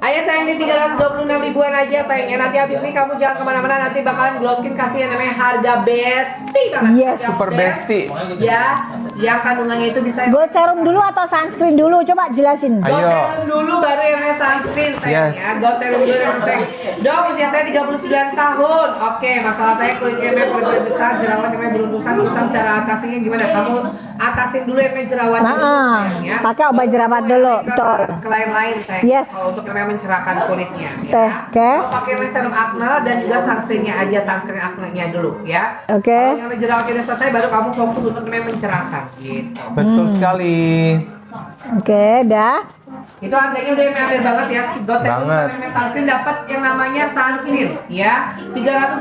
Ayo Ayo sayang, di 326 ribuan aja sayangnya. Nanti habis ini kamu jangan kemana-mana, nanti bakalan Glow Skin kasih yang namanya harga besti banget. Yes. Super bestie. Ya, yang kandungannya itu bisa Gold serum dulu atau sunscreen dulu? Coba jelasin. Ayo. Gold serum dulu baru yang namanya sunscreen sayang Yes. ya. Gold serum dulu yang sayang. Dok, usia saya 39 tahun. Oke, masalah saya kulitnya memang berbeda besar, jerawat yang memang beruntusan. Urusan cara atasinya gimana? Kamu atasin dulu yang namanya jerawat dulu Nah, sayang ya. pakai obat jerawat dulu. Betul. Ke lain-lain sayang. Yes. Kalau untuk yang namanya mencerahkan kulitnya ya. Oke. Mau pakai yang namanya serum acne dan juga sunscreennya aja, sunscreen acne-nya dulu ya. Oke. Kalau yang namanya jerawatnya udah selesai, baru kamu fokus untuk yang namanya mencerahkan gitu. Betul sekali. Oke, dah. Itu harganya udah ambil banget ya. God Serum Banget. sama sunscreen dapat yang namanya sunscreen ya. 326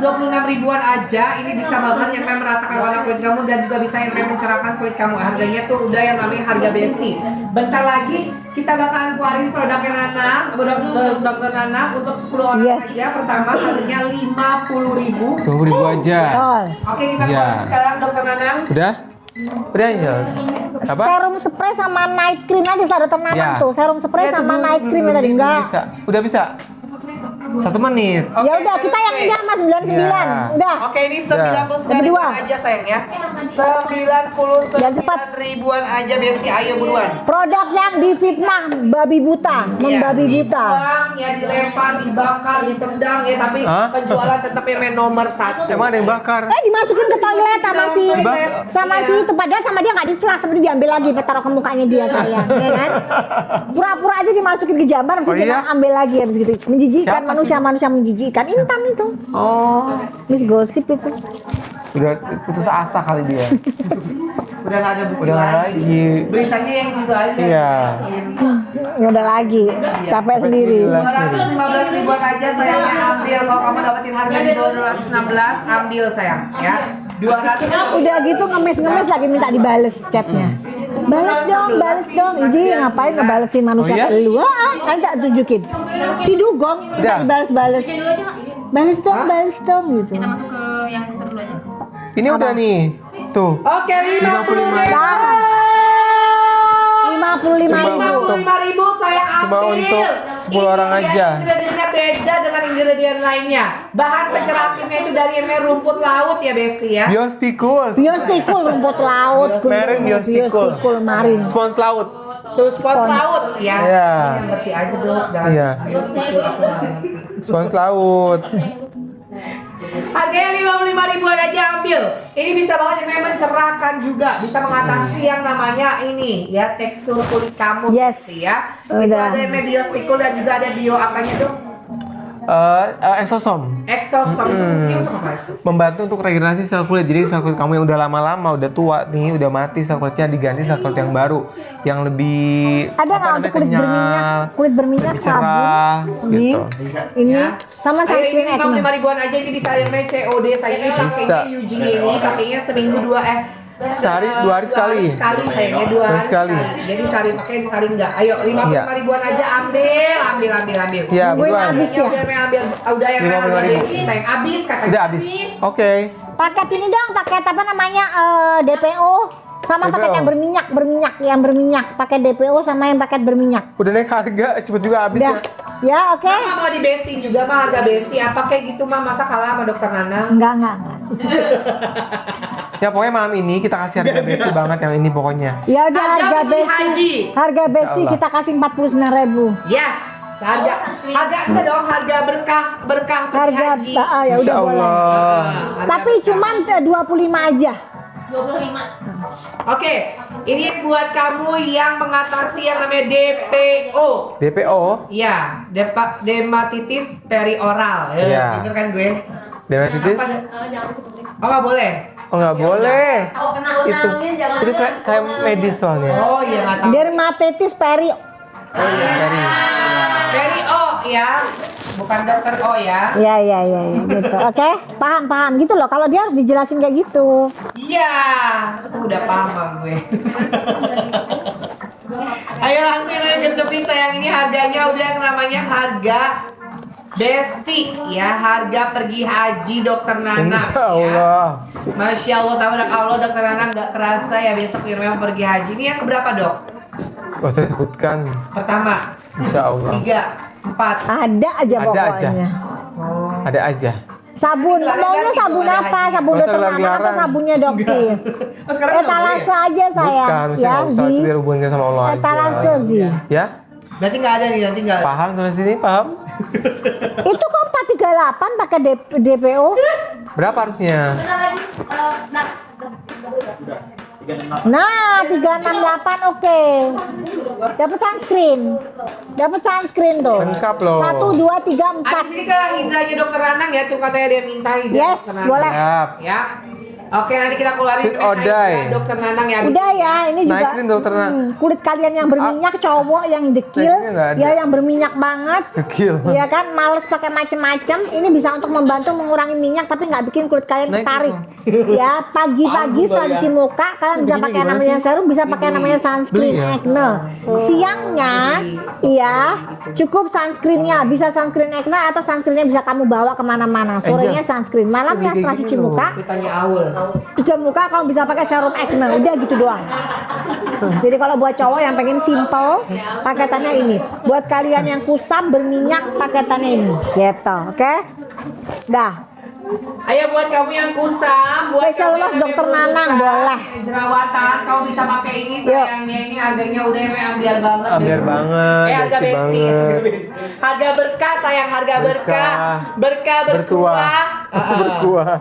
ribuan aja. Ini bisa banget yang memang meratakan warna kulit kamu dan juga bisa yang memang mencerahkan kulit kamu. Harganya tuh udah yang namanya harga besti. Bentar lagi kita bakalan keluarin produknya Nana, produk Dokter Nana untuk 10 orang Yes. aja. Pertama harganya 50.000. 20.000 aja. Oh. Oke, kita Iya. keluarin sekarang Dokter Nana. Udah? Udah aja. Apa? Serum spray sama night cream aja selalu ternanam Ya. tuh. Serum spray Ya, sama tunggu, night cream belum tadi enggak. Bisa. Udah bisa. 1 menit. Ya udah, kita yang ini sama 99. Ya. Udah. Oke, ini 99 Yang kedua. ribuan aja sayang ya. 99 Yang cepat. ribuan aja Besti, ayo buruan. Produk yang difitnah babi buta, membabi buta. Dibuang, ya dilempar, dibakar, ditendang ya, tapi Hah? penjualan tetap yang nomor 1. Emang ada yang bakar? Dimasukin ke toilet sama si Iya. itu, padahal sama dia nggak di flash, tapi diambil lagi, taruh ke mukanya dia sayang, ya kan? Pura-pura aja dimasukin ke jamban, Oh habis itu iya? dia ambil lagi habis gitu. Menjijikkan, Siapa sih? manusia menjijikkan. Intan itu. Oh, Miss Gosip itu. udah putus asa kali dia. Udah nggak ada bukti Udah nggak lagi. Beritanya yang itu aja. Iya. Ya udah lagi, capek sendiri. 215 ribuan aja sayangnya ambil. Kalau kamu dapetin harga di 216, ambil sayang ya. 200. Udah gitu ngemis lagi minta dibales chatnya. Balas dong. Ini ngapain ngebalesin manusia Oh iya? kayak lu? Kan tak tunjukin. Si Dugong minta Udah. dibales. Oke dulu aja Kak. Balas dong gitu. Kita masuk ke yang dulu aja. Ini udah nih. Tuh. Oke, 55. Jangan. 55 Cuma ribu. untuk 55.000 saya ambil. Cuma untuk 10 orang aja. Ingredientnya beda dengan ingredient lainnya. Bahan pencerah aktifnya itu dari yang namanya rumput laut ya Besti ya. Biospikus. Biostikul rumput laut. Meren Biostikul. Biostikul marin. Spons laut. Tuh spons laut ya. Iya. Yang ngerti aja dong. Jangan Iya. Biostikul aku nggak ngerti. Spons laut. Harganya 55 ribuan aja ambil. Ini bisa banget yang namanya mencerahkan juga, bisa mengatasi yang namanya ini ya tekstur kulit kamu Yes. gitu ya. Itu Udah. ada yang namanya biospikul dan juga ada bio apanya tuh? Exosom. Exosom itu fungsinya untuk apa Exosom? Membantu untuk regenerasi sel kulit. Jadi sel kulit kamu yang udah lama-lama, udah tua nih, udah mati, sel kulitnya diganti sel kulit yang baru, yang lebih Ada nggak untuk kulit berminyak, lebih cerah, Ini, gitu. ini Ya. sama Ayo, sunscreen ini 55 acne. ribuan aja, ini bisa yang namanya COD. Saya ini Bisa. pakainya Eugene ini, pakainya seminggu Sehari, 2 hari sekali. Sekali sayangnya 2 hari Sekali. Jadi sehari pakai, sehari enggak. Ayo 55 Iya. ribuan aja ambil. Iya, Nungguin buruan. habis ya. Udah yang 55.000. sayang habis katanya. Udah habis. Oke. Paket ini dong, paket apa namanya DPO sama DPO. paket yang berminyak, pakai DPO sama yang paket berminyak. Udah naik harga, cepet juga habis Udah. ya. Ya, oke. Mama mau di besting juga mah harga besti apa kayak gitu mah masa kalah sama dokter Nana? Enggak. Ya pokoknya malam ini kita kasih harga besti banget yang ini pokoknya. Ya udah Harga harga beli besti. haji. Harga besti Allah. kita kasih 49.000. Yes. Harga enggak dong harga berkah beli Harga haji. ya Insya udah boleh. Allah. Harga Tapi berkah. cuman 25 aja. 25. Oke, ini buat kamu yang mengatasi yang namanya DPO. DPO, Iya, dermatitis perioral. Iya. Bener kan gue? dermatitis. Jangan sebutin. Oh nggak boleh. Oh nggak boleh. Aku kenal-kenalin jangan. Itu kayak medis soalnya. Oh iya nggak tahu. Dermatitis peri. Oh iya, Ferry. Perio ya, bukan dokter O ya. Ya gitu. Oke, paham gitu loh. Kalau dia harus dijelasin kayak gitu. Iya, aku udah paham Bang, gue. Ayo langsung aja gercepin sayang, ini harganya udah yang namanya harga Besti ya, harga pergi haji dokter Nana. Insya Allah. Ya. Masya Allah, tabarakallah dokter Nana nggak kerasa ya besok memang pergi haji. Ini yang keberapa dok? Gak usah disebutkan. Pertama, Insya Allah. 3, 4. Ada aja Ada pokoknya. aja. Ada aja. Sabun, maunya sabun apa? Sabun Nggak usah dokter Nanang atau gelar-gelaran. sabunnya dokter? Oh, sekarang udah boleh Etalase ya? aja sayang. Bukan, mesti Ya, nggak usah Zi. itu biar hubungannya sama Allah aja. Etalase, Zi. Ya, Berarti nggak ada nih, nanti nggak ada. paham sampai sini, paham? Itu kok 438 pakai DPO? Berapa harusnya? Bentar lagi. Nah, 368 oke. Dapat sunscreen tuh. Lengkap loh. 1 2 3 Ada 4. sini kan hidranya dokter Nanang ya, tuh katanya dia minta hidra Yes, dokter Nanang. boleh. Siap. Ya. Oke, nanti kita keluarin Sweet hidra Odai. dokter Nanang ya. Udah ya, ini juga Naikin dokter Nanang. kulit kalian yang berminyak, cowok yang dekil, Naikinnya nggak ada. ya yang berminyak banget. Kecil. Iya kan, males pakai macem-macem. Ini bisa untuk membantu mengurangi minyak tapi nggak bikin kulit kalian Naik ketarik. Ya, pagi-pagi setelah cuci muka kalian bisa Begini pakai gimana namanya sih? serum, bisa pakai namanya sunscreen Beli ya? acne. Siangnya, ya cukup sunscreennya, bisa sunscreen acne atau sunscreennya bisa kamu bawa kemana-mana. Sorenya sunscreen, malamnya setelah cuci muka, Ditanya Aul. cuci muka kamu bisa pakai serum acne. Udah gitu doang. Jadi kalau buat cowok yang pengen simple, paketannya ini. Buat kalian yang kusam berminyak, paketannya ini. Gitu, oke? Dah. Ayo buat kamu yang kusam, buat Facial kamu wash yang dokter memang Nanang, kusam, boleh. Jerawatan, kamu bisa pakai ini Yuk. sayangnya, ini harganya udah ambiar banget. Ambiar banget, harga besti besti. banget. Harga berkah sayang, harga berkah. Berkah Bertuah. berkuah. Berkuah.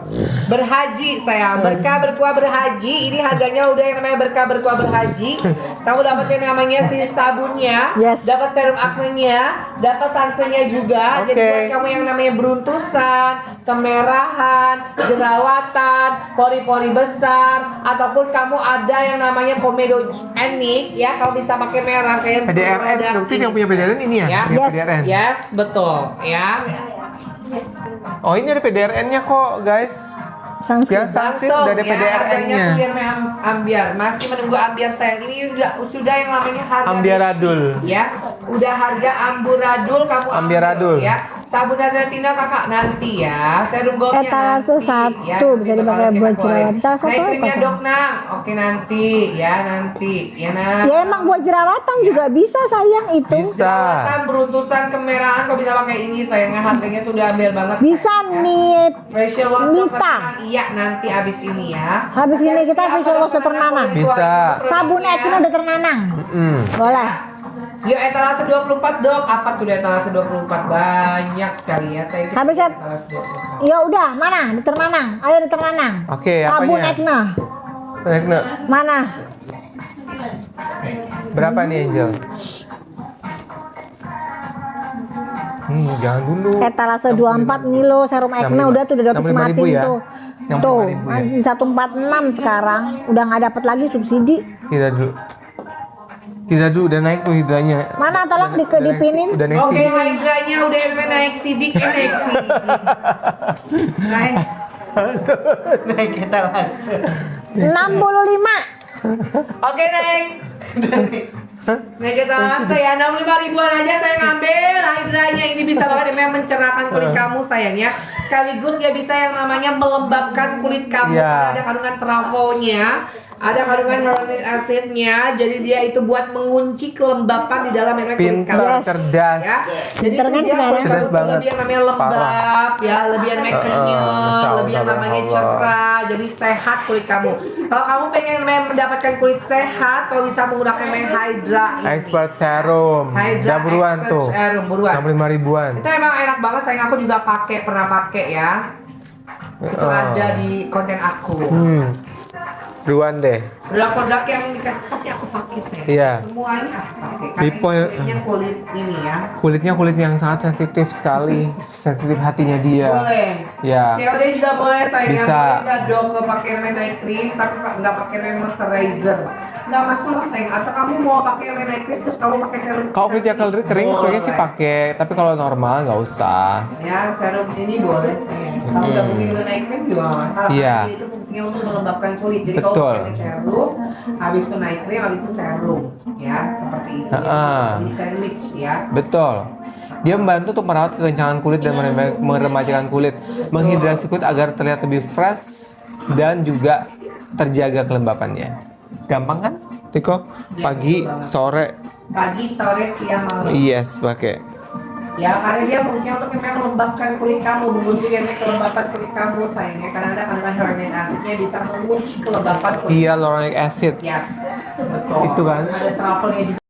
Berhaji sayang, berkah berkuah berhaji. Ini harganya udah yang namanya berkah berkuah berhaji. Kamu dapat yang namanya si sabunnya, Yes. dapat serum acne-nya, dapat sunscreen-nya juga. Jadi Oke. buat kamu yang namanya beruntusan, kemerahan, jerawatan, pori-pori besar, ataupun kamu ada yang namanya komedogenik, ya kamu bisa pakai merah kayak PDRN, produk dokter ini. yang punya PDRN ini ya? Ya. Yang Yes. PDRN. Yes, betul, ya. Oh, ini ada PDRN-nya kok, guys. Sunscreen. Yang sunset Langsung, udah ada ya, harganya PDRN-nya. tuh yang namanya ambiar, masih menunggu ambiar sayang. Ini sudah yang namanya harga Ambiaradul. ya, udah harga amburadul kamu ambil, Ambiaradul. ya. Sabun dan retina kakak nanti ya, serum goldnya Etalase nanti satu, ya, bisa nanti dipakai bakal kita buat keluarin. jerawat. Etalase Naik satu apa, krimnya sayang? dok nang, oke nanti ya nah. Ya emang buat jerawatan juga bisa sayang itu. Bisa. Jerawatan, beruntusan, kemerahan kau bisa pakai ini sayangnya, harganya tuh udah ambil banget. Bisa nih. Facial wash Nita. dokter Nanang, iya nanti abis ini ya. Habis ini kita facial wash dokter Nanang. Bisa. Sabun acne dokter Nanang. Boleh. Yuk etalase 24 dok, apa tuh etalase 24? Banyak sekali ya saya. Habis ya. Etalase 24. Ya udah, mana dokter Nanang? Ayo dokter Nanang. Oke, Sabun apanya? acne. Acne. Mana? Berapa nih, Angel? Jangan dulu. Etalase 24 nih lo serum acne udah tuh udah dapat 65.000 sematin ya? tuh. 65.000 Tuh, ya? masih 146 sekarang. Udah nggak dapat lagi subsidi. Tidak dulu. Tidak dulu, udah naik tuh hidranya. Mana tolong Udah naik- dipinin. Udah naik Oke, sih. hydranya udah naik sidik, naik sidik. Naik. Naik etalase. 65. Oke, naik. Naik etalase ya, 65 ribuan aja saya ngambil. Hydranya ini bisa banget yang mencerahkan kulit kamu sayang ya. Sekaligus dia bisa yang namanya melembabkan kulit kamu. Iya. Ada kandungan travonya, ada kandungan hyaluronic acidnya. Jadi dia itu buat mengunci kelembapan di dalam kulit kamu. Pintar, cerdas. Ya. Jadi Pinter itu kan dia sekarang? kulit Cerdas kamu tuh banget. lebih yang namanya lembab, Parah. ya, lebih yang namanya Masya kenyal, Allah, lebih yang namanya Allah. cerah. Jadi sehat kulit kamu. Kalau kamu pengen mendapatkan kulit sehat, kalau bisa menggunakan namanya Hydra ini. Expert serum. Hydra Udah buruan Expert tuh. Serum, buruan. 65 ribuan. Itu emang enak banget, sayang aku juga pernah pakai ya. Itu ada di konten aku. Buruan deh. Produk-produk yang dikasih pasti aku pakai sayang. Iya. Semuanya aku pakai. Karena Lipo ini ya. kulitnya kulit ini ya. Kulitnya kulit yang sangat sensitif sekali. Sensitif hatinya dia. Boleh. Ya. COD juga boleh sayang. Bisa. Boleh nggak dok pakai night cream tapi nggak pakai moisturizer. Nggak masalah sayang. Atau kamu mau pakai night cream terus kamu pakai serum. Kalau kulitnya kering sebaiknya sih Boleh. pakai, tapi kalau normal nggak usah. Ya serum ini boleh sayang. Kamu gabungin dengan night cream juga nggak masalah. Iya. Tapi itu fungsinya untuk melembabkan kulit. Jadi Betul. kalau pakai serum, habis itu night cream, habis itu serum. Ya seperti itu. Heeh. Jadi sandwich ya. Betul. Dia membantu untuk merawat kekencangan kulit dan meremajakan kulit, menghidrasi kulit agar terlihat lebih fresh dan juga terjaga kelembapannya. Gampang kan, Tiko? Pagi, sore, Pagi, sore, siang, malam. yes, pakai. Ya, karena dia fungsinya untuk yang melembabkan kulit kamu, mengunci yang kelembapan kulit kamu sayangnya. Karena ada kandungan hyaluronic acidnya bisa mengunci kelembapan kulit. Hyaluronic acid. Yes, betul. Itu kan. Ada truffle-nya juga.